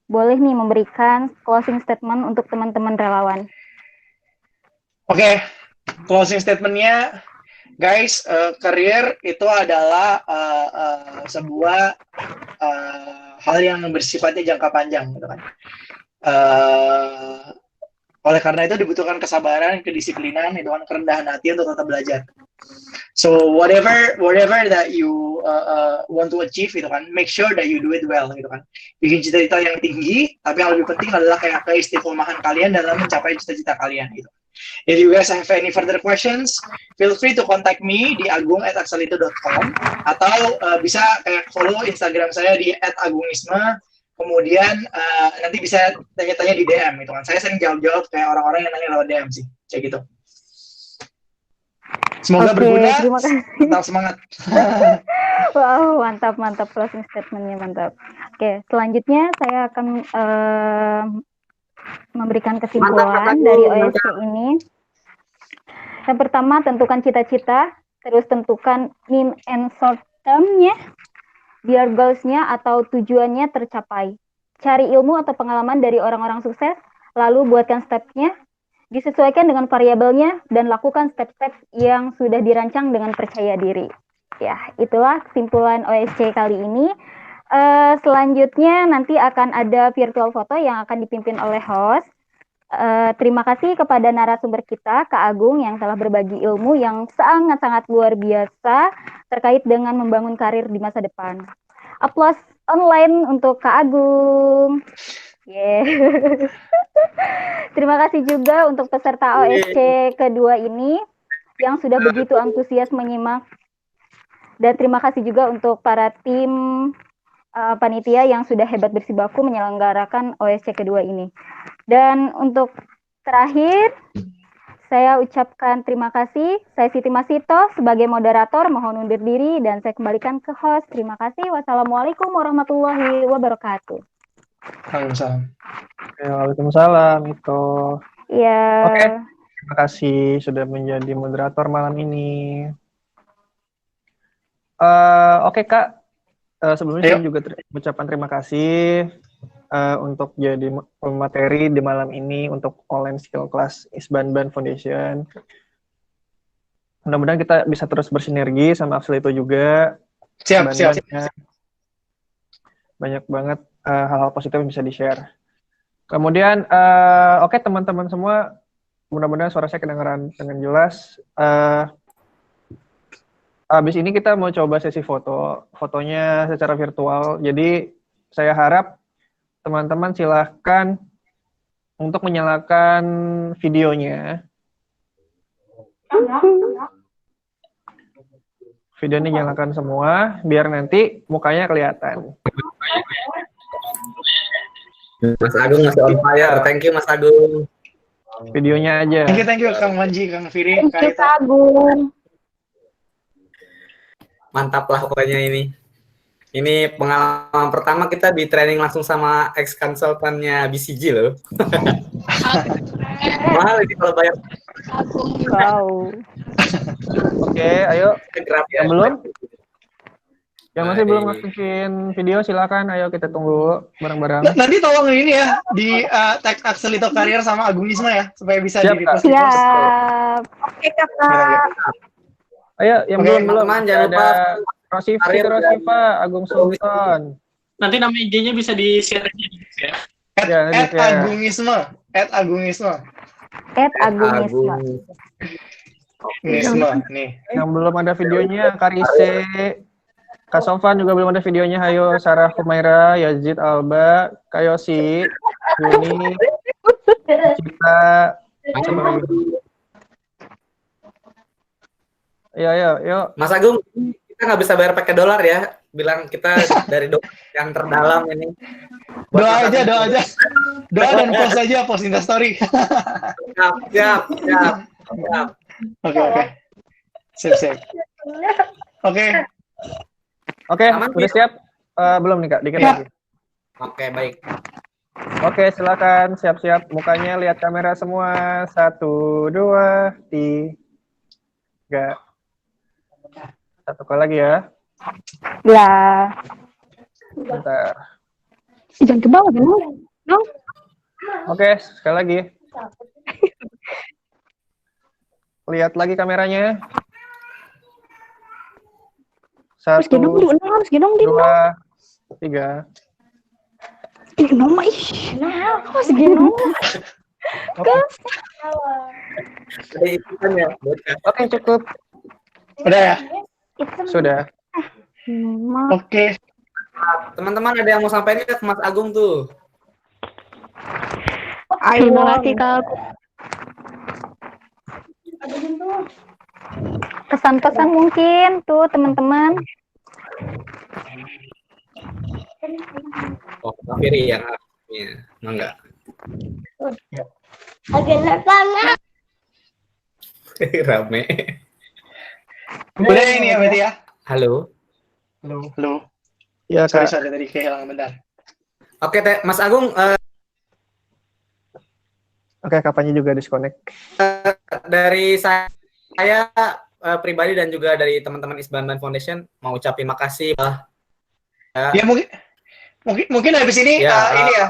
boleh nih memberikan closing statement untuk teman-teman relawan. Oke, closing statement-nya, guys, karir itu adalah sebuah hal yang bersifatnya jangka panjang, gitu kan. Oleh karena itu dibutuhkan kesabaran, kedisiplinan, itu kan, kerendahan hati untuk tetap belajar. So whatever that you want to achieve, gitu kan, make sure that you do it well, gitu kan. Bikin cita-cita yang tinggi, tapi yang lebih penting adalah kayak keistiqomahan kalian dalam mencapai cita-cita kalian, gitu. If you guys have any further questions, feel free to contact me di agung@axelito.com atau bisa kayak follow Instagram saya di @agungisme. Kemudian nanti bisa tanya-tanya di DM, gitu kan. Saya sering jawab-jawab kayak orang-orang yang nanya lewat DM sih, kayak gitu. Semoga berguna. Terima kasih. Tetap semangat. Wow, mantap closing statement-nya, mantap. Oke, selanjutnya saya akan memberikan kesimpulan dari OSC ini. Yang pertama, tentukan cita-cita, terus tentukan mean and short term-nya, biar goals-nya atau tujuannya tercapai. Cari ilmu atau pengalaman dari orang-orang sukses, lalu buatkan step-nya, disesuaikan dengan variabelnya, dan lakukan step-step yang sudah dirancang dengan percaya diri. Ya, itulah kesimpulan OSC kali ini. Selanjutnya nanti akan ada virtual foto yang akan dipimpin oleh host. Terima kasih kepada narasumber kita, Kak Agung, yang telah berbagi ilmu yang sangat-sangat luar biasa terkait dengan membangun karir di masa depan. Aplaus online untuk Kak Agung. Yeah. Terima kasih juga untuk peserta OSC kedua ini yang sudah begitu antusias menyimak. Dan terima kasih juga untuk para tim panitia yang sudah hebat bersibaku menyelenggarakan OSC kedua ini. Dan untuk terakhir, saya ucapkan terima kasih. Saya Siti Masito sebagai moderator, mohon undur diri dan saya kembalikan ke host. Terima kasih. Wassalamualaikum warahmatullahi wabarakatuh. Waalaikumsalam. Waalaikumsalam itu. Iya. Oke, terima kasih sudah menjadi moderator malam ini. Oke Kak, sebelumnya saya juga mengucapkan terima kasih untuk jadi materi di malam ini untuk online skill class Isbanban Foundation. Mudah-mudahan kita bisa terus bersinergi sama Axelito juga. Siap. Banyak banget hal-hal positif yang bisa di-share. Kemudian, oke teman-teman semua, mudah-mudahan suara saya kedengaran dengan jelas. Habis ini kita mau coba sesi fotonya secara virtual. Jadi saya harap teman-teman silahkan untuk menyalakan videonya. Videonya nyalakan semua, biar nanti mukanya kelihatan. Mas Agung masih on fire. Thank you Mas Agung. Videonya aja. Thank you Kang Manji, Kang Firi, Kak Agung. Mantap lah pokoknya ini. Ini pengalaman pertama kita di training langsung sama ex-konsultannya BCG loh. Mahal ini kalau bayar. Wow. Oke, ayo. Yang belum? Yang masih belum masukin video silakan, ayo kita tunggu bareng-bareng. Nanti tolong ini ya, di tag Axelito Career sama Agungisme ya, supaya bisa di-repost. Siap. Oke Kakak. Ayo, yang belum jangan lupa Rosifa, Agung Sultan. Nanti nama IG-nya bisa di-share ya. @agungisme. Nih. Yang belum ada videonya, Karise, Kak Sofan juga belum ada videonya. Ayo, Sarah Humaira, Yazid Alba, Kayosi, Yuni, Cita, Yuk. Mas Agung, kita nggak bisa bayar pakai dolar ya. Bilang kita dari dolar yang terdalam ini. Doa aja. Doa dan post Instastory. Siap. Oke. Sip. Oke, udah siap? Belum nih Kak, dikit lagi. Oke, baik. Oke, silakan siap-siap. Mukanya lihat kamera semua. 1, 2, 3. Satu kali lagi ya. Ya. Bentar. Jangan ke bawah dong. Oke, sekali lagi. Lihat lagi kameranya. Harus gedong Satu, dulu, harus gedong di. 2, 3. Ih, kenapa ih? Nah, harus gedong. Oke, Ada ikutan ya, bocah. oke cukup. Udah ya? Sudah. Oke. Teman-teman ada yang mau sampaikan ke Mas Agung tuh? Terima kasih Kak. Pesan-pesan mungkin tuh teman-teman. Oh, Kak Firi yang ya, enggak. Rame. Udah ini ya berarti ya? Halo. Halo. Ya, Sorry, Kak. tadi kehilangan bentar. Oke, Mas Agung, Oke, kapannya juga disconnect. dari saya pribadi dan juga dari teman-teman Isbanban Foundation mau ucapin makasih. Ya mungkin habis ini Ya, ini ya.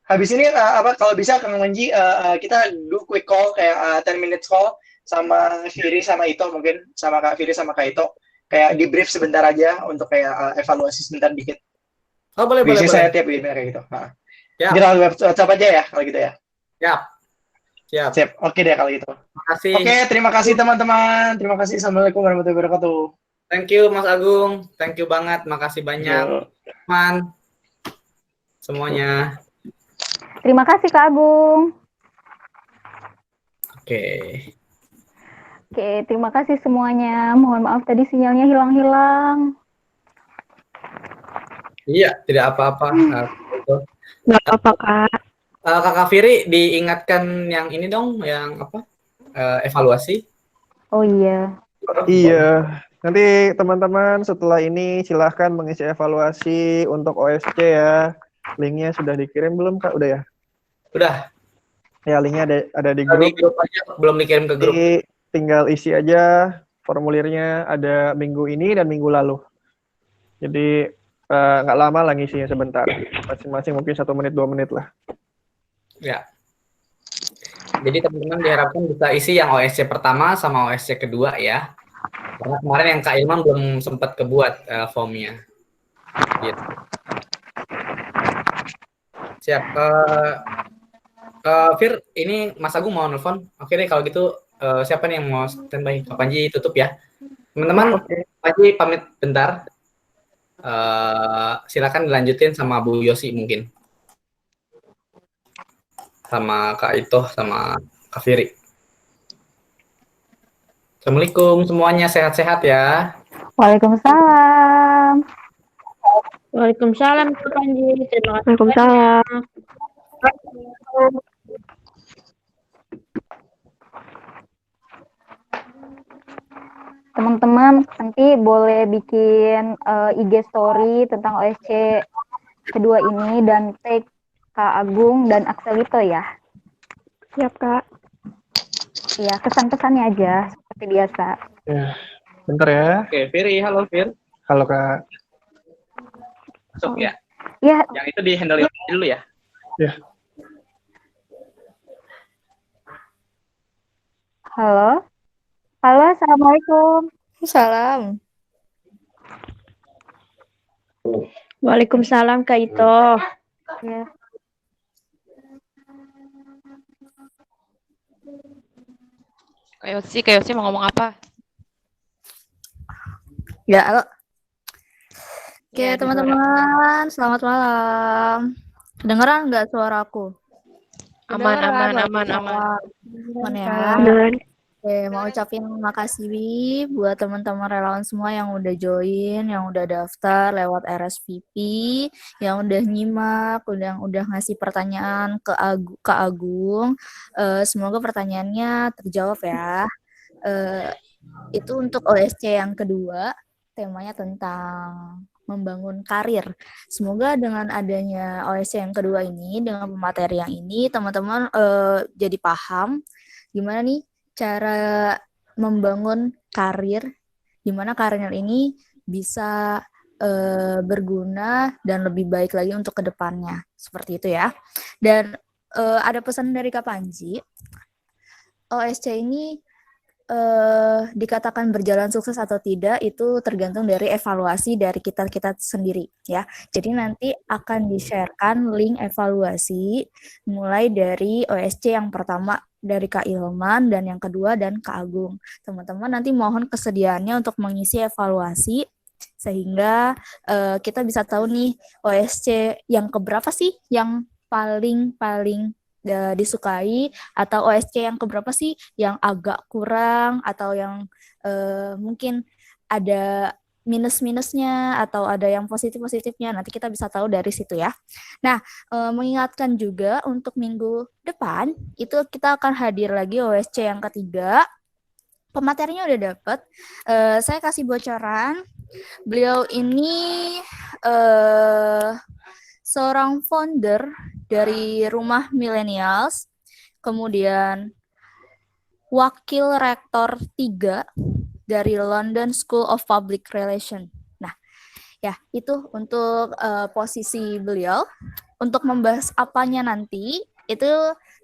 Habis ini apa kalau bisa Kang Manji kita do quick call kayak 10 minutes call sama Firi sama Ito mungkin sama Kak Firi sama Kak Ito kayak di brief sebentar aja untuk kayak evaluasi sebentar dikit. Oh, boleh. Biasanya saya tiap webinar kayak gitu. Nah. Ya. Jadi lewat WhatsApp aja ya kalau gitu ya. Siap. Siap. Oke deh kalau gitu. Makasih. Oke, terima kasih teman-teman. Terima kasih. Assalamualaikum warahmatullahi wabarakatuh. Thank you Mas Agung. Thank you banget. Makasih banyak. Teman semuanya. Terima kasih Kak Agung. Oke, terima kasih semuanya. Mohon maaf tadi sinyalnya hilang-hilang. Iya, tidak apa-apa. Nggak apa-apa Kak. Kakak Firi diingatkan yang ini dong, yang apa? Evaluasi. Oh iya. Iya. Nanti teman-teman setelah ini silahkan mengisi evaluasi untuk OSC ya. Linknya sudah dikirim belum Kak? Udah ya? Udah. Ya, linknya ada di Di grup. grup aja, belum dikirim ke grup. Jadi, tinggal isi aja formulirnya, ada minggu ini dan minggu lalu. Jadi nggak lama lah ngisinya, sebentar. Masing-masing mungkin 1 menit 2 menit lah. Ya. Jadi teman-teman diharapkan bisa isi yang OSC pertama sama OSC kedua ya. Karena kemarin yang Kak Ilman belum sempat kebuat formnya. Gitu. Siap. Fir, ini Mas Agung mau nelfon. Oke deh kalau gitu siapa nih yang mau standby? Kak Panji tutup ya. Teman-teman, Panji pamit bentar. Silakan dilanjutin sama Bu Yosi mungkin. Sama Kak Ito, sama Kak Firi. Assalamualaikum semuanya, sehat-sehat ya. Waalaikumsalam. Waalaikumsalam Kak Panji. Terima kasih. Waalaikumsalam. Teman-teman nanti boleh bikin IG story tentang OSC kedua ini dan tag Kak Agung dan Akselito ya. Siap Kak. Iya, kesan-pesannya aja seperti biasa. Ya, bentar ya. Oke, Firi, halo Fir. Halo Kak. Masuk ya. Iya. Yang itu di handle dulu ya. Ya. Halo. Halo, assalamualaikum. Salam. Waalaikumsalam Kak Ito. Ya. Kak Yosi mau ngomong apa? Ya, halo. Oke, Ya, teman-teman, selamat malam. Kedengeran nggak suaraku? Aman ya. Aman ya. Oke, mau ucapin makasih buat teman-teman relawan semua yang udah join, yang udah daftar lewat RSVP, yang udah nyimak, yang udah ngasih pertanyaan ke Kak Agung. Semoga pertanyaannya terjawab ya. Itu untuk OSC yang kedua, temanya tentang membangun karir. Semoga dengan adanya OSC yang kedua ini, dengan pemateri yang ini, teman-teman jadi paham gimana nih cara membangun karir, di mana karir ini bisa berguna dan lebih baik lagi untuk kedepannya. Seperti itu ya. Dan ada pesan dari Kak Panji, OSC ini dikatakan berjalan sukses atau tidak itu tergantung dari evaluasi dari kita sendiri ya. Jadi nanti akan di-sharekan link evaluasi mulai dari OSC yang pertama dari Kak Ilman dan yang kedua dan Kak Agung. Teman-teman nanti mohon kesediaannya untuk mengisi evaluasi sehingga kita bisa tahu nih OSC yang keberapa sih yang paling disukai, atau OSC yang keberapa sih yang agak kurang atau yang mungkin ada minus-minusnya atau ada yang positif-positifnya. Nanti kita bisa tahu dari situ ya. Nah, mengingatkan juga untuk minggu depan itu kita akan hadir lagi OSC yang ketiga. Pematerinya udah dapet. Saya kasih bocoran. Beliau ini seorang founder dari Rumah Millennials, kemudian wakil rektor 3 dari London School of Public Relations. Nah, ya itu untuk posisi beliau. Untuk membahas apanya nanti, itu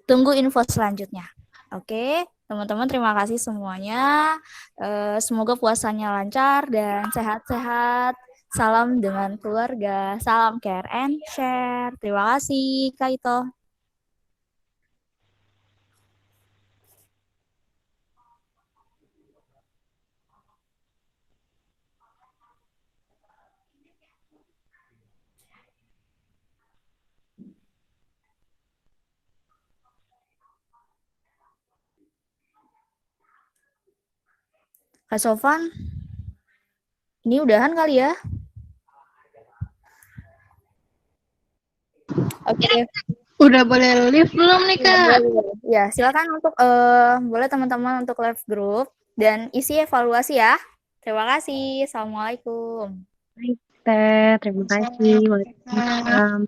tunggu info selanjutnya. Oke, teman-teman terima kasih semuanya. Semoga puasanya lancar dan sehat-sehat. Salam dengan keluarga, salam care and share. Terima kasih, Kak Ito. Kak Sofan, ini udahan kali ya? Oke. Udah boleh live belum nih, Kak? Ya, silakan untuk boleh teman-teman untuk live group dan isi evaluasi ya. Terima kasih. Assalamualaikum. Baik, Teh. Terima kasih. Waalaikumsalam.